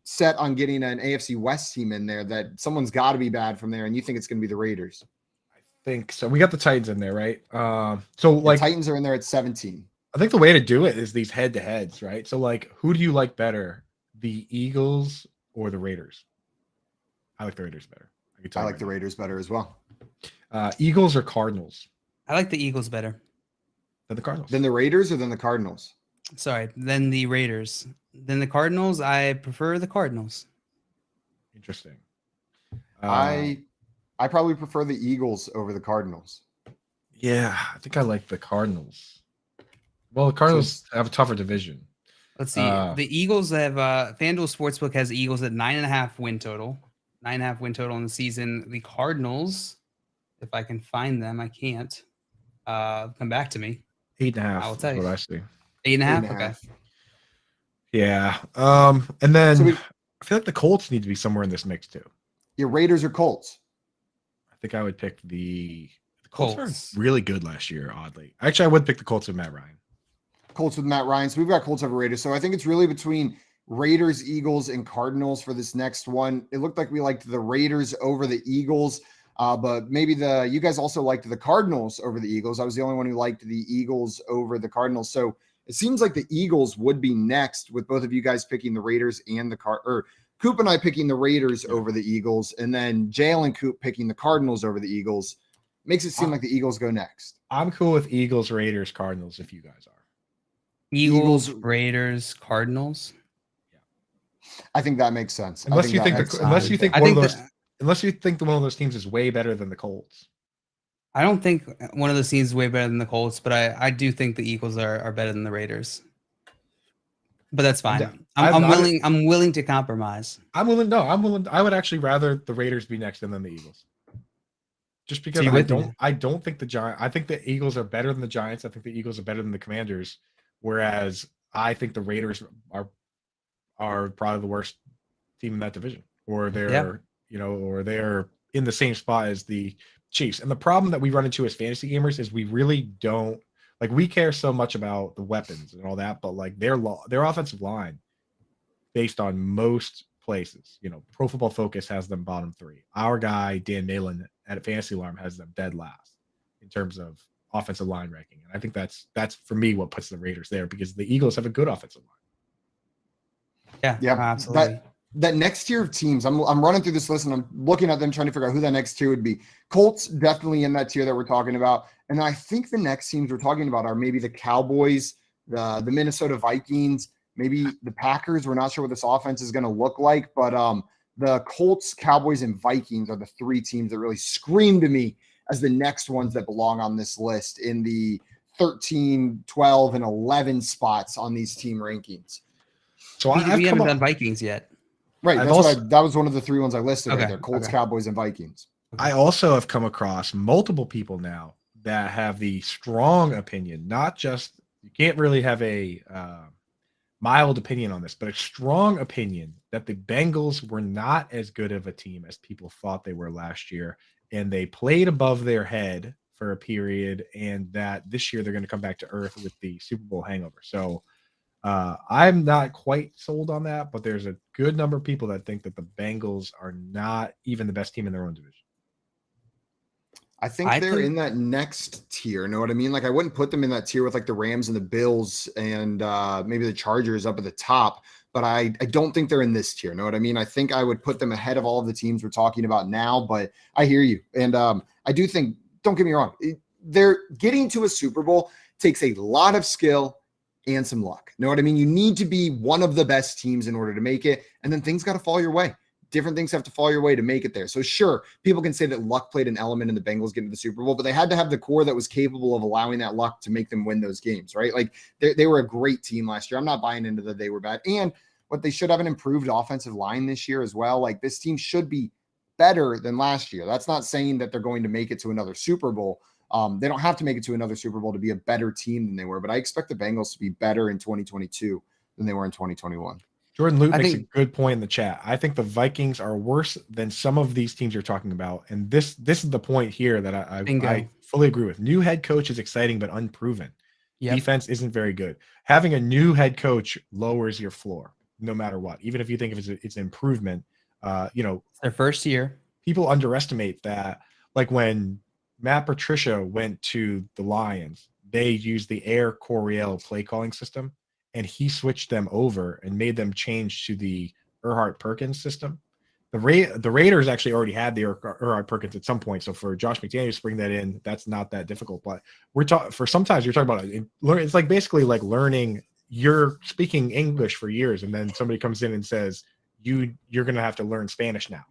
set on getting an AFC West team in there, that someone's got to be bad from there, and you think it's going to be the Raiders. Think so. We got the Titans in there, right? So like the Titans are in there at 17. I think the way to do it is these head-to-heads, right? So like, who do you like better, the Eagles or the Raiders? I like the Raiders better. I like the Raiders better as well. Eagles or Cardinals? I like the Eagles better than the Cardinals. Than the Raiders or than the Cardinals? Sorry, than the Raiders. Then the Cardinals. I prefer the Cardinals. Interesting. I probably prefer the Eagles over the Cardinals. Yeah, I think I like the Cardinals. Well, the Cardinals have a tougher division. Let's see. The Eagles have FanDuel Sportsbook has the Eagles at 9.5 win total. 9.5 win total in the season. The Cardinals, if I can find them, I can't. Come back to me. 8.5. I will tell you. What I see. 8.5. Okay. Yeah. And then I feel like the Colts need to be somewhere in this mix too. Your Raiders or Colts? I think I would pick the Colts. Were really good last year, oddly. Actually, I would pick the Colts with Matt Ryan. Colts with Matt Ryan. So we've got Colts over Raiders. So I think it's really between Raiders, Eagles, and Cardinals for this next one. It looked like we liked the Raiders over the Eagles, but maybe you guys also liked the Cardinals over the Eagles. I was the only one who liked the Eagles over the Cardinals. So it seems like the Eagles would be next, with both of you guys picking the Raiders and Coop and I picking the Raiders over the Eagles, and then Jalen and Coop picking the Cardinals over the Eagles. Makes it seem like the Eagles go next. I'm cool with Eagles, Raiders, Cardinals if you guys are. Eagles, Raiders, Cardinals. Yeah. I think that makes sense. Unless you think one of those teams is way better than the Colts. I don't think one of those teams is way better than the Colts, but I do think the Eagles are better than the Raiders. But that's fine. I'm willing to compromise. I'm willing. I would actually rather the Raiders be next than the Eagles. Just because I don't think the Giants. I think the Eagles are better than the Giants. I think the Eagles are better than the Commanders. Whereas I think the Raiders are probably the worst team in that division, or they're in the same spot as the Chiefs. And the problem that we run into as fantasy gamers is we really don't. Like, we care so much about the weapons and all that, but like their offensive line, based on most places, Pro Football Focus has them bottom 3. Our guy Dan Malin at Fantasy Alarm has them dead last in terms of offensive line ranking, and I think that's for me what puts the Raiders there, because the Eagles have a good offensive line. Yeah, absolutely. That next tier of teams, I'm running through this list and I'm looking at them trying to figure out who that next tier would be. Colts definitely in that tier that we're talking about. And I think the next teams we're talking about are maybe the Cowboys, the Minnesota Vikings, maybe the Packers. We're not sure what this offense is going to look like, but the Colts, Cowboys, and Vikings are the 3 teams that really scream to me as the next ones that belong on this list in the 13, 12, and 11 spots on these team rankings. So we haven't done Vikings yet. Right. That was one of the 3 ones I listed right there. Colts, Cowboys, and Vikings. I also have come across multiple people now that have the strong opinion, not just, you can't really have a mild opinion on this, but a strong opinion that the Bengals were not as good of a team as people thought they were last year. And they played above their head for a period, and that this year they're going to come back to earth with the Super Bowl hangover. So I'm not quite sold on that, but there's a good number of people that think that the Bengals are not even the best team in their own division. I think they're in that next tier. Know what I mean? Like, I wouldn't put them in that tier with like the Rams and the Bills and maybe the Chargers up at the top, but I don't think they're in this tier. Know what I mean? I think I would put them ahead of all of the teams we're talking about now, but I hear you. And I do think, don't get me wrong, they're getting to a Super Bowl takes a lot of skill and some luck. Know what I mean? You need to be one of the best teams in order to make it, and then things got to fall your way. Different things have to fall your way to make it there. So sure, people can say that luck played an element in the Bengals getting to the Super Bowl, but they had to have the core that was capable of allowing that luck to make them win those games, right? Like they were a great team last year. I'm not buying into that they were bad. And what they should have an improved offensive line this year as well. Like this team should be better than last year. That's not saying that they're going to make it to another Super Bowl. They don't have to make it to another Super Bowl to be a better team than they were, but I expect the Bengals to be better in 2022 than they were in 2021. Jordan Lute makes a good point in the chat. I think the Vikings are worse than some of these teams you're talking about. And this is the point here that I fully agree with. New head coach is exciting, but unproven. Yep. Defense isn't very good. Having a new head coach lowers your floor no matter what. Even if you think it's an improvement, it's their first year. People underestimate that. Like when Matt Patricia went to the Lions, they used the Air Coryell play calling system. And he switched them over and made them change to the Erhardt Perkins system. The Raiders actually already had the Erhardt Perkins at some point. So for Josh McDaniels to bring that in, that's not that difficult. But sometimes you're talking about it's like basically like learning. You're speaking English for years, and then somebody comes in and says you're going to have to learn Spanish now.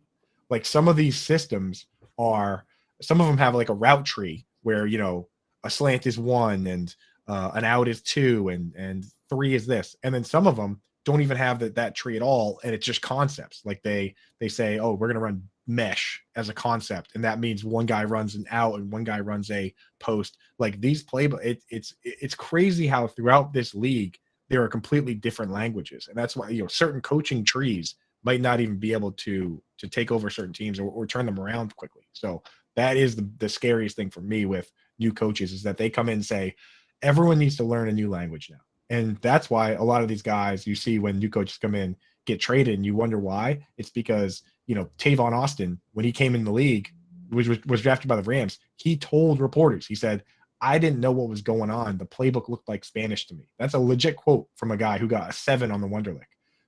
Like some of these systems some of them have like a route tree where a slant is 1 and an out is 2 and 3 is this, and then some of them don't even have that tree at all, and it's just concepts. Like they say, oh, we're going to run mesh as a concept, and that means one guy runs an out and one guy runs a post. Like these it's crazy how throughout this league there are completely different languages, and that's why certain coaching trees might not even be able to take over certain teams or turn them around quickly. So that is the scariest thing for me with new coaches, is that they come in and say everyone needs to learn a new language now. And that's why a lot of these guys you see when new coaches come in get traded, and you wonder why. It's because, Tavon Austin, when he came in the league, was drafted by the Rams, he told reporters, he said, I didn't know what was going on. The playbook looked like Spanish to me. That's a legit quote from a guy who got a 7 on the Wonderlic.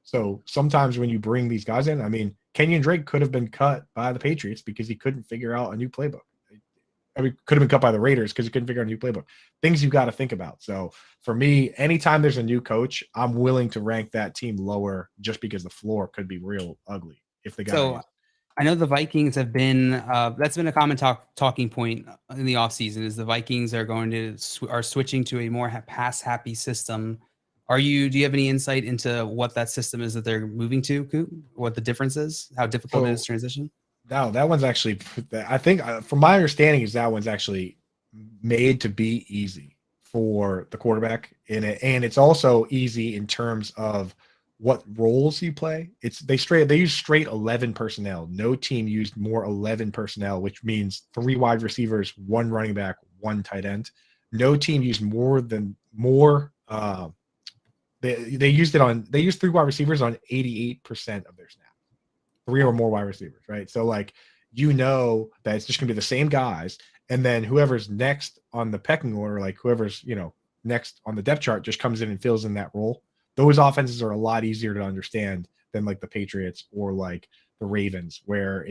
So sometimes when you bring these guys in, I mean, Kenyon Drake could have been cut by the Patriots because he couldn't figure out a new playbook. Could have been cut by the Raiders because he couldn't figure out a new playbook. Things you got to think about. So for me, anytime there's a new coach, I'm willing to rank that team lower just because the floor could be real ugly if the guy. So I know the Vikings have been that's been a common talking point in the offseason is the Vikings are switching to a more pass happy system. Do you have any insight into what that system is that they're moving to, Coop? What the difference is? How difficult it is to transition? No, that one's actually, I think, from my understanding, is that one's actually made to be easy for the quarterback in it, and it's also easy in terms of what roles you play. They use straight 11 personnel. No team used more 11 personnel, which means 3 wide receivers, 1 running back, 1 tight end. No team used they used 3 wide receivers on 88% of their snaps. 3 or more wide receivers, right? So that it's just gonna be the same guys, and then whoever's next on the pecking order, like whoever's next on the depth chart, just comes in and fills in that role. Those offenses are a lot easier to understand than like the Patriots or like the Ravens, where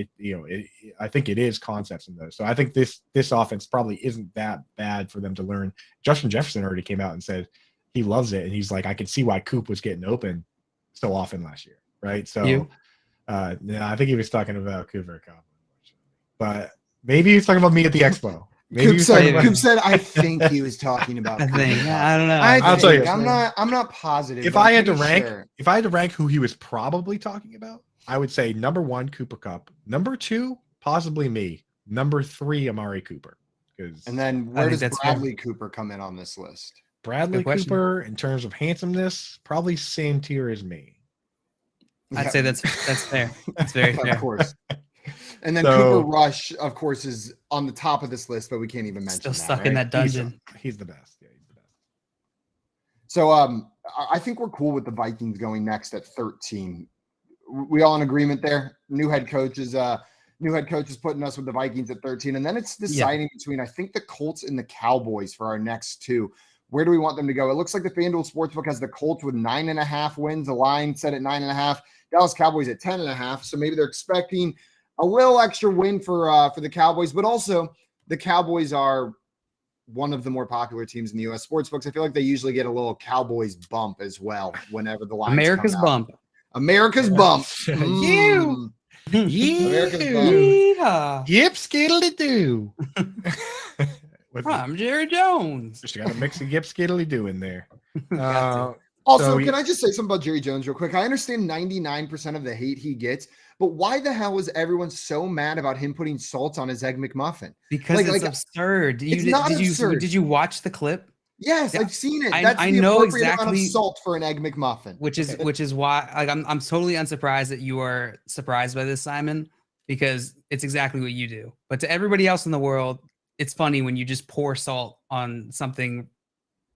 I think it is concepts in those. So I think this offense probably isn't that bad for them to learn. Justin Jefferson already came out and said he loves it, and he's like, I could see why Coop was getting open so often last year, right? So. I think he was talking about Cooper Cup, but maybe he's talking about me at the expo. Coop said, I think he was talking about. I don't know. I'll tell you. I'm not positive. If I had to rank who he was probably talking about, I would say number 1, Cooper Cup. Number 2, possibly me. Number 3, Amari Cooper. And then where does Bradley Cooper come in on this list? Bradley Cooper, in terms of handsomeness, probably same tier as me. I'd say that's fair. That's very fair. Of course. And then Cooper Rush, of course, is on the top of this list, but we can't even mention Still stuck in that dungeon. He's the best. Yeah, he's the best. So I think we're cool with the Vikings going next at 13. We all in agreement there? New head coach is putting us with the Vikings at 13. And then it's deciding between, I think, the Colts and the Cowboys for our next two. Where do we want them to go? It looks like the FanDuel Sportsbook has the Colts with 9.5 wins. The line set at 9.5. Dallas Cowboys at 10.5. So maybe they're expecting a little extra win for the Cowboys, but also the Cowboys are one of the more popular teams in the U.S. sportsbooks. I feel like they usually get a little Cowboys bump as well whenever the lines America's come out. bump. America's bump. You. America's bump. Yep, skiddly do. I'm Jerry Jones. Just got a mix of yip skiddly do in there. Also, can I just say something about Jerry Jones real quick? I understand 99% of the hate he gets, but why the hell is everyone so mad about him putting salt on his Egg McMuffin? Because it's absurd. It's not absurd. Did you watch the clip? Yes, I've seen it. That's I know exactly amount of salt for an Egg McMuffin. Which is why I'm totally unsurprised that you are surprised by this, Simon, because it's exactly what you do. But to everybody else in the world, it's funny when you just pour salt on something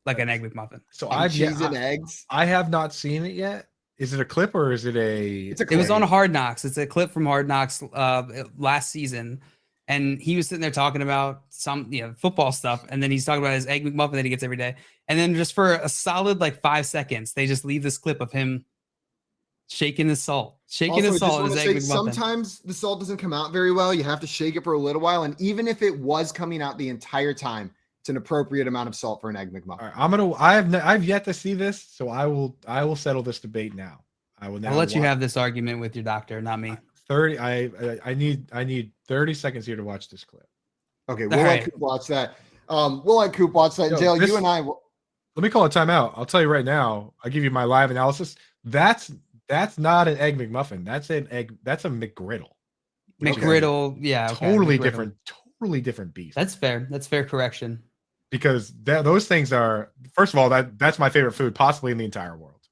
like an Egg McMuffin. So cheese and eggs. I have not seen it yet. Is it a clip or is it a? It's a clip. It was on Hard Knocks. It's a clip from Hard Knocks last season, and he was sitting there talking about some football stuff, and then he's talking about his Egg McMuffin that he gets every day, and then just for a solid 5 seconds, they just leave this clip of him shaking his salt, his Egg McMuffin. Sometimes the salt doesn't come out very well. You have to shake it for a little while, and even if it was coming out the entire time, it's an appropriate amount of salt for an Egg McMuffin. All right, I've yet to see this, so I will settle this debate now. I'll let you have this argument with your doctor, not me. 30. I need 30 seconds here to watch this clip. Okay, we'll let Coop watch that. Jail, you and I. Let me call a timeout. I'll tell you right now. I'll give you my live analysis. That's not an Egg McMuffin. That's a McGriddle. McGriddle, yeah, okay. Totally different beast. That's fair. That's fair correction. Because those things are, first of all, that's my favorite food, possibly in the entire world.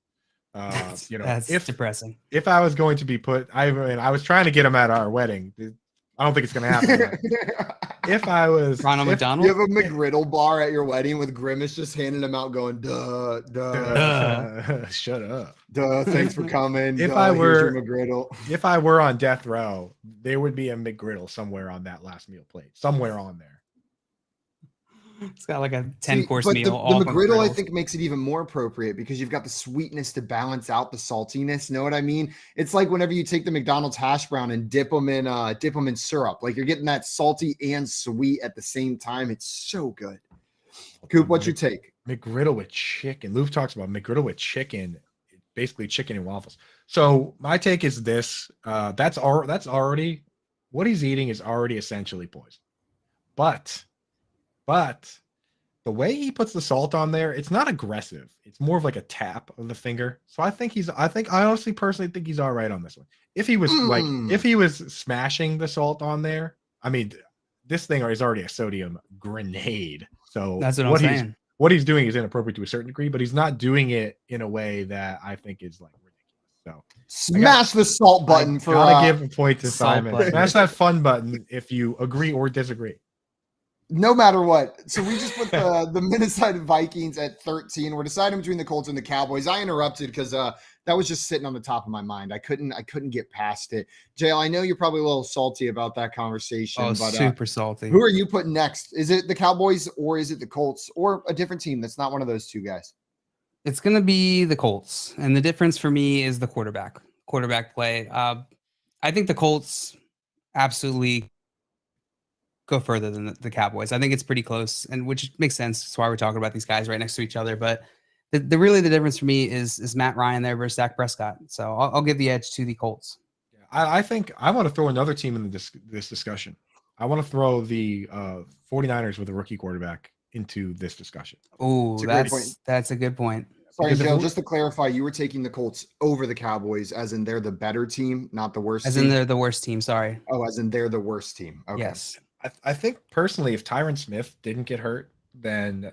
That's depressing. If I was going to be I was trying to get him at our wedding. I don't think it's going to happen. If I was Ronald McDonald, you have a McGriddle bar at your wedding with Grimace just handing him out, going duh. Shut up. Duh. Thanks for coming. If I were on death row, there would be a McGriddle somewhere on that last meal plate, somewhere on there. It's got like a 10-course meal. The McGriddle, I think, makes it even more appropriate because you've got the sweetness to balance out the saltiness. Know what I mean? It's like whenever you take the McDonald's hash brown and dip them in syrup. Like you're getting that salty and sweet at the same time. It's so good. Coop, what's your take? McGriddle with chicken. Luke talks about McGriddle with chicken, basically chicken and waffles. So my take is this: that's already what he's eating is already essentially poison, but the way he puts the salt on there, it's not aggressive. It's more of like a tap of the finger. So I honestly personally think he's all right on this one. If he was if he was smashing the salt on there, I mean, this thing is already a sodium grenade. So that's what I'm saying. What he's doing is inappropriate to a certain degree, but he's not doing it in a way that I think is like ridiculous. So smash the salt button for gotta give a point to Simon. Smash that fun button if you agree or disagree. No matter what. So we just put the Minnesota Vikings at 13. We're deciding between the Colts and the Cowboys. I interrupted because that was just sitting on the top of my mind. I couldn't get past it. JL, I know you're probably a little salty about that conversation. Oh, but, super salty. Who are you putting next? Is it the Cowboys or is it the Colts or a different team that's not one of those two guys? It's going to be the Colts. And the difference for me is the quarterback play. I think the Colts absolutely go further than the Cowboys. I think it's pretty close, and which makes sense. That's why we're talking about these guys right next to each other. But the really the difference for me is Matt Ryan there versus Dak Prescott. So I'll give the edge to the Colts. I think I want to throw another team in this discussion. I want to throw the 49ers with a rookie quarterback into this discussion. Oh, that's a good point. Sorry, Joe, just to clarify, you were taking the Colts over the Cowboys, as in they're the better team, not the worst team? As in they're the worst team, sorry. Oh, as in they're the worst team. Okay. Yes. I think personally, if Tyron Smith didn't get hurt, then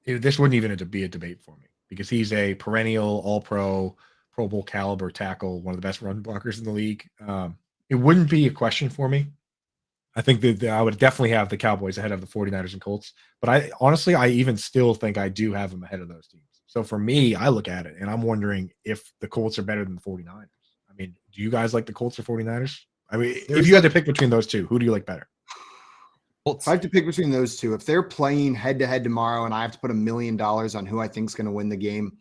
this wouldn't even be a debate for me because he's a perennial All-Pro, Pro Bowl caliber tackle, one of the best run blockers in the league. It wouldn't be a question for me. I think that I would definitely have the Cowboys ahead of the 49ers and Colts. But I honestly even still think I do have them ahead of those teams. So for me, I look at it and I'm wondering if the Colts are better than the 49ers. I mean, do you guys like the Colts or 49ers? I mean, if you had to pick between those two, who do you like better? If I have to pick between those two, if they're playing head-to-head tomorrow and I have to put $1 million on who I think is going to win the game,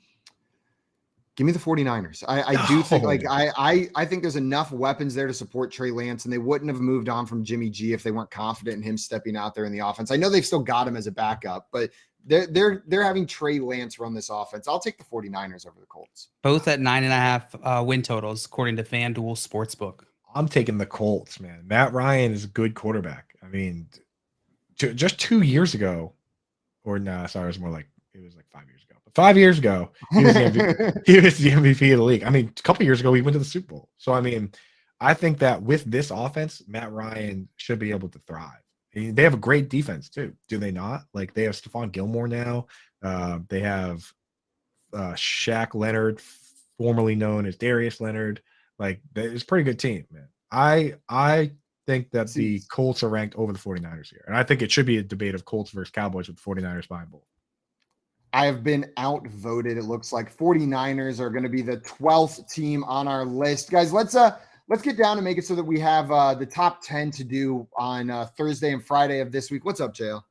give me the 49ers. I do think I think there's enough weapons there to support Trey Lance, and they wouldn't have moved on from Jimmy G if they weren't confident in him stepping out there in the offense. I know they've still got him as a backup, but they're having Trey Lance run this offense. I'll take the 49ers over the Colts. Both at 9.5 win totals, according to FanDuel Sportsbook. I'm taking the Colts, man. Matt Ryan is a good quarterback. I mean, just 2 years ago, or no, sorry, it was more like it was like 5 years ago. But 5 years ago, he was the MVP, he was the MVP of the league. I mean, a couple years ago, he went to the Super Bowl. So I mean, I think that with this offense, Matt Ryan should be able to thrive. They have a great defense too, do they not? Like they have Stephon Gilmore now. They have Shaq Leonard, formerly known as Darius Leonard. Like it's a pretty good team, man. I think that the Colts are ranked over the 49ers here. And I think it should be a debate of Colts versus Cowboys with the 49ers behind both. I have been outvoted. It looks like 49ers are going to be the 12th team on our list. Guys, let's get down and make it so that we have the top 10 to do on Thursday and Friday of this week. What's up, JL?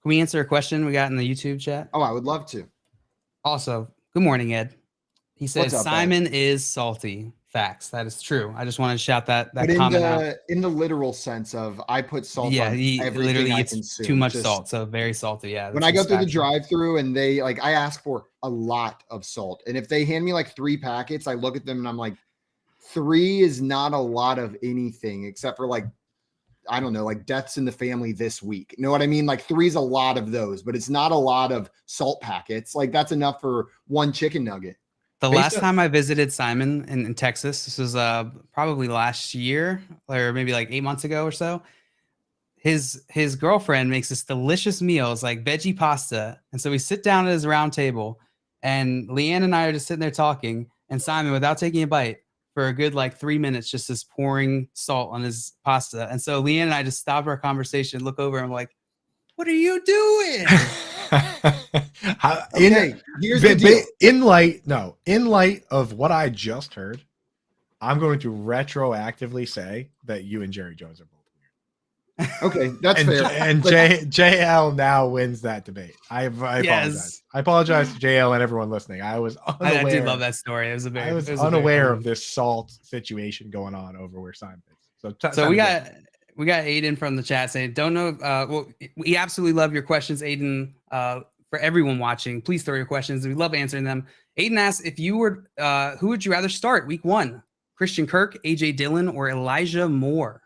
Can we answer a question we got in the YouTube chat? Oh, I would love to. Also, good morning, Ed. He says up, Simon is salty. Facts. That is true. I just want to shout that but comment out. In the literal sense of I put salt on he everything literally I eats consume. too much salt, so very salty. Yeah. When I go through the drive-through and they like, I ask for a lot of salt, and if they hand me like 3 packets, I look at them and I'm like, 3 is not a lot of anything except for like, I don't know, like deaths in the family this week. You know what I mean? Like 3 is a lot of those, but it's not a lot of salt packets. Like that's enough for 1 chicken nugget. The last time I visited Simon in Texas, this was probably last year or maybe like 8 months ago or so. His girlfriend makes this delicious meal. It's like veggie pasta. And so we sit down at his round table and Leanne and I are just sitting there talking. And Simon, without taking a bite for a good like 3 minutes, just is pouring salt on his pasta. And so Leanne and I just stopped our conversation, look over and I'm like, what are you doing? Here's the deal. In light of what I just heard, I'm going to retroactively say that you and Jerry Jones are both weird. Okay, that's fair. And JL now wins that debate. I apologize. Yes. I apologize to JL and everyone listening. I was unaware. I did love that story. I was unaware of this salt situation going on over where Simon is. So we got Aiden from the chat saying, don't know. Well, we absolutely love your questions, Aiden. For everyone watching, please throw your questions. We love answering them. Aiden asks, if you were, who would you rather start week 1? Christian Kirk, AJ Dillon, or Elijah Moore?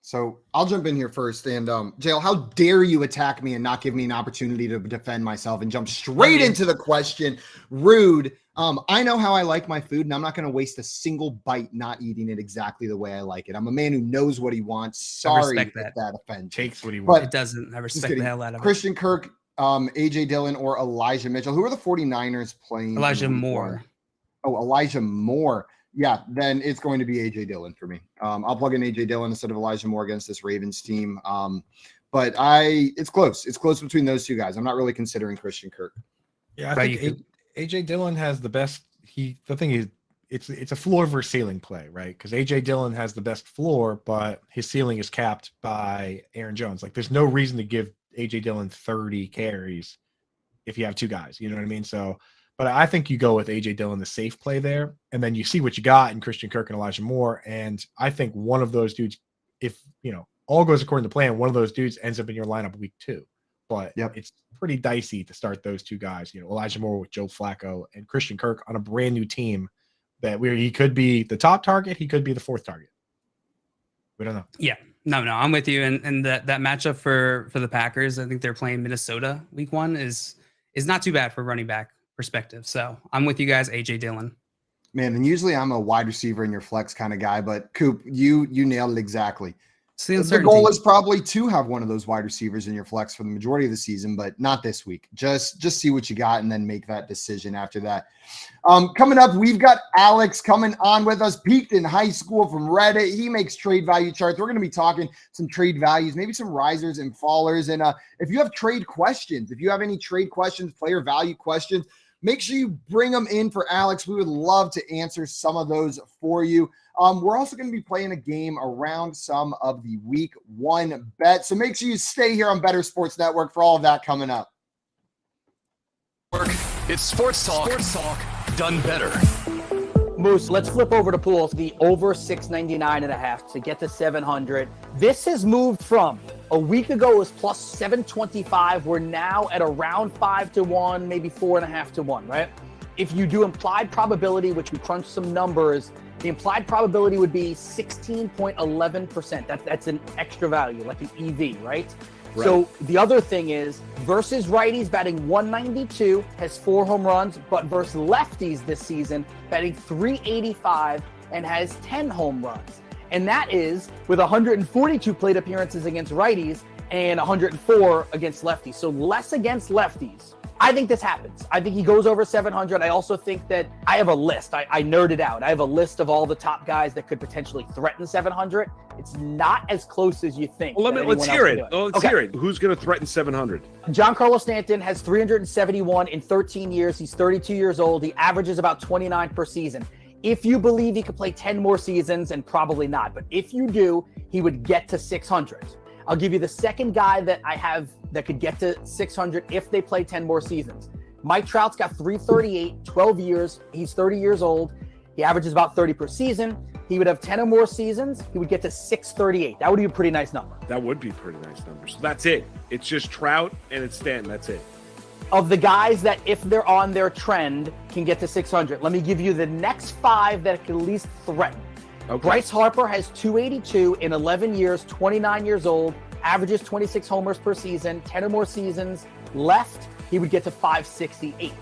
So I'll jump in here first. And JL, how dare you attack me and not give me an opportunity to defend myself and jump straight into the question? Rude. I know how I like my food, and I'm not going to waste a single bite not eating it exactly the way I like it. I'm a man who knows what he wants. Sorry if that offends. Takes what he wants. It doesn't. I respect the hell out of it. Christian Kirk, AJ Dillon, or Elijah Mitchell. Who are the 49ers playing? Elijah Moore. Oh, Elijah Moore. Yeah, then it's going to be AJ Dillon for me. I'll plug in AJ Dillon instead of Elijah Moore against this Ravens team. But it's close. It's close between those two guys. I'm not really considering Christian Kirk. Yeah, I think AJ Dillon has the best. The thing is, it's a floor versus ceiling play, right? Because AJ Dillon has the best floor, but his ceiling is capped by Aaron Jones. Like, there's no reason to give AJ Dillon 30 carries if you have 2 guys. You know what I mean? So, but I think you go with AJ Dillon, the safe play there, and then you see what you got in Christian Kirk and Elijah Moore. And I think one of those dudes, if all goes according to plan, one of those dudes ends up in your lineup week 2. But it's pretty dicey to start those 2 guys. Elijah Moore with Joe Flacco and Christian Kirk on a brand new team where he could be the top target, he could be the 4th target. We don't know. Yeah. No, I'm with you. And that matchup for the Packers, I think they're playing Minnesota week 1 is not too bad for running back perspective. So I'm with you guys, AJ Dillon. Man, and usually I'm a wide receiver in your flex kind of guy, but Coop, you nailed it exactly. The goal is probably to have one of those wide receivers in your flex for the majority of the season, but not this week. Just see what you got and then make that decision after that. Coming up, we've got Alex coming on with us, peaked in high school from Reddit. He makes trade value charts. We're going to be talking some trade values, maybe some risers and fallers. And if you have trade questions, if you have any trade questions, player value questions, make sure you bring them in for Alex. We would love to answer some of those for you. We're also going to be playing a game around some of the week 1 bets. So make sure you stay here on Better Sports Network for all of that coming up. It's Sports Talk done better. Moose, let's flip over to pools. The over 699.5 to get to 700. This has moved from a week ago it was plus 725. We're now at around 5 to 1, maybe 4.5 to 1, right? If you do implied probability, which we crunched some numbers, the implied probability would be 16.11%. That's an extra value, like an EV, right? So the other thing is versus righties batting 192 has 4 home runs, but versus lefties this season batting 385 and has 10 home runs. And that is with 142 plate appearances against righties and 104 against lefties. So less against lefties. I think this happens. I think he goes over 700. I also think that I have a list. I nerded out. I have a list of all the top guys that could potentially threaten 700. It's not as close as you think. Well, let's hear it. Let's hear it. Who's going to threaten 700? Giancarlo Stanton has 371 in 13 years. He's 32 years old. He averages about 29 per season. If you believe he could play 10 more seasons, and probably not, but if you do, he would get to 600. I'll give you the second guy that I have that could get to 600 if they play 10 more seasons. Mike Trout's got 338, 12 years. He's 30 years old. He averages about 30 per season. He would have 10 or more seasons. He would get to 638. That would be a pretty nice number. That would be a pretty nice number. So that's it. It's just Trout and it's Stanton. That's it. Of the guys that, if they're on their trend, can get to 600, let me give you the next 5 that can at least threaten. Okay. Bryce Harper has 282 in 11 years, 29 years old, averages 26 homers per season, 10 or more seasons left, he would get to 568.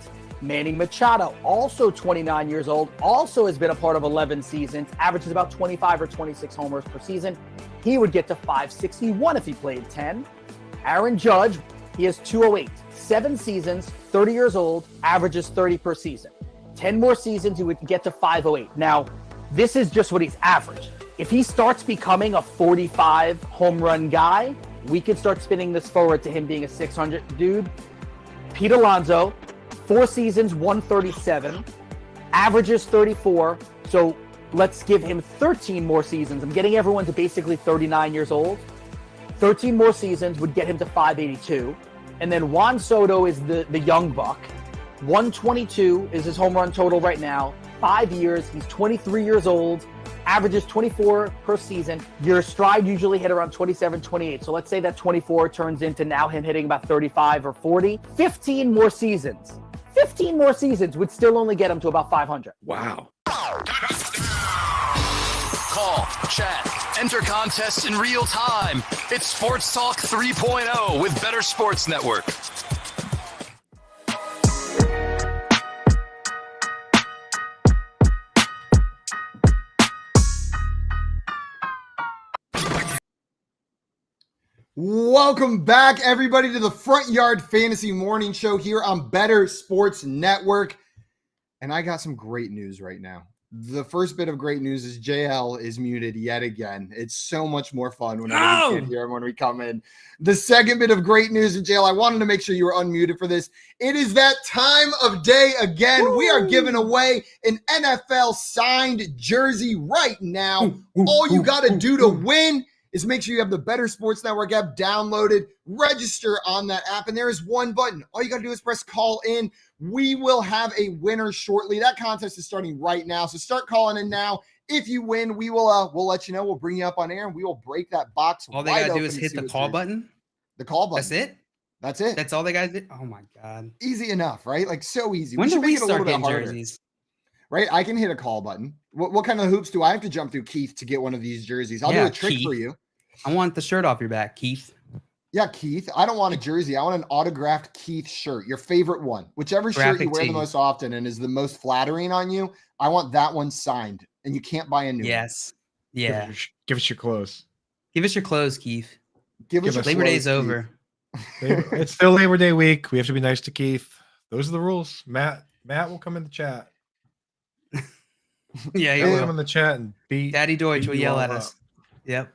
Manny Machado, also 29 years old, also has been a part of 11 seasons, averages about 25 or 26 homers per season. He would get to 561 if he played 10. Aaron Judge, he has 208, 7 seasons, 30 years old, averages 30 per season. 10 more seasons, he would get to 508. Now, this is just what he's averaged. If he starts becoming a 45 home run guy, we could start spinning this forward to him being a 600 dude. Pete Alonso, 4 seasons, 137, averages 34. So let's give him 13 more seasons. I'm getting everyone to basically 39 years old. 13 more seasons would get him to 582. And then Juan Soto is the young buck. 122 is his home run total right now. 5 years, he's 23 years old, averages 24 per season. Your stride usually hit around 27, 28. So let's say that 24 turns into now him hitting about 35 or 40. 15 more seasons. 15 more seasons would still only get him to about 500. Wow. Call, chat, enter contests in real time. It's Sports Talk 3.0 with Better Sports Network. Welcome back, everybody, to the Front Yard Fantasy Morning Show here on Better Sports Network. And I got some great news right now. The first bit of great news is JL is muted yet again. It's so much more fun whenever we get here and when we come in. The second bit of great news in JL, I wanted to make sure you were unmuted for this. It is that time of day again. Woo! We are giving away an NFL signed jersey right now. All you got to do to win is make sure you have the Better Sports Network app downloaded, register on that app, and there is one button. All you got to do is press call in. We will have a winner shortly. That contest is starting right now, so start calling in now. If you win, we will we'll let you know. We'll bring you up on air, and we will break that box. All they got to do is hit the call button? The call button. That's it? That's it. That's all they got to do? Oh, my God. Easy enough, right? Like, so easy. When do we start getting jerseys? Right? I can hit a call button. What kind of hoops do I have to jump through, Keith, to get one of these jerseys? I'll do a trick for you. I want the shirt off your back, Keith. Yeah, Keith. I don't want a jersey. I want an autographed Keith shirt. Your favorite one. Whichever shirt you wear the most often and is the most flattering on you, I want that one signed. And you can't buy a new one. Yes. Yeah. Give us your clothes. Give us your clothes, Keith. Give us Labor Day's over. It's still Labor Day week. We have to be nice to Keith. Those are the rules. Matt will come in the chat. Yeah, he will come in the chat and beat Daddy Deutsch will yell at us. Yep.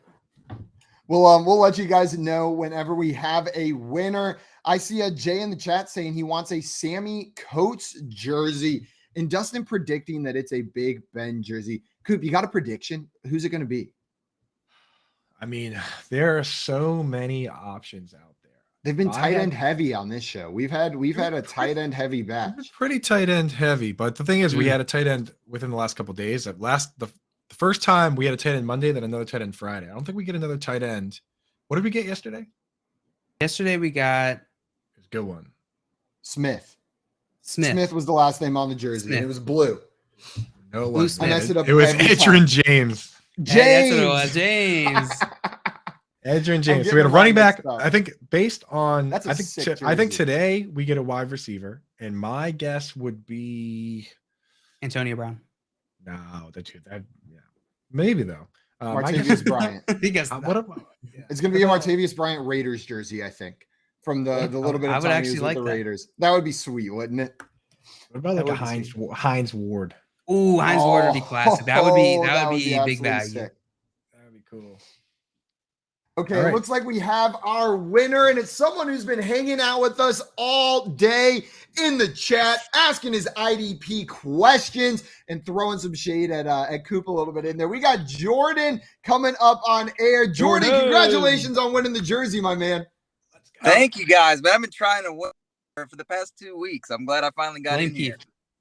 We'll let you guys know whenever we have a winner. I see a Jay in the chat saying he wants a Sammy Coates jersey, and Dustin predicting that it's a Big Ben jersey. Coop, you got a prediction? Who's it going to be? I mean, there are so many options out there. They've been tight end heavy on this show. We've had a tight end heavy batch. Pretty tight end heavy, but the thing is, we had a tight end within the last couple of days. The first time we had a tight end Monday, then another tight end Friday. I don't think we get another tight end. What did we get yesterday? Yesterday we got a good one. Smith was the last name on the jersey. And it was blue. No, it wasn't. I messed it up. It was Adrian James. Hey, that's what it was. James. Adrian James. So we had a running back. I think based on I think today we get a wide receiver, and my guess would be Antonio Brown. No, maybe though. Martavius Bryant. It's going to be a Martavius Bryant Raiders jersey, I think, from the little bit of time he was with the Raiders. That would be sweet, wouldn't it? What about like a Hines Ward? Ooh, Hines Ward would be classic. That would be a big bag. That would be cool. Okay, It looks like we have our winner, and it's someone who's been hanging out with us all day in the chat, asking his IDP questions and throwing some shade at Coop a little bit in there. We got Jordan coming up on air. Jordan, congratulations on winning the jersey, my man. Thank you, guys. But I've been trying to win for the past 2 weeks. I'm glad I finally got in here.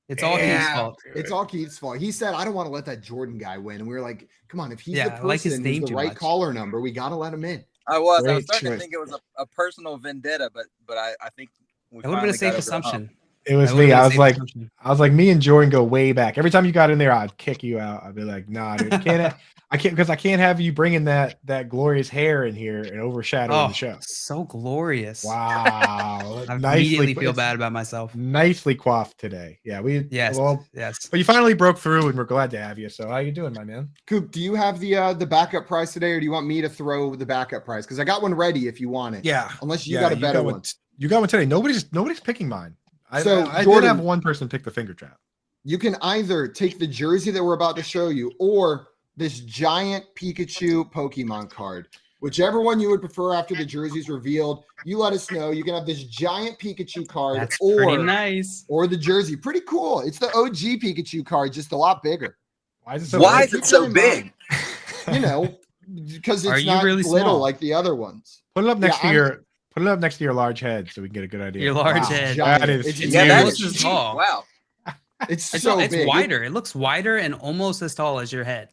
It's all Keith's fault. It's all Keith's fault. He said, I don't want to let that Jordan guy win. And we were like, come on, if he's the person like his who's name the right caller number, we got to let him in. I was starting to think it was a personal vendetta, but I think it would have been a safe assumption. It was me. I was like, me and Jordan go way back. Every time you got in there, I'd kick you out. I'd be like, nah, dude, I can't have you bringing that glorious hair in here and overshadowing the show. So glorious. Wow. I immediately feel bad about myself. Nicely coiffed today. Yeah, yes. But you finally broke through, and we're glad to have you. So how you doing, my man? Coop, do you have the backup prize today, or do you want me to throw the backup prize? Because I got one ready if you want it. Yeah. Unless you got a better one. You got one today. Nobody's picking mine. I Jordan, did have one person pick the finger trap. You can either take the jersey that we're about to show you, or this giant Pikachu Pokemon card. Whichever one you would prefer after the jersey's revealed, you let us know. You can have this giant Pikachu card. That's pretty nice. Or the jersey. Pretty cool. It's the OG Pikachu card, just a lot bigger. Why is it so big? You know, because it's not really little small? like the other ones. Put it up next to your large head so we can get a good idea. Your large head. That is it's tall. Wow. It's big. Wider. It looks wider and almost as tall as your head.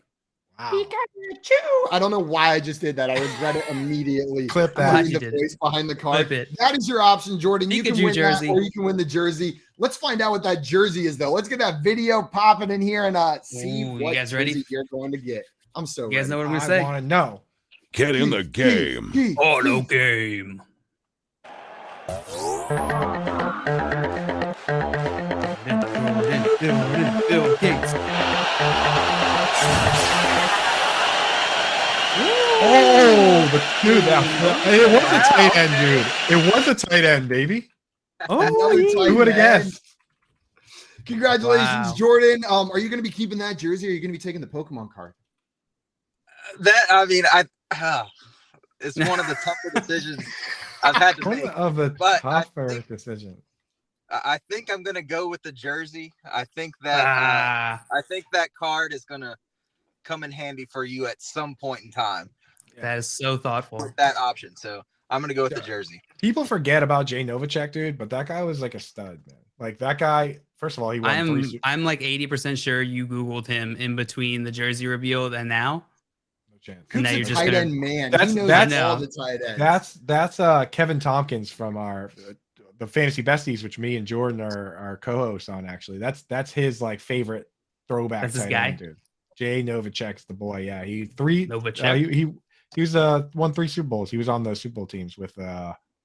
Wow. Pikachu. I don't know why I just did that. I regret it immediately. Clip that. The voice behind the card. Clip it. That is your option, Jordan. You Pikachu can win jersey. that, or you can win the jersey. Let's find out what that jersey is, though. Let's get that video popping in here and see what you guys ready? jersey you're going to get. I'm so ready. You guys know what I'm going to say? I want to know. Get in the game. Auto game. Oh, but dude, it was a tight end, dude. It was a tight end, baby. Oh, who would have guessed? Congratulations, Jordan. Are you going to be keeping that jersey, or are you going to be taking the Pokemon card? It's one of the tougher decisions I've had to make. Tougher decision. I think I'm gonna go with the jersey. I think that card is gonna come in handy for you at some point in time. That is so thoughtful. With that option, so I'm gonna go with the jersey. People forget about Jay Novacek, dude, but that guy was like a stud, man. Like that guy. First of all, he won I'm like 80% sure you Googled him in between the jersey reveal and now. No chance. And now you're just tight end man. That's all the tight ends. That's Kevin Tompkins from our the Fantasy Besties, which me and Jordan are co-hosts on. Actually, that's his like favorite throwback. That's his tight guy, end, dude. Jay Novacek's the boy. Yeah, he was won 3 Super Bowls. He was on those Super Bowl teams with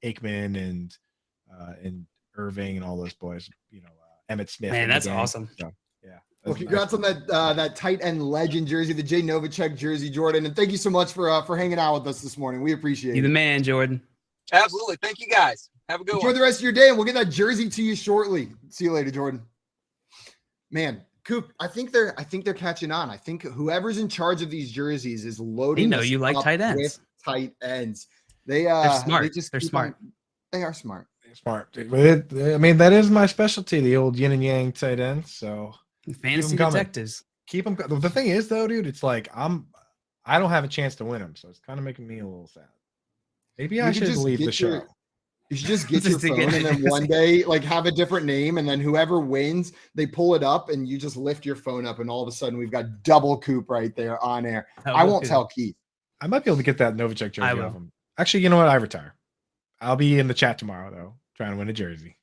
Aikman and Irving and all those boys. You know, Emmitt Smith. Man, that's awesome. So, yeah. Well, congrats on that tight end legend jersey, the Jay Novacek jersey, Jordan, and thank you so much for hanging out with us this morning. We appreciate it. You're the man, Jordan. Absolutely. Thank you, guys. Have a good one. Enjoy the rest of your day, and we'll get that jersey to you shortly. See you later, Jordan. Man, Coop, I think they're catching on. I think whoever's in charge of these jerseys is loading. They know you like tight ends. With tight ends. They're smart. They're smart. They are smart. They're smart. I mean, that is my specialty, the old yin and yang tight end. So fantasy detectives. Keep them. The thing is, though, dude, it's like I don't have a chance to win them, so it's kind of making me a little sad. Maybe I should leave the show. You should just get your phone and then one day, like, have a different name, and then whoever wins, they pull it up, and you just lift your phone up, and all of a sudden we've got double Coop right there on air. I won't tell Keith. I might be able to get that Novacek jersey off him. Actually, you know what? I retire. I'll be in the chat tomorrow, though, trying to win a jersey.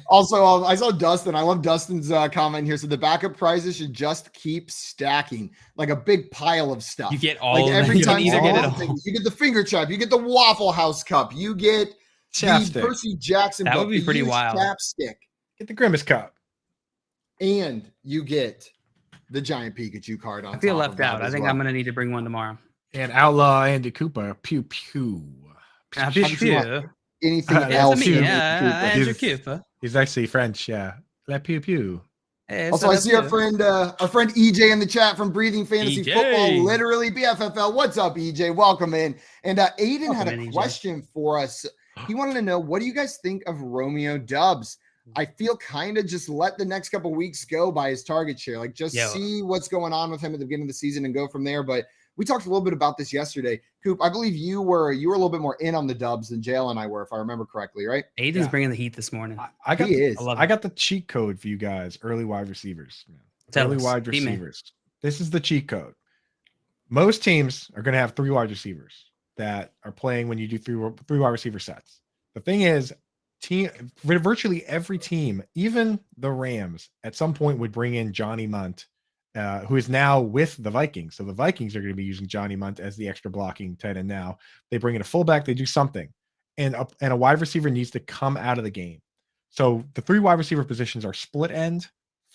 Also, I saw Dustin. I love Dustin's comment here. So the backup prizes should just keep stacking, like a big pile of stuff. You get all like every time you get it you get the finger chop, you get the Waffle House cup, you get the Percy Jackson. That would be pretty wild. Chapstick. Get the Grimace cup, and you get the giant Pikachu card on. I feel left out. I think I'm gonna need to bring one tomorrow. And Outlaw Andy Cooper, pew pew. Anything else? Andrew Cooper. He's actually French, yeah. La pew pew. Hey, also, I see our friend EJ in the chat from Breathing Fantasy Football, literally BFFL. What's up, EJ? Welcome in. And Aiden had a question for us. He wanted to know, what do you guys think of Romeo Doubs? I feel kind of just let the next couple weeks go by his target share, like just see what's going on with him at the beginning of the season and go from there. But we talked a little bit about this yesterday. Coop, I believe you were a little bit more in on the Dubs than Jalen and I were, if I remember correctly, right? Aiden's bringing the heat this morning. I got the cheat code for you guys, early wide receivers. Wide receivers. This is the cheat code. Most teams are going to have 3 wide receivers that are playing when you do three wide receiver sets. The thing is, virtually every team, even the Rams, at some point would bring in Johnny Munt, who is now with the Vikings. So the Vikings are going to be using Johnny Munt as the extra blocking tight end now. They bring in a fullback, they do something. And a wide receiver needs to come out of the game. So the 3 wide receiver positions are split end,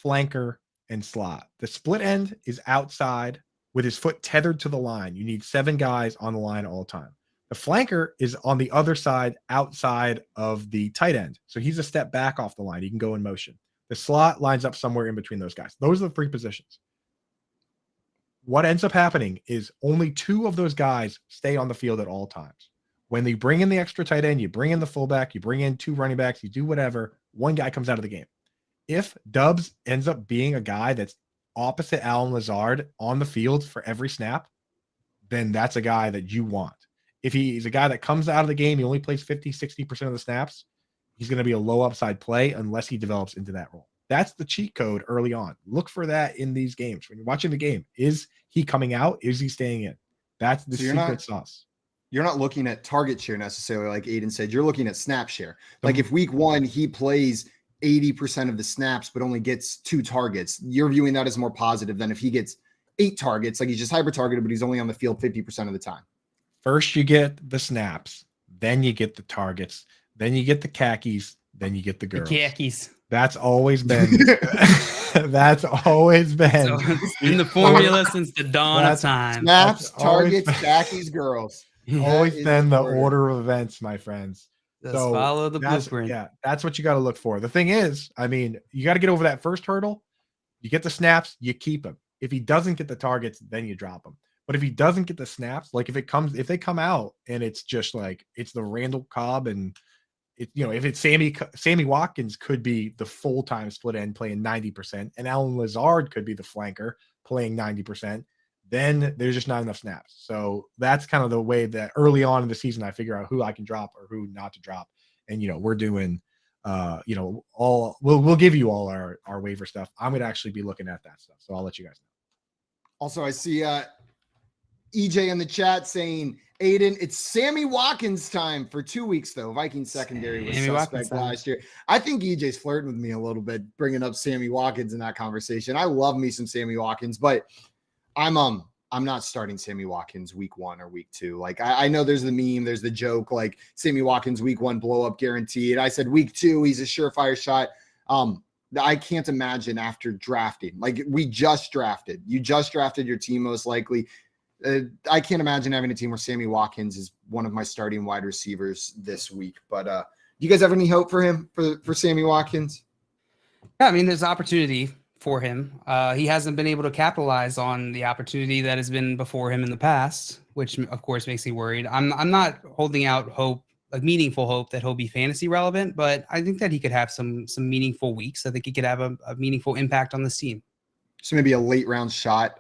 flanker, and slot. The split end is outside with his foot tethered to the line. You need 7 guys on the line all the time. The flanker is on the other side, outside of the tight end. So he's a step back off the line. He can go in motion. The slot lines up somewhere in between those guys. Those are the 3 positions. What ends up happening is only 2 of those guys stay on the field at all times. When you bring in the extra tight end, you bring in the fullback, you bring in 2 running backs, you do whatever, 1 guy comes out of the game. If Dubs ends up being a guy that's opposite Alan Lazard on the field for every snap, then that's a guy that you want. If he's a guy that comes out of the game, he only plays 50, 60% of the snaps, he's going to be a low upside play unless he develops into that role. That's the cheat code early on. Look for that in these games. When you're watching the game, is he coming out? Is he staying in? That's the secret sauce. You're not looking at target share necessarily, like Aiden said. You're looking at snap share. Like if week 1 he plays 80% of the snaps but only gets 2 targets, you're viewing that as more positive than if he gets 8 targets, like he's just hyper targeted, but he's only on the field 50% of the time. First you get the snaps, then you get the targets, then you get the khakis, then you get the girls. The khakis. That's always been that's always been so it's been the formula since the dawn of time. Snaps, targets, khakis, girls. Always been the order of events, my friends. Just follow the blueprint. Yeah, that's what you got to look for. The thing is, I mean, you got to get over that first hurdle. You get the snaps, you keep him. If he doesn't get the targets, then you drop him. But if he doesn't get the snaps, like if they come out and it's just like it's the Randall Cobb and if it's Sammy Watkins could be the full-time split end playing 90%, and Alan Lazard could be the flanker playing 90%, then there's just not enough snaps. So that's kind of the way that early on in the season I figure out who I can drop or who not to drop. And we're doing we'll give you all our waiver stuff. I'm gonna actually be looking at that stuff. So I'll let you guys know. Also, I see EJ in the chat saying, Aiden, it's Sammy Watkins time for 2 weeks, though. Vikings secondary was suspect last year. I think EJ's flirting with me a little bit, bringing up Sammy Watkins in that conversation. I love me some Sammy Watkins, but I'm not starting Sammy Watkins week 1 or week 2. Like I know there's the meme, there's the joke, like Sammy Watkins week 1 blow up guaranteed. I said week 2, he's a surefire shot. I can't imagine after drafting, like we just drafted. You just drafted your team most likely. I can't imagine having a team where Sammy Watkins is one of my starting wide receivers this week. But do you guys have any hope for him, for Sammy Watkins? Yeah, I mean, there's opportunity for him. He hasn't been able to capitalize on the opportunity that has been before him in the past which of course makes me worried. I'm not holding out hope, like meaningful hope, that he'll be fantasy relevant, but I think that he could have some meaningful weeks. I think he could have a meaningful impact on this team. So maybe a late round shot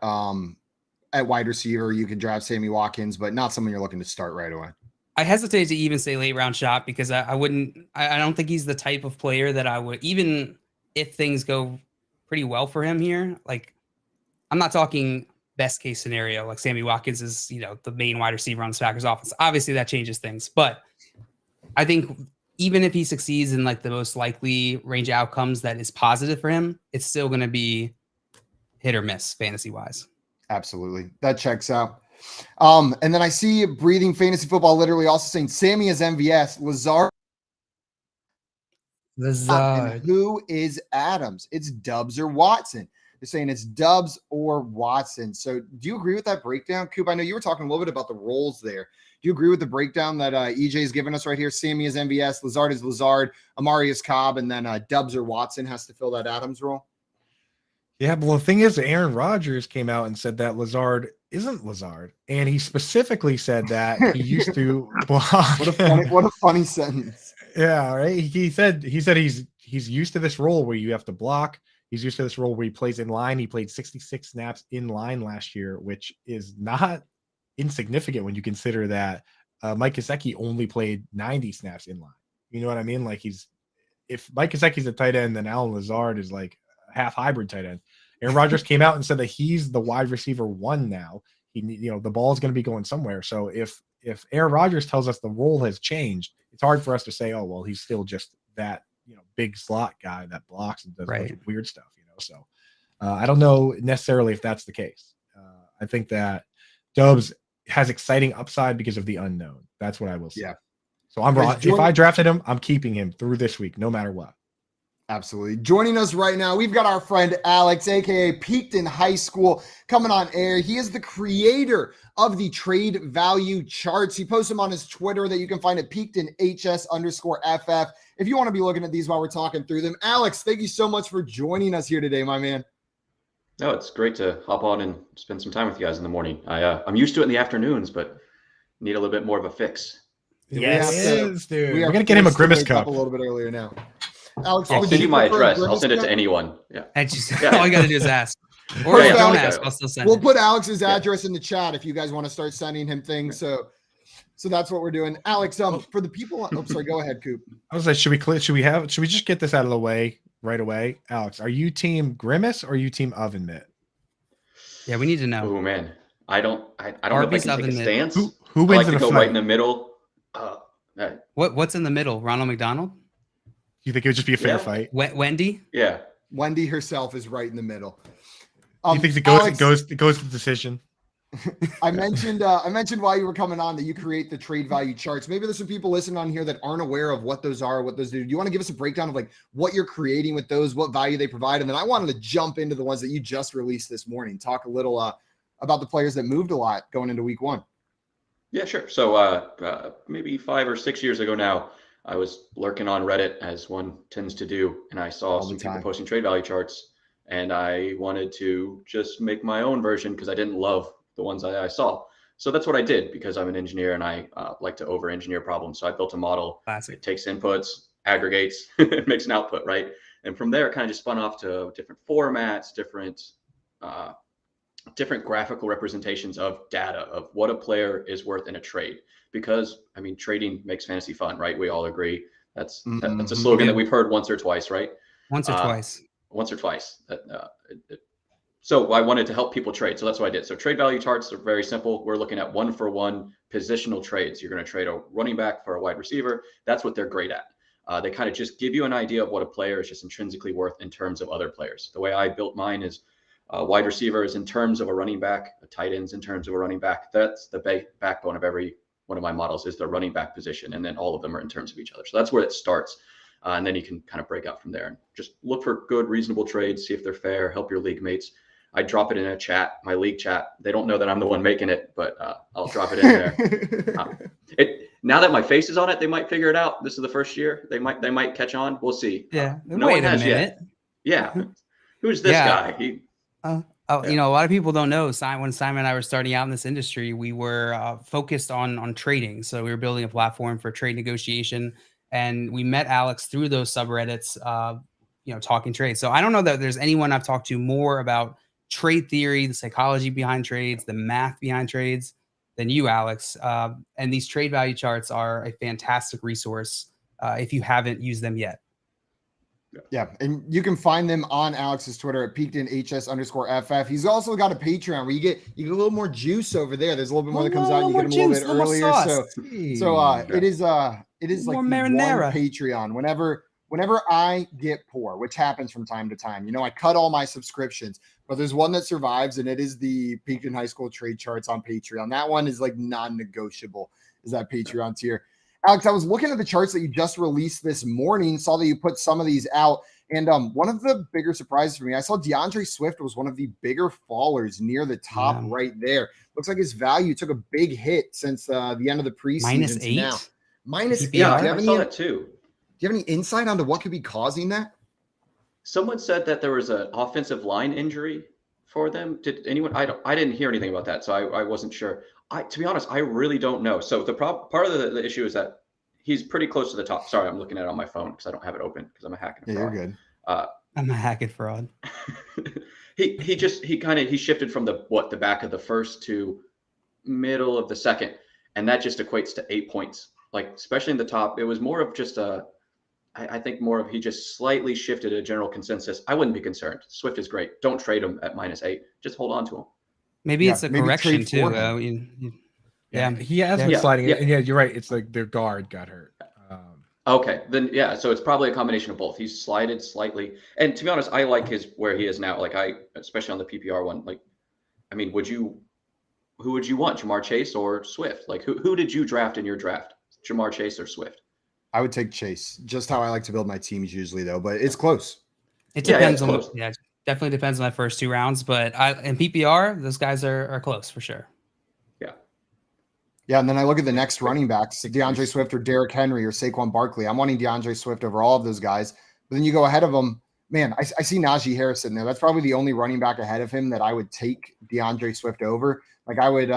at wide receiver. You could draft Sammy Watkins, but not someone you're looking to start right away. I hesitate to even say late round shot because I don't think he's the type of player that I would, even if things go pretty well for him here. Like, I'm not talking best case scenario, like Sammy Watkins is, the main wide receiver on the Packers offense. Obviously that changes things, but I think even if he succeeds in like the most likely range of outcomes that is positive for him, it's still going to be hit or miss fantasy wise. Absolutely. That checks out. And then I see Breathing Fantasy Football literally also saying Sammy is MVS, Lazard. And who is Adams? It's Dubs or Watson. They're saying it's Dubs or Watson. So do you agree with that breakdown, Coop? I know you were talking a little bit about the roles there. Do you agree with the breakdown that EJ is giving us right here? Sammy is MVS, Lazard is Lazard, Amari is Cobb, and then Dubs or Watson has to fill that Adams role? Yeah, but the thing is, Aaron Rodgers came out and said that Lazard isn't Lazard, and he specifically said that he used to block. What a funny sentence. Yeah, right. He said he's used to this role where you have to block. He's used to this role where he plays in line. He played 66 snaps in line last year, which is not insignificant when you consider that Mike Gesicki only played 90 snaps in line. You know what I mean? Like, if Mike Gesicki's a tight end, then Alan Lazard is like a half hybrid tight end. Aaron Rodgers came out and said that he's the wide receiver one now. The ball is going to be going somewhere. So if Aaron Rodgers tells us the role has changed, it's hard for us to say, oh, well, he's still just that, big slot guy that blocks and does a bunch of weird stuff, So I don't know necessarily if that's the case. I think that Dubs has exciting upside because of the unknown. That's what I will say. Yeah. So if I drafted him, I'm keeping him through this week, no matter what. Absolutely. Joining us right now, we've got our friend Alex, aka Peaked in High School, coming on air. He is the creator of the trade value charts. He posts them on his Twitter that you can find at peakedinhs_FF. If you want to be looking at these while we're talking through them. Alex, thank you so much for joining us here today, my man. No, it's great to hop on and spend some time with you guys in the morning. I'm used to it in the afternoons, but need a little bit more of a fix. Yes, dude. We're gonna get him a Grimace cup a little bit earlier now. Alex, I'll send you my address. I'll send it to anyone. Yeah. All you got to do is ask. Or don't ask. I'll still send it. We'll put Alex's address in the chat if you guys want to start sending him things. So that's what we're doing. Alex, for the people. Oh, sorry. Go ahead, Coop. I was like, should we just get this out of the way right away? Alex, are you team Grimace or are you team Oven Mitt? Yeah, we need to know. Oh man, I don't know if I can take a stance. Who wins in the fight? Right in the middle. What's in the middle? Ronald McDonald? You think it would just be a fair fight? Wendy? Yeah. Wendy herself is right in the middle. He thinks it goes to the decision. I mentioned while you were coming on that you create the trade value charts. Maybe there's some people listening on here that aren't aware of what those are, what those do. Do you want to give us a breakdown of like what you're creating with those, what value they provide? And then I wanted to jump into the ones that you just released this morning. Talk a little about the players that moved a lot going into week one. Yeah, sure. So maybe 5 or 6 years ago now, I was lurking on Reddit, as one tends to do, and I saw some people posting trade value charts, and I wanted to just make my own version because I didn't love the ones I saw. So that's what I did because I'm an engineer and I like to over-engineer problems. So I built a model. Classic. It takes inputs, aggregates, and makes an output, right? And from there, it kind of just spun off to different formats, different graphical representations of data of what a player is worth in a trade. Because I mean, trading makes fantasy fun, right? We all agree. That's a slogan that we've heard once or twice, right? Once or twice. So I wanted to help people trade. So that's what I did. So trade value charts are very simple. We're looking at 1-for-1 positional trades. You're going to trade a running back for a wide receiver. That's what they're great at. They kind of just give you an idea of what a player is just intrinsically worth in terms of other players. The way I built mine is wide receivers in terms of a running back, tight ends in terms of a running back. That's the backbone of every one of my models is the running back position. And then all of them are in terms of each other. So that's where it starts. And then you can kind of break out from there and just look for good, reasonable trades, see if they're fair, help your league mates. I drop it in a chat, my league chat. They don't know that I'm the one making it, but I'll drop it in there. Now that my face is on it, they might figure it out. This is the first year. They might catch on. We'll see. Yeah. No one has yet. Yeah. Who's this guy? Oh, a lot of people don't know. When Simon and I were starting out in this industry, we were focused on trading. So we were building a platform for trade negotiation, and we met Alex through those subreddits. Talking trade. So I don't know that there's anyone I've talked to more about trade theory, the psychology behind trades, the math behind trades than you, Alex. And these trade value charts are a fantastic resource if you haven't used them yet. Yeah, and you can find them on Alex's Twitter at peaked_FF. He's also got a Patreon where you get a little more juice over there. There's a little bit more that comes out. You get them a little bit earlier. So it is like the one Patreon. Whenever I get poor, which happens from time to time, I cut all my subscriptions, but there's one that survives, and it is the Peaked in High School trade charts on Patreon. That one is like non-negotiable, is that Patreon tier. Alex, I was looking at the charts that you just released this morning, saw that you put some of these out. And one of the bigger surprises for me, I saw DeAndre Swift was one of the bigger fallers near the top right there. Looks like his value took a big hit since the end of the preseason. -8? Now. -8. Yeah, I saw that too. Do you have any insight onto what could be causing that? Someone said that there was an offensive line injury for them. Did anyone? I didn't hear anything about that, so I wasn't sure. To be honest, I really don't know. So part of the issue is that he's pretty close to the top. Sorry, I'm looking at it on my phone because I don't have it open because I'm a hacking fraud. Yeah, you're good. I'm a hacking fraud. he shifted from the back of the first to middle of the second, and that just equates to 8 points. Like especially in the top, it was more of just I think more of he just slightly shifted a general consensus. I wouldn't be concerned. Swift is great. Don't trade him at -8. Just hold on to him. Maybe it's a correction too. Yeah, he has been sliding. And yeah, you're right. It's like their guard got hurt. Okay, then so it's probably a combination of both. He's slided slightly, and to be honest, I like where he is now. Like especially on the PPR one. Like, I mean, who would you want, Jamar Chase or Swift? Like, who did you draft in your draft, Jamar Chase or Swift? I would take Chase. Just how I like to build my teams usually, though. But it's close. It depends on definitely depends on the first 2 rounds, but in PPR, those guys are close for sure. Yeah, and then I look at the next running backs, like DeAndre Swift or Derrick Henry or Saquon Barkley. I'm wanting DeAndre Swift over all of those guys. But then you go ahead of them, man, I see Najee Harris sitting there. That's probably the only running back ahead of him that I would take DeAndre Swift over. Like I would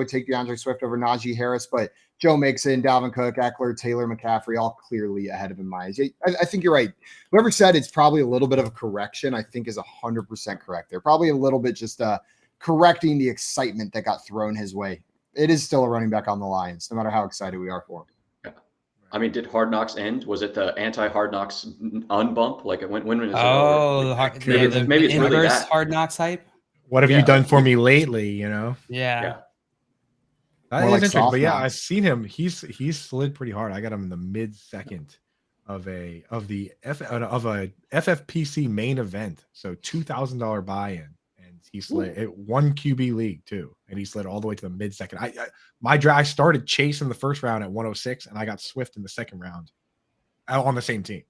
take DeAndre Swift over Najee Harris, but Joe Mixon, Dalvin Cook, Eckler, Taylor, McCaffrey, all clearly ahead of him. I think you're right. Whoever said it's probably a little bit of a correction, I think is 100% correct. They're probably a little bit just correcting the excitement that got thrown his way. It is still a running back on the Lions, no matter how excited we are for him. Yeah. I mean, did Hard Knocks end? Was it the anti-Hard Knocks unbump? Like when is it over? Maybe it's really that. Hard Knocks hype. What have you done for me lately? Yeah. That is interesting. But I've seen him. He's slid pretty hard. I got him in the mid-second of the FFPC main event. So $2,000 buy-in. He slid at 1 QB league too, and he slid all the way to the mid-second. I started Chase in the first round at 106, and I got Swift in the second round on the same team.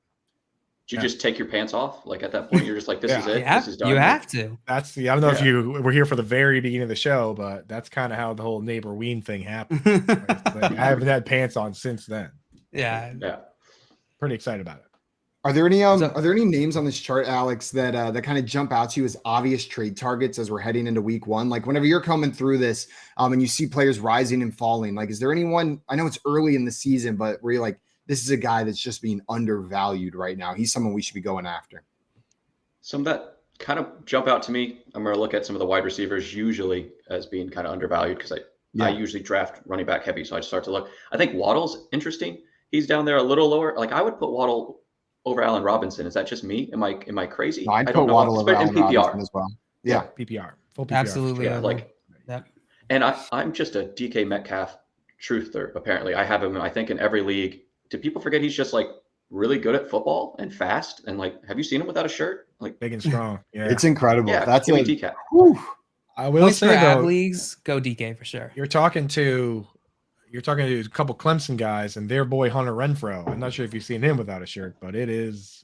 Did you just take your pants off? Like at that point, you're just like, "This is it. This is done." You have to. I don't know if you were here for the very beginning of the show, but that's kind of how the whole neighbor Ween thing happened. I haven't had pants on since then. Yeah. Pretty excited about it. Are there any names on this chart, Alex, that kind of jump out to you as obvious trade targets as we're heading into week 1? Like whenever you're coming through this and you see players rising and falling, like is there anyone, I know it's early in the season, but where you're like, this is a guy that's just being undervalued right now. He's someone we should be going after. Some that kind of jump out to me. I'm going to look at some of the wide receivers usually as being kind of undervalued because I usually draft running back heavy. So I just start to look. I think Waddle's interesting. He's down there a little lower. Like I would put Waddle over Allen Robinson. Is that just me? Am I crazy? No, I'd put Waddle over Allen Robinson as well. Yeah. PPR. Full PPR. Absolutely. Yeah, and I'm just a DK Metcalf truther, apparently. I have him, I think, in every league. Do people forget he's just like really good at football and fast? And like, have you seen him without a shirt? Like big and strong. Yeah. It's incredible. Yeah, that's a DK. I will say though, leagues, go DK for sure. You're talking to a couple Clemson guys and their boy Hunter Renfrow. I'm not sure if you've seen him without a shirt, but it is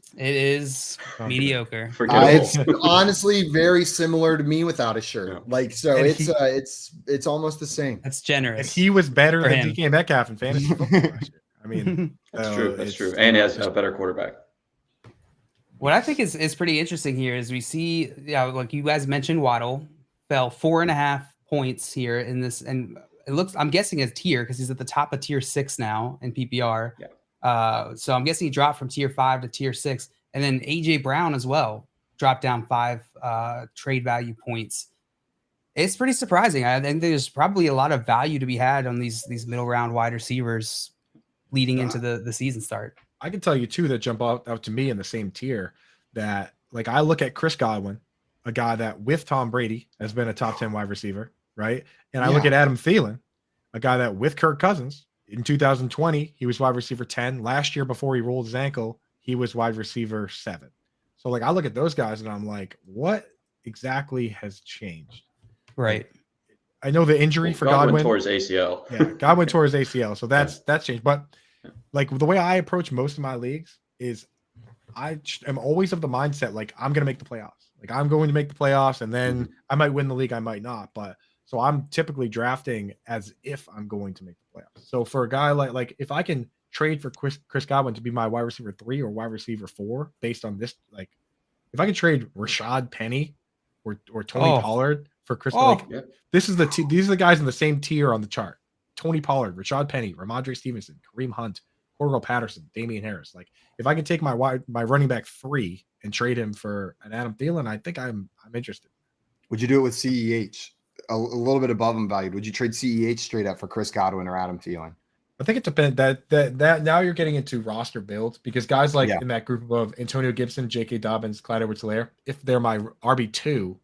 mediocre. It's honestly very similar to me without a shirt. Like so, and it's almost the same. That's generous. And he was better than DK Metcalf in fantasy football last year. I mean, that's true. And he has a better quarterback. What I think is pretty interesting here is we see, like you guys mentioned, Waddle fell 4.5 points here in this, and it looks, I'm guessing, a tier because he's at the top of tier 6 now in PPR. Yeah. So I'm guessing he dropped from tier 5 to tier 6, and then AJ Brown as well dropped down 5 trade value points. It's pretty surprising. I think there's probably a lot of value to be had on these middle round wide receivers leading into the season start. I can tell you two that jump out to me in the same tier that, like, I look at Chris Godwin, a guy that with Tom Brady has been a top 10 wide receiver, right? And I look at Adam Thielen, a guy that with Kirk Cousins in 2020, he was wide receiver 10. Last year before he rolled his ankle, he was wide receiver 7. So like I look at those guys and I'm like, what exactly has changed? Right. I know the injury for Godwin tore his ACL. Yeah, Godwin tore his ACL. So that's changed. But like the way I approach most of my leagues is I am always of the mindset like I'm going to make the playoffs. Like I'm going to make the playoffs and then I might win the league, I might not. But so I'm typically drafting as if I'm going to make the playoffs. So for a guy like if I can trade for Chris Godwin to be my wide receiver 3 or wide receiver 4 based on this, like if I can trade Rashad Penny or Tony Pollard for Chris, these are the guys in the same tier on the chart. Tony Pollard, Rashad Penny, Ramondre Stevenson, Kareem Hunt, Cordell Patterson, Damian Harris. Like if I can take my running back 3 and trade him for an Adam Thielen, I think I'm interested. Would you do it with CEH? A little bit above him valued. Would you trade CEH straight up for Chris Godwin or Adam Thielen? I think it depends. That now you're getting into roster builds because guys like in that group of Antonio Gibson, J.K. Dobbins, Clyde Edwards-Helaire, if they're my RB2, you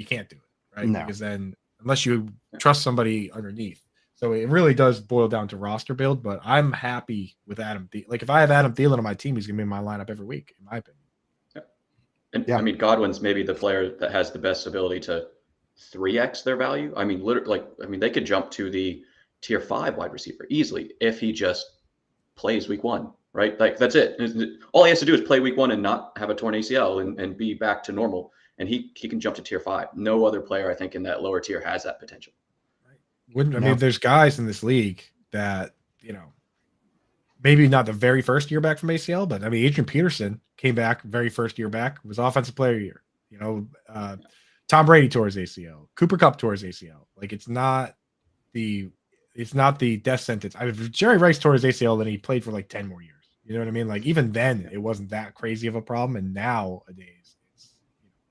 can't do it, right? No. Because then unless you trust somebody underneath. So it really does boil down to roster build, but I'm happy with Adam Thielen. Like if I have Adam Thielen on my team, he's gonna be in my lineup every week, in my opinion. And I mean, Godwin's maybe the player that has the best ability to 3x their value. I mean, they could jump to the tier 5 wide receiver easily if he just plays week 1, right? Like that's it. All he has to do is play week 1 and not have a torn ACL and be back to normal. And he can jump to tier 5. No other player, I think, in that lower tier has that potential. I mean, there's guys in this league that, maybe not the very first year back from ACL, but I mean, Adrian Peterson came back very first year back, was offensive player of the year. Tom Brady tore his ACL. Cooper Kupp tore his ACL. Like it's not the death sentence. If Jerry Rice tore his ACL, then he played for like 10 more years. You know what I mean? Like even then, it wasn't that crazy of a problem. And nowadays,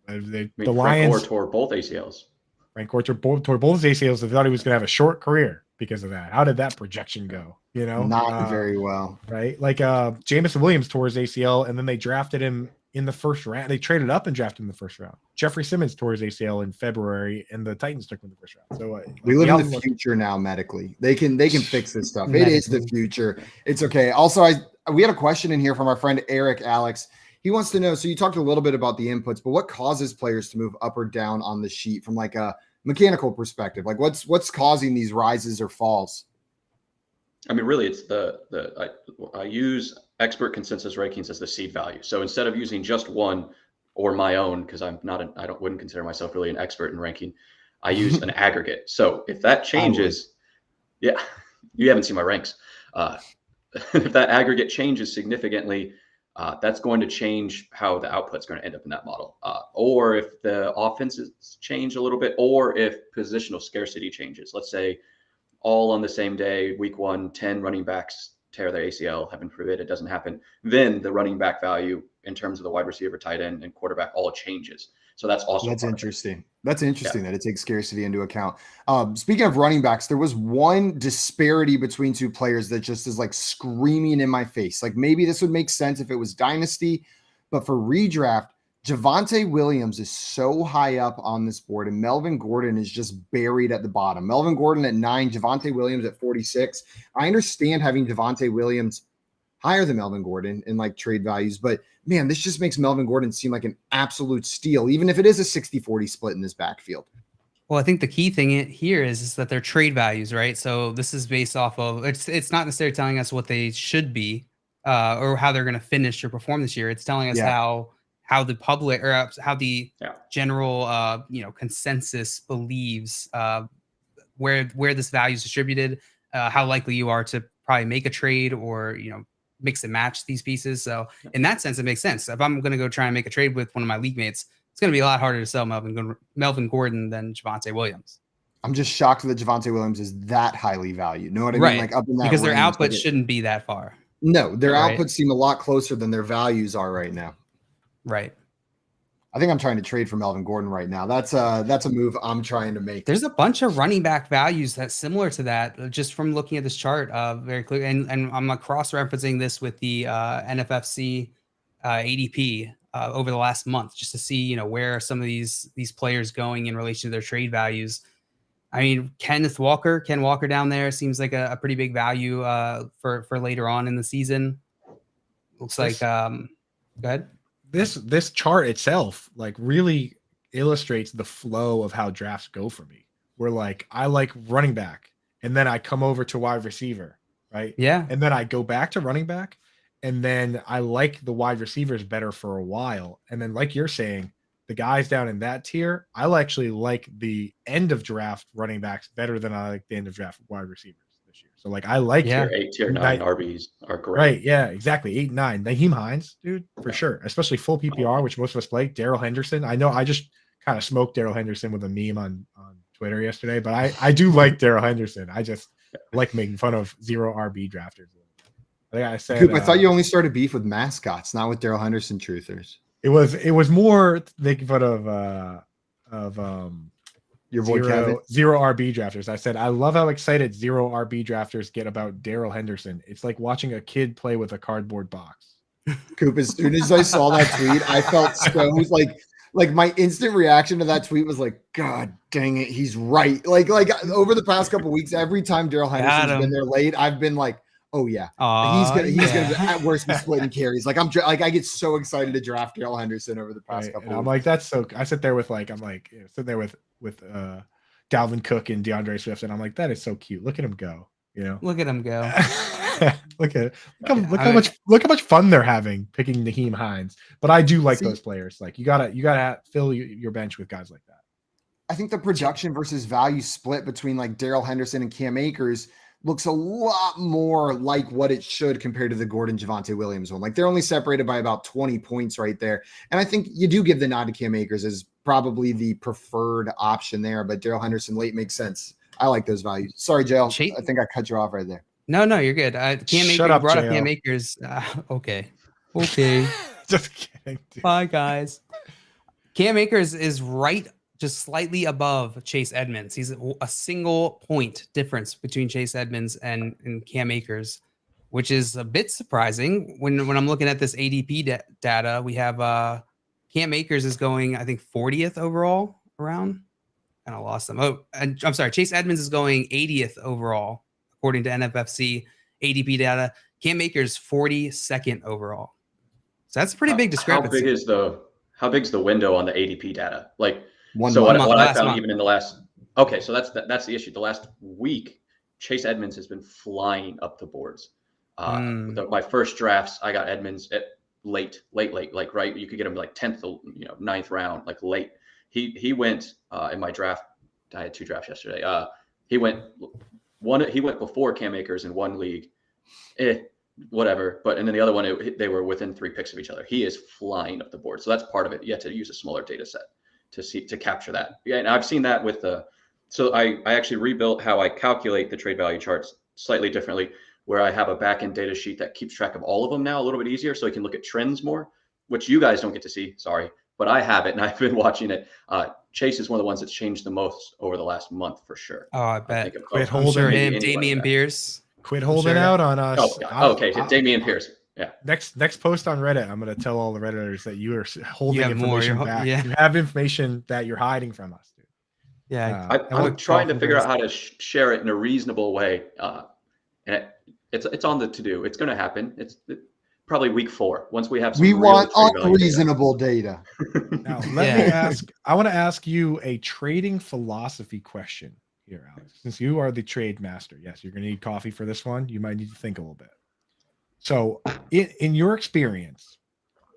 the Lions Frank Gore tore both ACLs. Frank Gore tore both his ACLs. They thought he was going to have a short career because of that. How did that projection go? Not very well, right? Like Jameson Williams tore his ACL, and then they drafted him in the first round. They traded up and drafted him in the first round. Jeffrey Simmons tore his ACL in February, and the Titans took him in the first round. So we live in the future now medically. They can fix this stuff. It is the future. It's okay. Also, we had a question in here from our friend Eric Alex. He wants to know, so you talked a little bit about the inputs, but what causes players to move up or down on the sheet from like a mechanical perspective? Like what's causing these rises or falls? I mean, really, it's I use expert consensus rankings as the seed value. So instead of using just one or my own, because I wouldn't consider myself really an expert in ranking, I use an aggregate. So if that changes, you haven't seen my ranks. If that aggregate changes significantly, that's going to change how the output's going to end up in that model. Or if the offenses change a little bit, or if positional scarcity changes. Let's say all on the same day, week 1, 10 running backs tear their ACL, heaven forbid it doesn't happen. Then the running back value in terms of the wide receiver, tight end, and quarterback all changes. So that's interesting. That's interesting that it takes scarcity into account. Speaking of running backs, there was one disparity between two players that just is like screaming in my face. Like maybe this would make sense if it was dynasty, but for redraft, Javonte Williams is so high up on this board, and Melvin Gordon is just buried at the bottom. Melvin Gordon at 9, Javonte Williams at 46. I understand having Javonte Williams higher than Melvin Gordon in like trade values, but man, this just makes Melvin Gordon seem like an absolute steal, even if it is a 60-40 split in this backfield. Well, I think the key thing here is that they're trade values, right? So this is based off of, it's not necessarily telling us what they should be or how they're going to finish or perform this year. It's telling us how the public or how the general consensus believes where this value is distributed, how likely you are to probably make a trade or mix and match these pieces. So in that sense, it makes sense. If I'm going to go try and make a trade with one of my league mates, it's going to be a lot harder to sell Melvin Gordon than Javonte Williams. I'm just shocked that Javonte Williams is that highly valued. Know what I right. mean? Like up in that because range, their output shouldn't be that far. No, their outputs seem a lot closer than their values are right now. Right. I think I'm trying to trade for Melvin Gordon right now. That's a move I'm trying to make. There's a bunch of running back values that's similar to that, just from looking at this chart. Very clear, and I'm cross-referencing this with the NFFC ADP over the last month, just to see where are some of these players going in relation to their trade values. I mean, Ken Walker down there seems like a pretty big value for later on in the season. Looks like go ahead. This chart itself like really illustrates the flow of how drafts go for me. Where like I like running back, and then I come over to wide receiver, right? Yeah. And then I go back to running back, and then I like the wide receivers better for a while. And then like you're saying, the guys down in that tier, I actually like the end of draft running backs better than I like the end of draft wide receivers this year. So like I like tier 8, tier 9 RBs are great. Right, yeah, exactly. 8, 9. Naheem Hines, dude, for sure. Especially full PPR, which most of us play. Darrell Henderson. I know I just kind of smoked Darrell Henderson with a meme on Twitter yesterday, but I do like Darrell Henderson. I just like making fun of 0 RB drafters. Like I said, Coop, I thought you only started beef with mascots, not with Darrell Henderson truthers. It was more making fun of your boy zero RB drafters. I said, I love how excited 0 RB drafters get about Darrell Henderson. It's like watching a kid play with a cardboard box. Coop, as soon as I saw that tweet, I felt so like my instant reaction to that tweet was like, God dang it, he's right. Like over the past couple of weeks, every time Darrell Henderson's been there late, I've been like, oh yeah, he's gonna be at worst be splitting carries. Like I get so excited to draft Darrell Henderson over the past couple. I'm like, that's so. I sit there with sitting there with Dalvin Cook and DeAndre Swift, and I'm like, that is so cute. Look at him go. Look at him go. look how much fun they're having picking Naheem Hines. But I do like those players. Like you gotta fill your bench with guys like that. I think the production versus value split between like Darrell Henderson and Cam Akers looks a lot more like what it should compared to the Gordon Javonte Williams one. Like they're only separated by about 20 points right there. And I think you do give the nod to Cam Akers as probably the preferred option there, but Darrell Henderson late makes sense. I like those values. Sorry, Jail. I think I cut you off right there. No, you're good. Cam Akers brought up Cam Akers. Okay. Just kidding. Dude. Bye, guys. Cam Akers is right just slightly above Chase Edmonds. He's a single point difference between Chase Edmonds and Cam Akers, which is a bit surprising. When I'm looking at this ADP data, we have Cam Akers is going, I think, 40th overall around. And I lost them. Oh, and I'm sorry. Chase Edmonds is going 80th overall, according to NFFC ADP data. Cam Akers 42nd overall. So that's a pretty big discrepancy. How big's the window on the ADP data? Like, what I found even in the last, okay, so that's the issue. The last week, Chase Edmonds has been flying up the boards. My first drafts, I got Edmonds at late, like right. You could get him like 10th, 9th round, like late. He went in my draft. I had 2 drafts yesterday. He went before Cam Akers in one league. Whatever. But and then the other one, they were within 3 picks of each other. He is flying up the board. So that's part of it. You have to use a smaller data set to capture that. Yeah, and I've seen that with so I actually rebuilt how I calculate the trade value charts slightly differently, where I have a back-end data sheet that keeps track of all of them now a little bit easier, so I can look at trends more, which you guys don't get to see. Sorry, but I have it and I've been watching it. Chase is one of the ones that's changed the most over the last month for sure. Oh, I bet. Quit holding him, Dameon Pierce. Quit holding out on us. Okay, Dameon Pierce. Yeah. Next post on Reddit, I'm going to tell all the Redditors that you are holding information back. Yeah. You have information that you're hiding from us, dude. Yeah. I'm trying to figure out how to share it in a reasonable way. And it's on the to-do. It's going to happen. It's probably week 4 once we have some. We want unreasonable data. Now, let me ask. I want to ask you a trading philosophy question here, Alex. Since you are the trade master, yes, you're going to need coffee for this one. You might need to think a little bit. So, in your experience,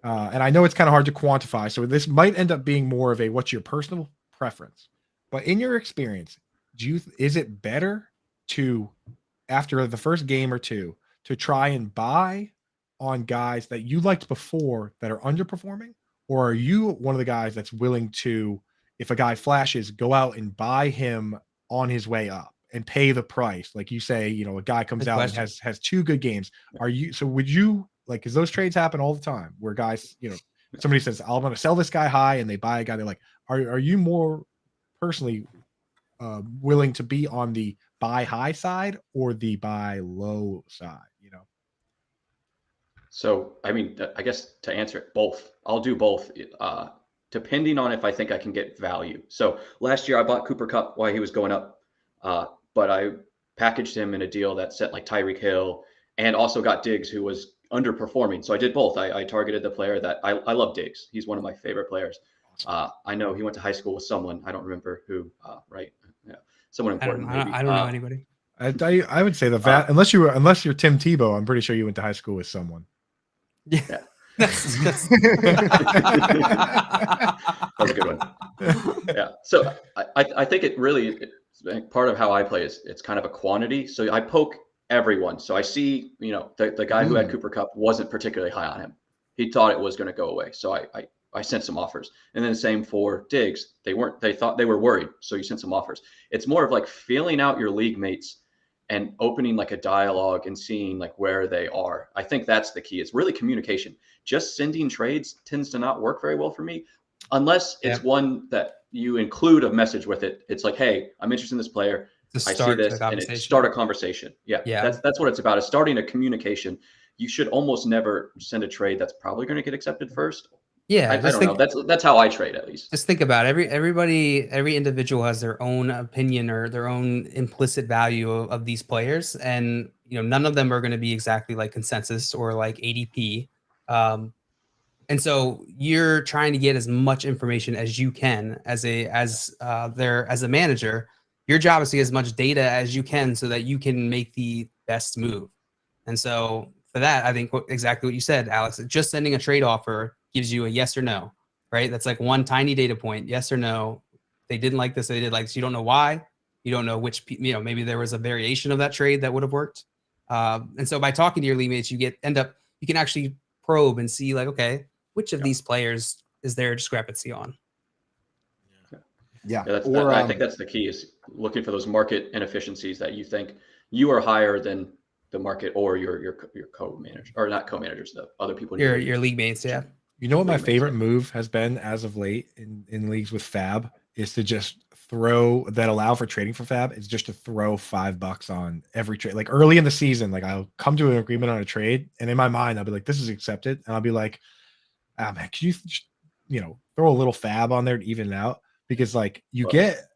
and I know it's kind of hard to quantify, so this might end up being more of a what's your personal preference. But in your experience, is it better to, after the first game or two, to try and buy on guys that you liked before that are underperforming, or are you one of the guys that's willing to, if a guy flashes, go out and buy him on his way up and pay the price? Like you say, you know, a guy comes out and has 2 good games. Would you like, because those trades happen all the time where guys, you know, somebody says, I'm going to sell this guy high, and they buy a guy. They're like, are you more personally willing to be on the buy high side or the buy low side, you know? So, I mean, I guess to answer it, both. I'll do both, depending on if I think I can get value. So last year I bought Cooper Kupp while he was going up, but I packaged him in a deal that set like Tyreek Hill and also got Diggs, who was underperforming. So I did both. I targeted the player that I love Diggs. He's one of my favorite players. I know he went to high school with someone. I don't remember who, right? Yeah. Someone important. I don't know anybody. I would say unless you're Tim Tebow, I'm pretty sure you went to high school with someone. Yeah. That's that was a good one. Yeah. So I think it really, part of how I play is it's kind of a quantity. So I poke everyone. So I see, you know, the guy who had Cooper Kupp wasn't particularly high on him. He thought it was going to go away. So I sent some offers. And then the same for Diggs. They thought they were worried. So you sent some offers. It's more of like feeling out your league mates and opening like a dialogue and seeing like where they are. I think that's the key. It's really communication. Just sending trades tends to not work very well for me unless it's one that you include a message with it. It's like, hey, I'm interested in this player. I see this, and start a conversation. Yeah. That's what it's about, is starting a communication. You should almost never send a trade that's probably going to get accepted first. Yeah, I don't know. That's how I trade, at least. Just think about it. Every individual has their own opinion or their own implicit value of these players, and you know, none of them are going to be exactly like consensus or like ADP. And so you're trying to get as much information as you can as a manager. Your job is to get as much data as you can so that you can make the best move. And so for that, I think exactly what you said, Alex. Just sending a trade offer gives you a yes or no, right? That's like one tiny data point, yes or no. They didn't like this, they did like this. You don't know why. You don't know which, you know, maybe there was a variation of that trade that would have worked. And so by talking to your league mates, you can actually probe and see like, okay, which of these players is there a discrepancy on? Yeah. I think that's the key, is looking for those market inefficiencies that you think you are higher than the market or your co-manager, or not co-managers, the other people. Your league mates. Yeah. You know what my favorite move has been as of late in leagues with Fab is to just allow for trading for Fab, is just to throw $5 on every trade. Like early in the season, like I'll come to an agreement on a trade, and in my mind I'll be like, this is accepted, and I'll be like, man, can you just, you know, throw a little Fab on there to even it out? Because like you get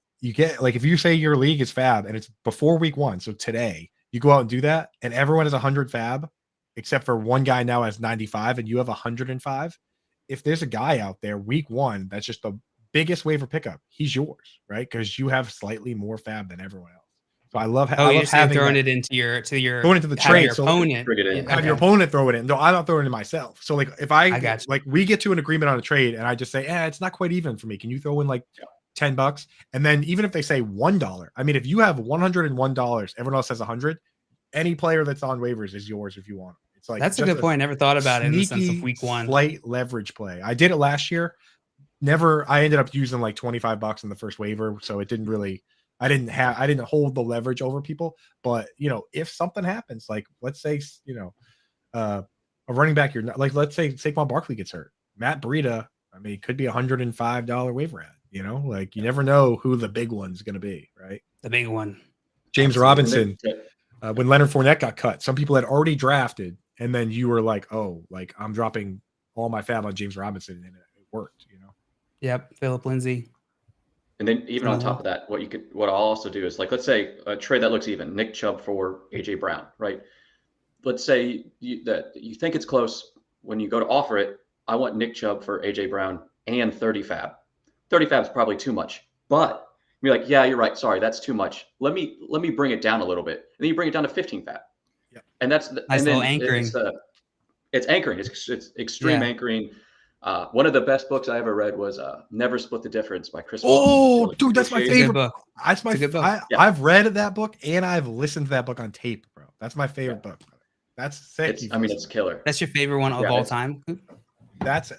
like, if you say your league is Fab and it's before week 1, so today you go out and do that, and everyone has 100 Fab except for one guy now has 95 and you have 105. If there's a guy out there week 1 that's just the biggest waiver pickup, he's yours, right? Because you have slightly more Fab than everyone else. So I love having throwing it into going into the trade. Your opponent. Have your opponent throw it in. No, I'm not throwing it in myself. So like if I like we get to an agreement on a trade and I just say, it's not quite even for me. Can you throw in like $10? And then even if they say $1, I mean, if you have $101, everyone else has 100. Any player that's on waivers is yours if you want. It's like, that's a good point. I never thought about it in the sense of week 1. Slight leverage play. I did it last year. I ended up using like $25 in the first waiver, so it didn't really. I didn't hold the leverage over people. But you know, if something happens, like let's say a running back, you're not like, let's say Saquon Barkley gets hurt, Matt Breida. I mean, it could be $105 waiver ad. You know, like you never know who the big one's going to be, right? The big one, James Robinson. When Leonard Fournette got cut, some people had already drafted, and then you were like, "Oh, like I'm dropping all my fab on James Robinson," and it worked. You know. Yep, Philip Lindsay. And then even on top of that, what I'll also do is like, let's say a trade that looks even, Nick Chubb for AJ Brown, right? Let's say that you think it's close. When you go to offer it, I want Nick Chubb for AJ Brown and 30 fab. 30 fab is probably too much, but you're like, yeah, you're right. Sorry, that's too much. Let me bring it down a little bit. And then you bring it down to 15 fab. Yep. And that's nice little anchoring. It's anchoring. It's extreme anchoring. One of the best books I ever read was Never Split the Difference by Chris Walton. Oh, dude, that's my favorite book. That's my good book. I've read that book and I've listened to that book on tape, bro. That's my favorite book. That's sick. It's killer. That's your favorite one of all time? That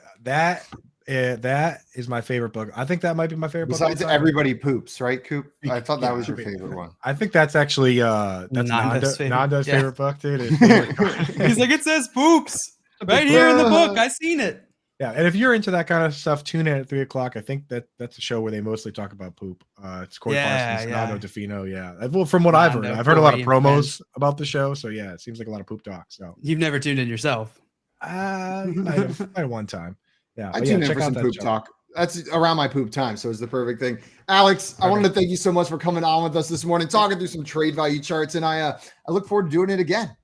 is my favorite book. I think that might be my favorite book. Besides Everybody Poops, right, Coop? I thought that was your favorite one. I think that's actually that's Nando's favorite book, dude. He's like, it says poops right here in the book. I seen it. Yeah, and if you're into that kind of stuff, tune in at 3:00. I think that's a show where they mostly talk about poop. It's Corey Parsons, Nando DeFino. Yeah, well, from what I've heard a lot of promos about the show. So yeah, it seems like a lot of poop talk. So you've never tuned in yourself? Might have one time. Yeah, I tuned in for some poop talk. That's around my poop time, so it's the perfect thing. Alex, I wanted to thank you so much for coming on with us this morning, talking through some trade value charts, and I look forward to doing it again.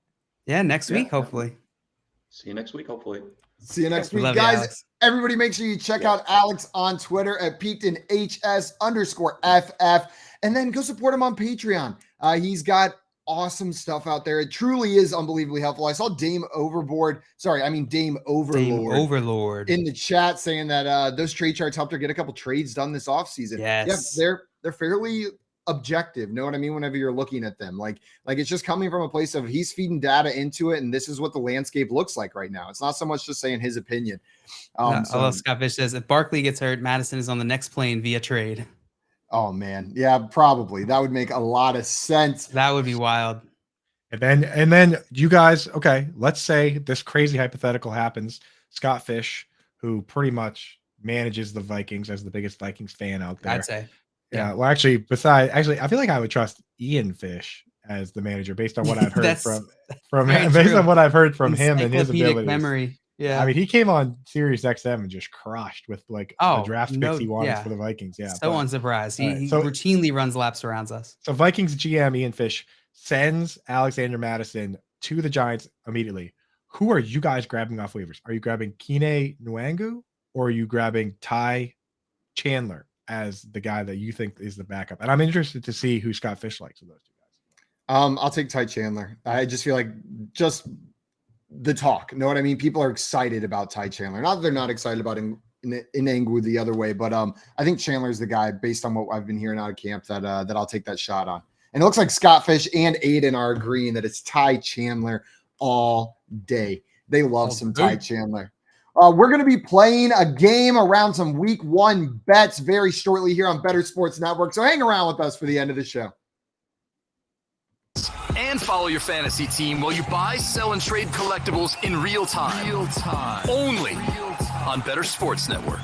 Yeah, next week, hopefully. See you next week, hopefully. See you next week, guys. Everybody, make sure you check out Alex on Twitter at PeaktonHS_FF, and then go support him on Patreon. He's got awesome stuff out there. It truly is unbelievably helpful. I saw Dame Overlord in the chat saying that those trade charts helped her get a couple trades done this offseason. Yes. Yeah, they're fairly objective. Know what I mean? Whenever you're looking at them, like it's just coming from a place of he's feeding data into it, and this is what the landscape looks like right now. It's not so much just saying his opinion. Scott Fish says if Barkley gets hurt, Madison is on the next plane via trade. Oh man, yeah, probably that would make a lot of sense. That would be wild. And then you guys, okay, let's say this crazy hypothetical happens. Scott Fish, who pretty much manages the Vikings as the biggest Vikings fan out there. I'd say. Yeah. Well, actually, I feel like I would trust Ian Fish as the manager based on what I've heard from on what I've heard from him and his abilities. Memory. Yeah. I mean, he came on Sirius XM and just crushed with the draft picks he wanted for the Vikings. Yeah. So unsurprised. He routinely runs laps around us. So Vikings GM Ian Fish sends Alexander Madison to the Giants immediately. Who are you guys grabbing off waivers? Are you grabbing Kene Nwangu or are you grabbing Ty Chandler as the guy that you think is the backup? And I'm interested to see who Scott Fish likes of those two guys. I'll take Ty Chandler. I just feel like just the talk. Know what I mean? People are excited about Ty Chandler. Not that they're not excited about Nwangu the other way, but I think Chandler's the guy based on what I've been hearing out of camp that I'll take that shot on. And it looks like Scott Fish and Aiden are agreeing that it's Ty Chandler all day. They love some Ty Chandler. We're going to be playing a game around some week 1 bets very shortly here on Better Sports Network. So hang around with us for the end of the show. And follow your fantasy team while you buy, sell, and trade collectibles in real time. Only on Better Sports Network.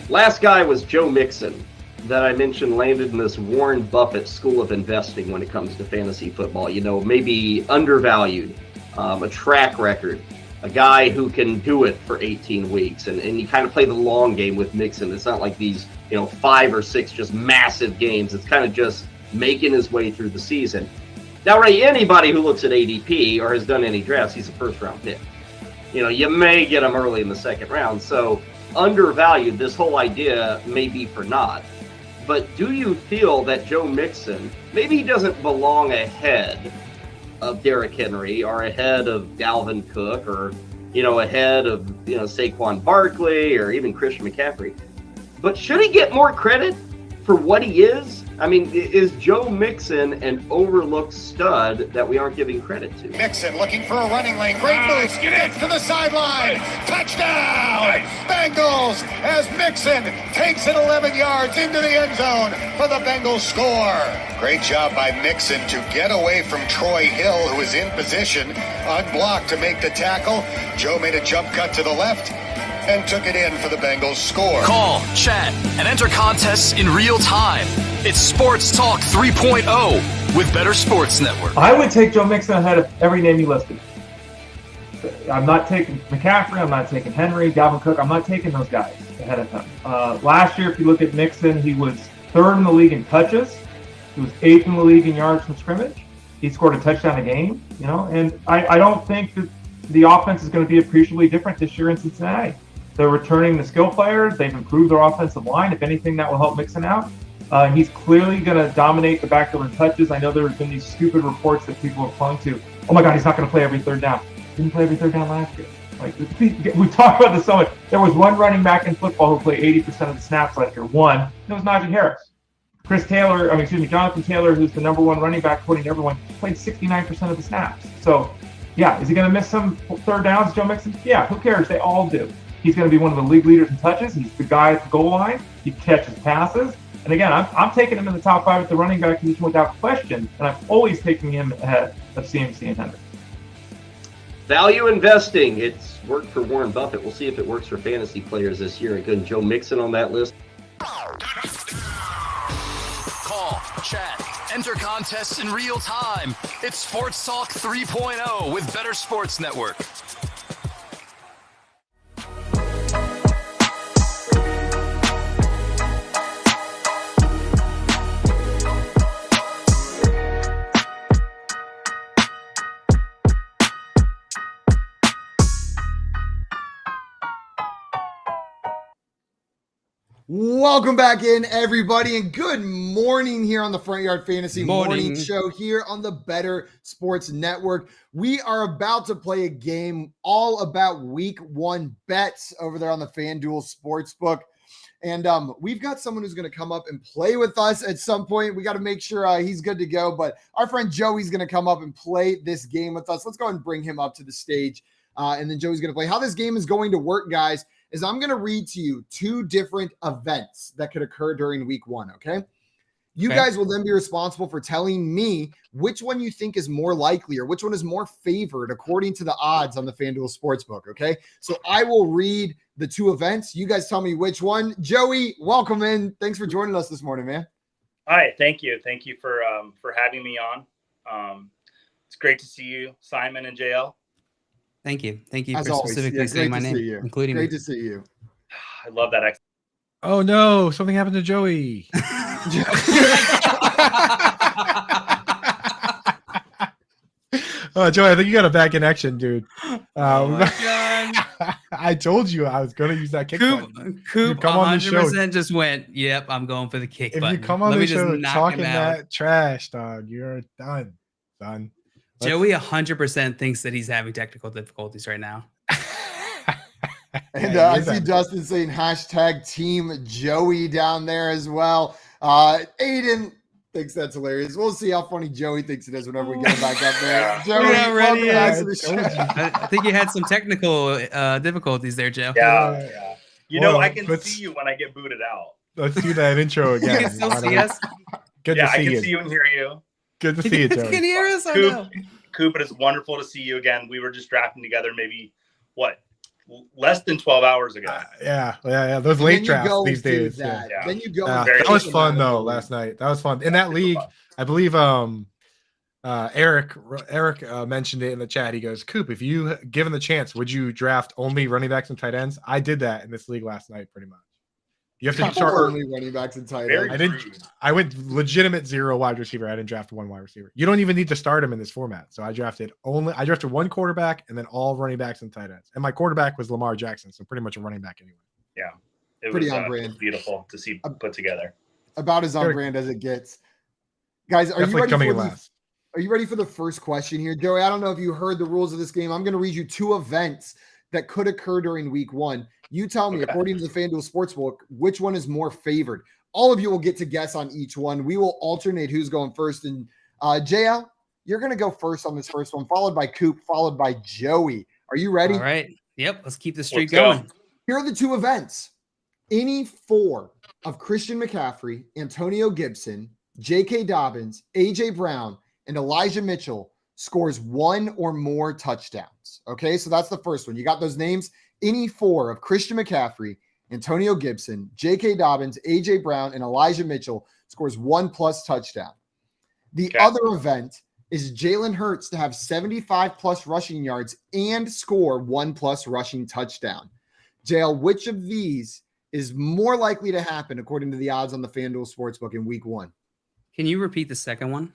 Last guy was Joe Mixon that I mentioned landed in this Warren Buffett school of investing when it comes to fantasy football. You know, maybe undervalued, a track record, a guy who can do it for 18 weeks. And you kind of play the long game with Mixon. It's not like these, 5 or 6 just massive games. It's kind of just making his way through the season. Now, Ray, anybody who looks at ADP or has done any drafts, he's a first-round pick. You may get him early in the second round. So undervalued, this whole idea may be for naught. But do you feel that Joe Mixon, maybe he doesn't belong ahead of Derrick Henry or ahead of Dalvin Cook or, ahead of, Saquon Barkley or even Christian McCaffrey. But should he get more credit for what he is? I mean, is Joe Mixon an overlooked stud that we aren't giving credit to? Mixon looking for a running lane. Great move. Gets to the sideline. Touchdown! Bengals as Mixon takes it 11 yards into the end zone for the Bengals score. Great job by Mixon to get away from Troy Hill, who is in position, unblocked to make the tackle. Joe made a jump cut to the left and took it in for the Bengals score. Call, chat, and enter contests in real time. It's Sports Talk 3.0 with Better Sports Network. I would take Joe Mixon ahead of every name you listed. I'm not taking McCaffrey. I'm not taking Henry, Dalvin Cook. I'm not taking those guys ahead of him. Last year, if you look at Mixon, he was 3rd in the league in touches. He was 8th in the league in yards from scrimmage. He scored a touchdown a game, and I don't think that the offense is going to be appreciably different this year in Cincinnati. They're returning the skill players. They've improved their offensive line. If anything, that will help Mixon out. He's clearly going to dominate the backfield in touches. I know there have been these stupid reports that people have clung to. Oh my God, he's not going to play every third down. Didn't play every third down last year. We talk about this so much. There was one running back in football who played 80% of the snaps last year. One. It was Najee Harris. Jonathan Taylor, who's the number one running back according to everyone, played 69% of the snaps. So, yeah, is he going to miss some third downs, Joe Mixon? Yeah, who cares? They all do. He's going to be one of the league leaders in touches. He's the guy at the goal line. He catches passes. And again, I'm taking him in the top 5 at the running back position without question, and I'm always taking him ahead of CMC and Henry. Value investing. It's worked for Warren Buffett. We'll see if it works for fantasy players this year. Again, Joe Mixon on that list. Call, chat, enter contests in real time. It's Sports Talk 3.0 with Better Sports Network. Welcome back in, everybody, and good morning here on the Front Yard Fantasy Morning Show here on the Better Sports Network. We are about to play a game all about Week 1 bets over there on the FanDuel Sportsbook. And we've got someone who's going to come up and play with us at some point. We got to make sure he's good to go. But our friend Joey's going to come up and play this game with us. Let's go ahead and bring him up to the stage. And then Joey's going to play. How this game is going to work, guys, is I'm going to read to you 2 different events that could occur during Week 1, okay? You guys will then be responsible for telling me which one you think is more likely or which one is more favored according to the odds on the FanDuel Sportsbook, okay? So I will read the 2 events. You guys tell me which one. Joey, welcome in. Thanks for joining us this morning, man. Hi, thank you. Thank you for having me on. It's great to see you, Simon and JL. Thank you. Thank you As for always. specifically saying my name, including Great to see you. I love that. Oh no, something happened to Joey. Oh, Joey, I think you got a bad connection, dude. Oh my God. I told you I was going to use that kick button. Coop come on the show. Just went, yep, I'm going for the kick button. If you come on the show talking that trash, dog, you're done, son. Joey 100% thinks that he's having technical difficulties right now. And I see Dustin saying hashtag Team Joey down there as well. Aiden thinks that's hilarious. We'll see how funny Joey thinks it is whenever we get him back up there. Joey, welcome back to the show. I think you had some technical difficulties there, Joe. Yeah. You know, I can see you when I get booted out. Let's do that intro again. You can still see us? Good to see you. I can see you and hear you. Good to see you, Joey. You can hear us? Coop, it is wonderful to see you again. We were just drafting together maybe, less than 12 hours ago. Yeah. Those late drafts these days. Then you go. That was fun, though, last night. That was fun. In that league, I believe Eric mentioned it in the chat. He goes, Coop, if you given the chance, would you draft only running backs and tight ends? I did that in this league last night, pretty much. You have to start only running backs and tight ends. I went legitimate 0 wide receiver. I didn't draft 1 wide receiver. You don't even need to start him in this format. So I drafted 1 quarterback and then all running backs and tight ends. And my quarterback was Lamar Jackson, so pretty much a running back anyway. Yeah, it pretty was on brand. Beautiful to see put together. About as on brand as it gets. Guys, are you ready for the first question here, Joey? I don't know if you heard the rules of this game. I'm going to read you 2 events that could occur during Week 1. You tell me, according to the FanDuel Sportsbook, which one is more favored. All of you will get to guess on each one. We will alternate who's going first. And JL, you're going to go first on this first one, followed by Coop, followed by Joey. Are you ready? All right. Yep. Let's keep the streak going. Here are the 2 events. Any 4 of Christian McCaffrey, Antonio Gibson, J.K. Dobbins, A.J. Brown, and Elijah Mitchell scores 1 or more touchdowns. Okay, so that's the first one. You got those names? Any 4 of Christian McCaffrey, Antonio Gibson, J.K. Dobbins, A.J. Brown, and Elijah Mitchell scores 1+ touchdown. The other event is Jalen Hurts to have 75+ rushing yards and score 1+ rushing touchdown. JL, which of these is more likely to happen according to the odds on the FanDuel Sportsbook in Week 1? Can you repeat the second one?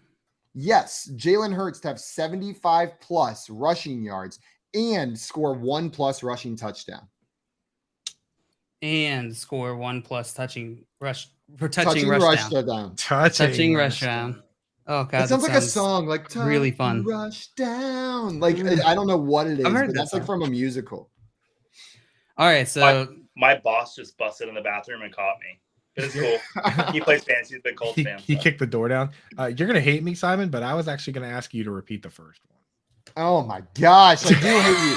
Yes, Jalen Hurts to have 75+ rushing yards and score 1+ rushing touchdown. And score 1+ touching rush down. Oh God, it sounds like a song, like really fun. Rush down. Like I don't know what it is, but that's like from a musical. All right, so my boss just busted in the bathroom and caught me It's cool. He plays fantasy. He's a big Colts fan. He kicked the door down. You're going to hate me, Simon, but I was actually going to ask you to repeat the first one. Oh, my gosh. I do hate you.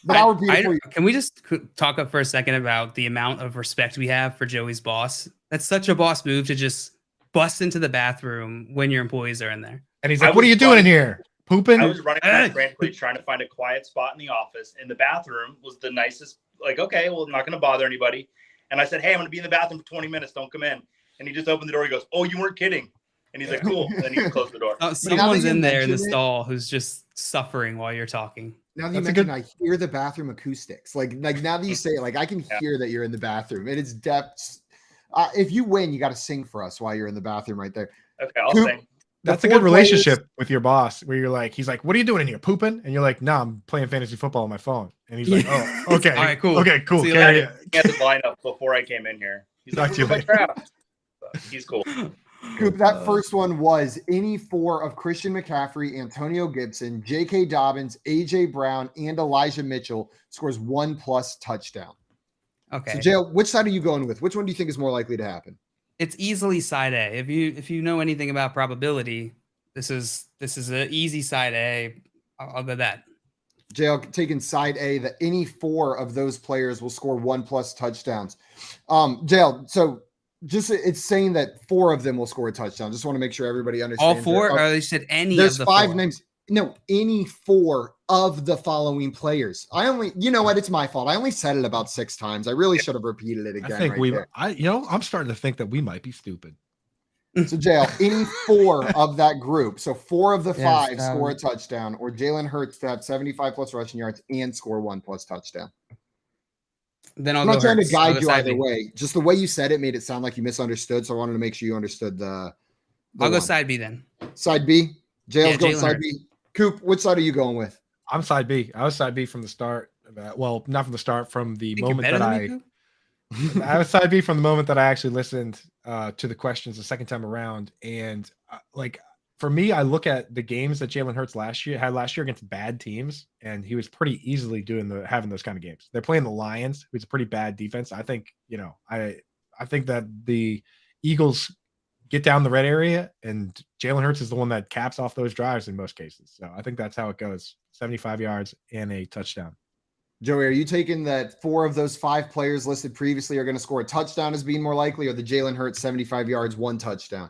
But I'll repeat it for you. Can we just talk up for a second about the amount of respect we have for Joey's boss? That's such a boss move to just bust into the bathroom when your employees are in there. And he's like, what are you doing in here? Pooping? I was running around frantically trying to find a quiet spot in the office, and the bathroom was the nicest. Like, okay, well, I'm not going to bother anybody. And I said, hey, I'm going to be in the bathroom for 20 minutes. Don't come in. And he just opened the door. He goes, oh, you weren't kidding. And he's like, cool. And then he closed the door. Someone's in there in the stall who's just suffering while you're talking. Now that you mentioned, I hear the bathroom acoustics. Like now that you say it, like I can hear that you're in the bathroom. It is depths. If you win, you got to sing for us while you're in the bathroom right there. Okay, I'll sing. That's a good relationship with your boss where you're like, he's like, what are you doing in here? Pooping? And you're like, no, I'm playing fantasy football on my phone. And he's like, oh, okay. All right, cool. Okay, cool. He had the lineup before I came in here. He's like, where's my draft? He's cool. Coop, that first one was any four of Christian McCaffrey, Antonio Gibson, J.K. Dobbins, A.J. Brown, and Elijah Mitchell scores 1+ touchdown. Okay. So, Jail, which side are you going with? Which one do you think is more likely to happen? It's easily side A. If you know anything about probability, this is an easy side A. I'll go that. Jail taking side A that any four of those players will score 1+ touchdowns. Jail, so just it's saying that four of them will score a touchdown. Just want to make sure everybody understands. All four? Or they said any There's of the 5 four? names. No, any four of the following players. You know what? It's my fault. I only said it about 6 times. I really should have repeated it again. I think I'm starting to think that we might be stupid. So, Jail, any four of that group. So 4 of the 5 score a touchdown, or Jalen Hurts to have 75+ rushing yards and score 1+ touchdown. Then I'm not trying to guide you either way. Just the way you said it made it sound like you misunderstood. So I wanted to make sure you understood the I'll go side B then. Side B? Jail's going Jalen side Hurts. B. Coop, which side are you going with? I'm side B. I was side B from the start. Well, not from the start, from the Think you're moment better that than me, I was side B from the moment that I actually listened to the questions the second time around. And for me, I look at the games that Jalen Hurts had last year against bad teams, and he was pretty easily having those kind of games. They're playing the Lions, who's a pretty bad defense. I think, I think that the Eagles get down the red area, and Jalen Hurts is the one that caps off those drives in most cases. So I think that's how it goes. 75 yards and a touchdown. Joey, are you taking that 4 of those 5 players listed previously are going to score a touchdown as being more likely, or the Jalen Hurts 75 yards, 1 touchdown?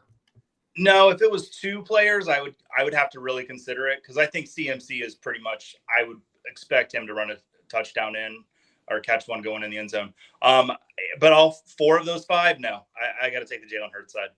No, if it was 2 players, I would have to really consider it, because I think CMC is pretty much, I would expect him to run a touchdown in or catch one going in the end zone. But all 4 of those 5, no, I got to take the Jalen Hurts side.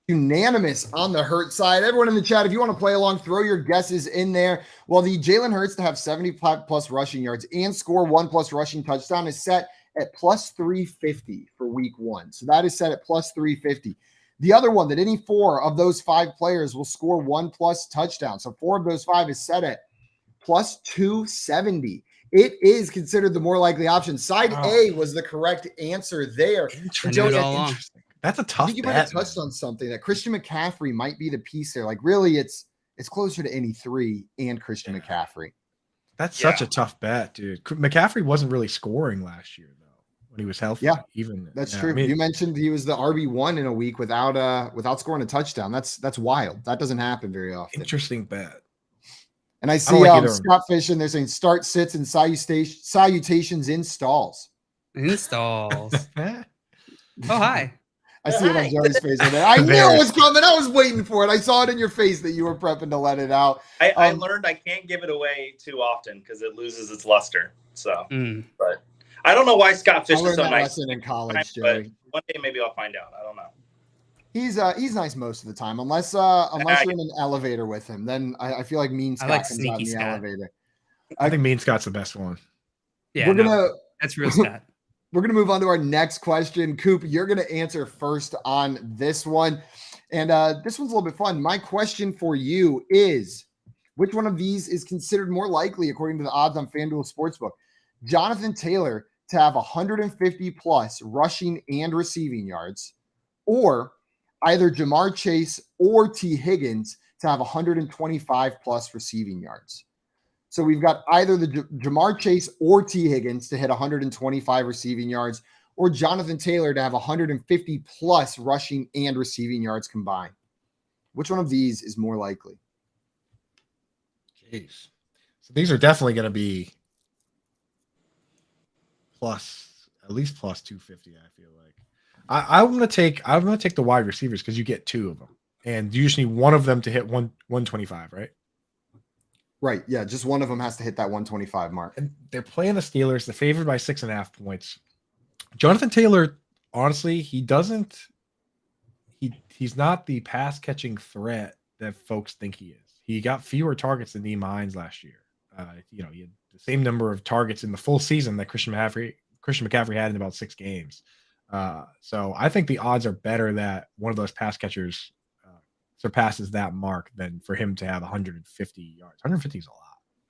Unanimous on the Hurts side. Everyone in the chat, if you want to play along, throw your guesses in there. Well, the Jalen Hurts to have 75+ rushing yards and score 1+ rushing touchdown is set at plus 350 for week 1. So that is set at plus 350. The other one, that any 4 of those 5 players will score 1+ touchdown. So 4 of those 5 is set at plus 270. It is considered the more likely option. Side A was the correct answer there. Interesting. That's a tough I think you might have touched on something that Christian McCaffrey might be the piece there. Like, really, it's closer to any 3 and Christian McCaffrey. That's such a tough bet, dude. McCaffrey wasn't really scoring last year, though, when he was healthy. Yeah, even that's true. I mean, you mentioned he was the RB1 in a week without scoring a touchdown. That's wild. That doesn't happen very often. Interesting bet. And I see Scott Fish in there saying start, sits, and salutations in stalls. Installs. Oh, hi. I see it on Joey's face right there. I knew it was coming. I was waiting for it. I saw it in your face that you were prepping to let it out. I learned I can't give it away too often because it loses its luster. So, but I don't know why Scott Fish is so nice. Lesson in college, but Joey. one day maybe I'll find out. I don't know. He's nice most of the time, unless you're in an elevator with him. Then I feel like Mean Scott comes out in the elevator. I think Mean Scott's the best one. Yeah, that's real Scott. We're going to move on to our next question. Coop, you're going to answer first on this one. And this one's a little bit fun. My question for you is, which one of these is considered more likely according to the odds on FanDuel Sportsbook? Jonathan Taylor to have 150+ rushing and receiving yards, or either Jamar Chase or T. Higgins to have 125+ receiving yards? So we've got either the Jamar Chase or T. Higgins to hit 125 receiving yards, or Jonathan Taylor to have 150 plus rushing and receiving yards combined? Which one of these is more likely? Jeez. So these are definitely going to be at least plus 250. I feel like I'm going to take the wide receivers because you get 2 of them, and you just need one of them to hit 125, right? Right. Yeah. Just one of them has to hit that 125 mark. And they're playing the Steelers. They're favored by 6.5 points. Jonathan Taylor, honestly, he's not the pass catching threat that folks think he is. He got fewer targets than Nyheim Hines last year. He had the same number of targets in the full season that Christian McCaffrey had in about 6 games. So I think the odds are better that one of those pass catchers surpasses that mark than for him to have 150 yards. 150 is a lot.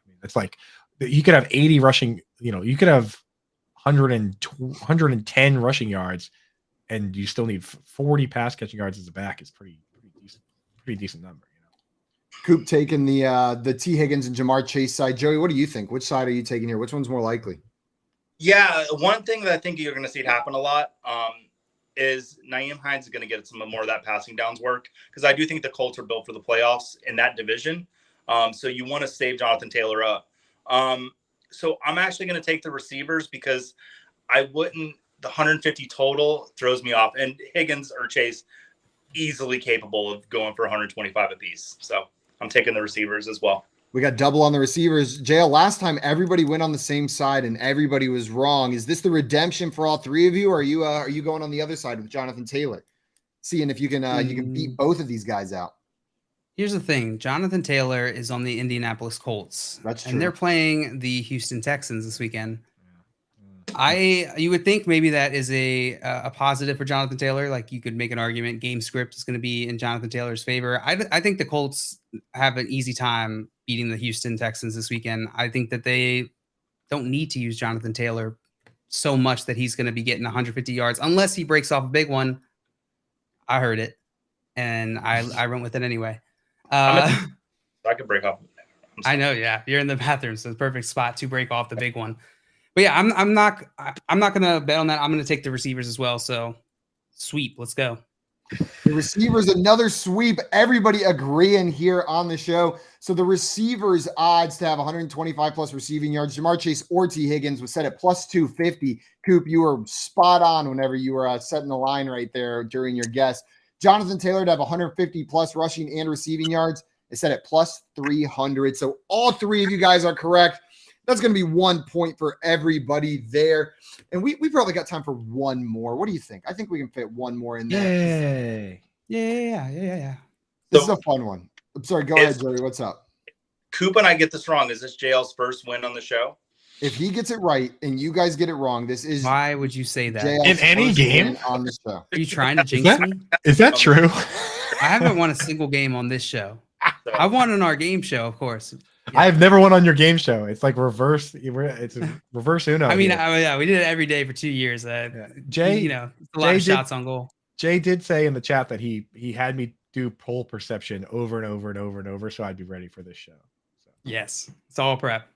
I mean, it's like you could have 80 rushing, you could have 110 rushing yards, and you still need 40 pass catching yards as a back. Is pretty decent number. Coop taking the T. Higgins and Jamar Chase side. Joey, what do you think? Which side are you taking here? Which one's more likely? Yeah, one thing that I think you're going to see it happen a lot is Nyheim Hines is going to get some more of that passing downs work, because I do think the Colts are built for the playoffs in that division. So you want to save Jonathan Taylor up. So I'm actually going to take the receivers because the 150 total throws me off, and Higgins or Chase easily capable of going for 125 apiece. So I'm taking the receivers as well. We got double on the receivers. JL, last time everybody went on the same side and everybody was wrong. Is this the redemption for all 3 of you, or are you going on the other side with Jonathan Taylor, seeing if you can beat both of these guys out? Here's the thing: Jonathan Taylor is on the Indianapolis Colts. That's true. And they're playing the Houston Texans this weekend. You would think maybe that is a positive for Jonathan Taylor. Like, you could make an argument game script is going to be in Jonathan Taylor's favor. I think the Colts have an easy time beating the Houston Texans this weekend. I think that they don't need to use Jonathan Taylor so much that he's going to be getting 150 yards unless he breaks off a big one. I heard it, and I went with it anyway. I could break off. I know, yeah. You're in the bathroom, so it's the perfect spot to break off the big one. But yeah, I'm not gonna bet on that. I'm gonna take the receivers as well. So sweep, let's go. The receivers, another sweep. Everybody agreeing here on the show. So the receivers odds to have 125 plus receiving yards, Jamar Chase or T. Higgins, was set at plus 250. Coop, you were spot on whenever you were setting the line right there during your guess. Jonathan Taylor to have 150 plus rushing and receiving yards is set at plus 300. So all 3 of you guys are correct. That's going to be 1 point for everybody there. And we probably got time for one more. What do you think? I think we can fit one more in there. Yeah. This is a fun one. I'm sorry. Go ahead, Joey. What's up? Coop and I get this wrong. Is this JL's first win on the show? If he gets it right and you guys get it wrong, this is. Why would you say that? JL's in any game on the show? Are you trying to jinx me? Is that true? I haven't won a single game on this show. I won on our game show, of course. Yeah. I've never won on your game show. It's like reverse. It's a reverse Uno. I mean, yeah, we did it every day for 2 years. Jay, a lot of shots on goal. Jay did say in the chat that he had me do poll perception over and over and over and over, so I'd be ready for this show. So. Yes, it's all prep.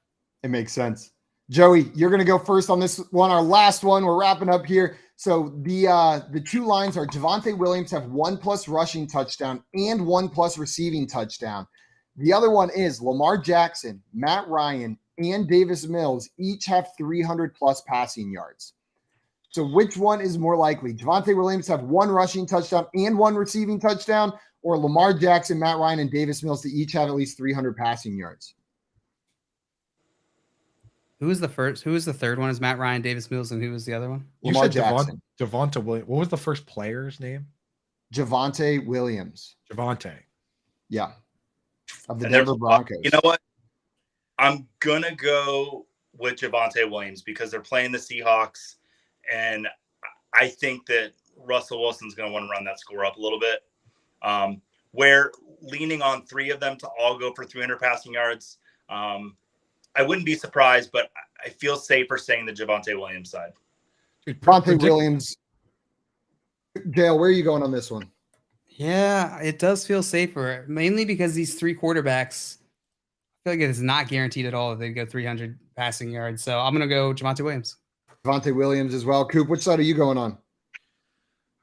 It makes sense. Joey, you're going to go first on this one. Our last one. We're wrapping up here. So the 2 lines are Javonte Williams have 1+ rushing touchdown and 1+ receiving touchdown. The other one is Lamar Jackson, Matt Ryan, and Davis Mills each have 300+ passing yards. So which one is more likely? Javonte Williams have 1 rushing touchdown and 1 receiving touchdown, or Lamar Jackson, Matt Ryan, and Davis Mills to each have at least 300 passing yards? Who was the first? Who was the third one? Is Matt Ryan, Davis Mills, and who was the other one? Lamar Jackson. Javonte Williams. What was the first player's name? Javonte Williams. Javonte. Yeah. Of the Denver Broncos. You know what? I'm going to go with Javonte Williams because they're playing the Seahawks, and I think that Russell Wilson's going to want to run that score up a little bit. Where leaning on 3 of them to all go for 300 passing yards, I wouldn't be surprised, but I feel safer saying the Javonte Williams side. Javonte Williams. Dale, where are you going on this one? Yeah, it does feel safer, mainly because these 3 quarterbacks, I feel like it is not guaranteed at all that they go 300 passing yards. So I'm going to go Javonte Williams. Devontae Williams as well. Coop, which side are you going on?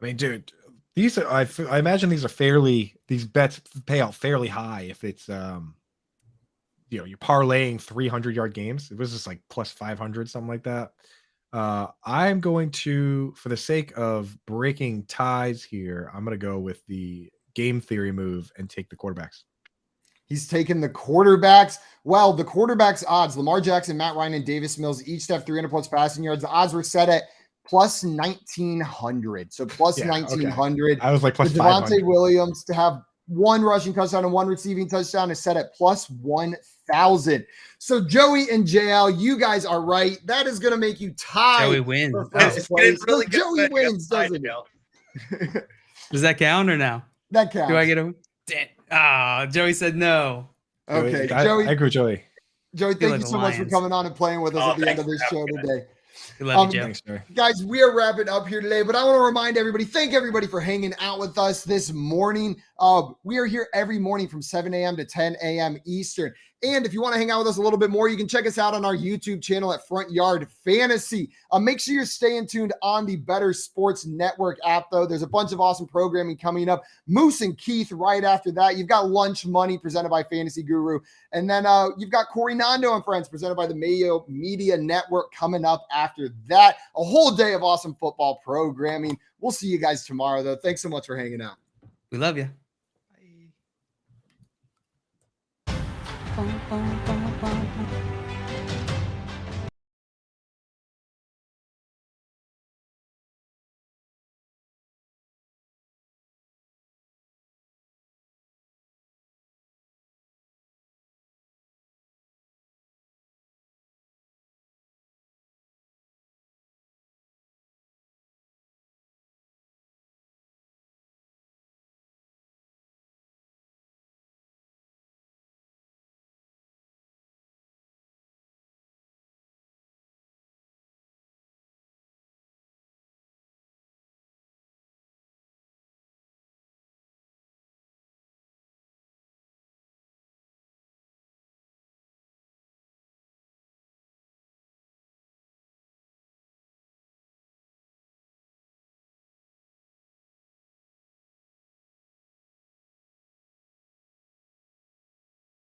I mean, dude, these are, I imagine these bets pay out fairly high if it's you're parlaying 300-yard games. It was just like plus 500, something like that. I'm going to, for the sake of breaking ties here, I'm going to go with the game theory move and take the quarterbacks. He's taken the quarterbacks. Well, the quarterbacks odds, Lamar Jackson, Matt Ryan, and Davis Mills each have 300 plus passing yards. The odds were set at plus 1,900. So plus 1,900. Okay. I was like plus the Devontae Williams to have one rushing touchdown and one receiving touchdown is set at plus 1,000. So Joey and JL, you guys are right. That is going to make you tie. Joey wins. Really Joey wins, doesn't it? Does that count or no? That counts. Do I get a? Joey said no. Okay, Joey. I agree with Joey. Joey, thank you so much for coming on and playing with us at the end of this show today. We love you, Joe. Thanks, guys, we are wrapping up here today, but I want to remind everybody, thank everybody for hanging out with us this morning. We are here every morning from 7 a.m. to 10 a.m. Eastern. And if you want to hang out with us a little bit more, you can check us out on our YouTube channel at Front Yard Fantasy. Make sure you're staying tuned on the Better Sports Network app, though. There's a bunch of awesome programming coming up. Moose and Keith right after that. You've got Lunch Money presented by Fantasy Guru. And then you've got Corey Nando and Friends presented by the Mayo Media Network coming up after that. A whole day of awesome football programming. We'll see you guys tomorrow, though. Thanks so much for hanging out. We love you. Bye.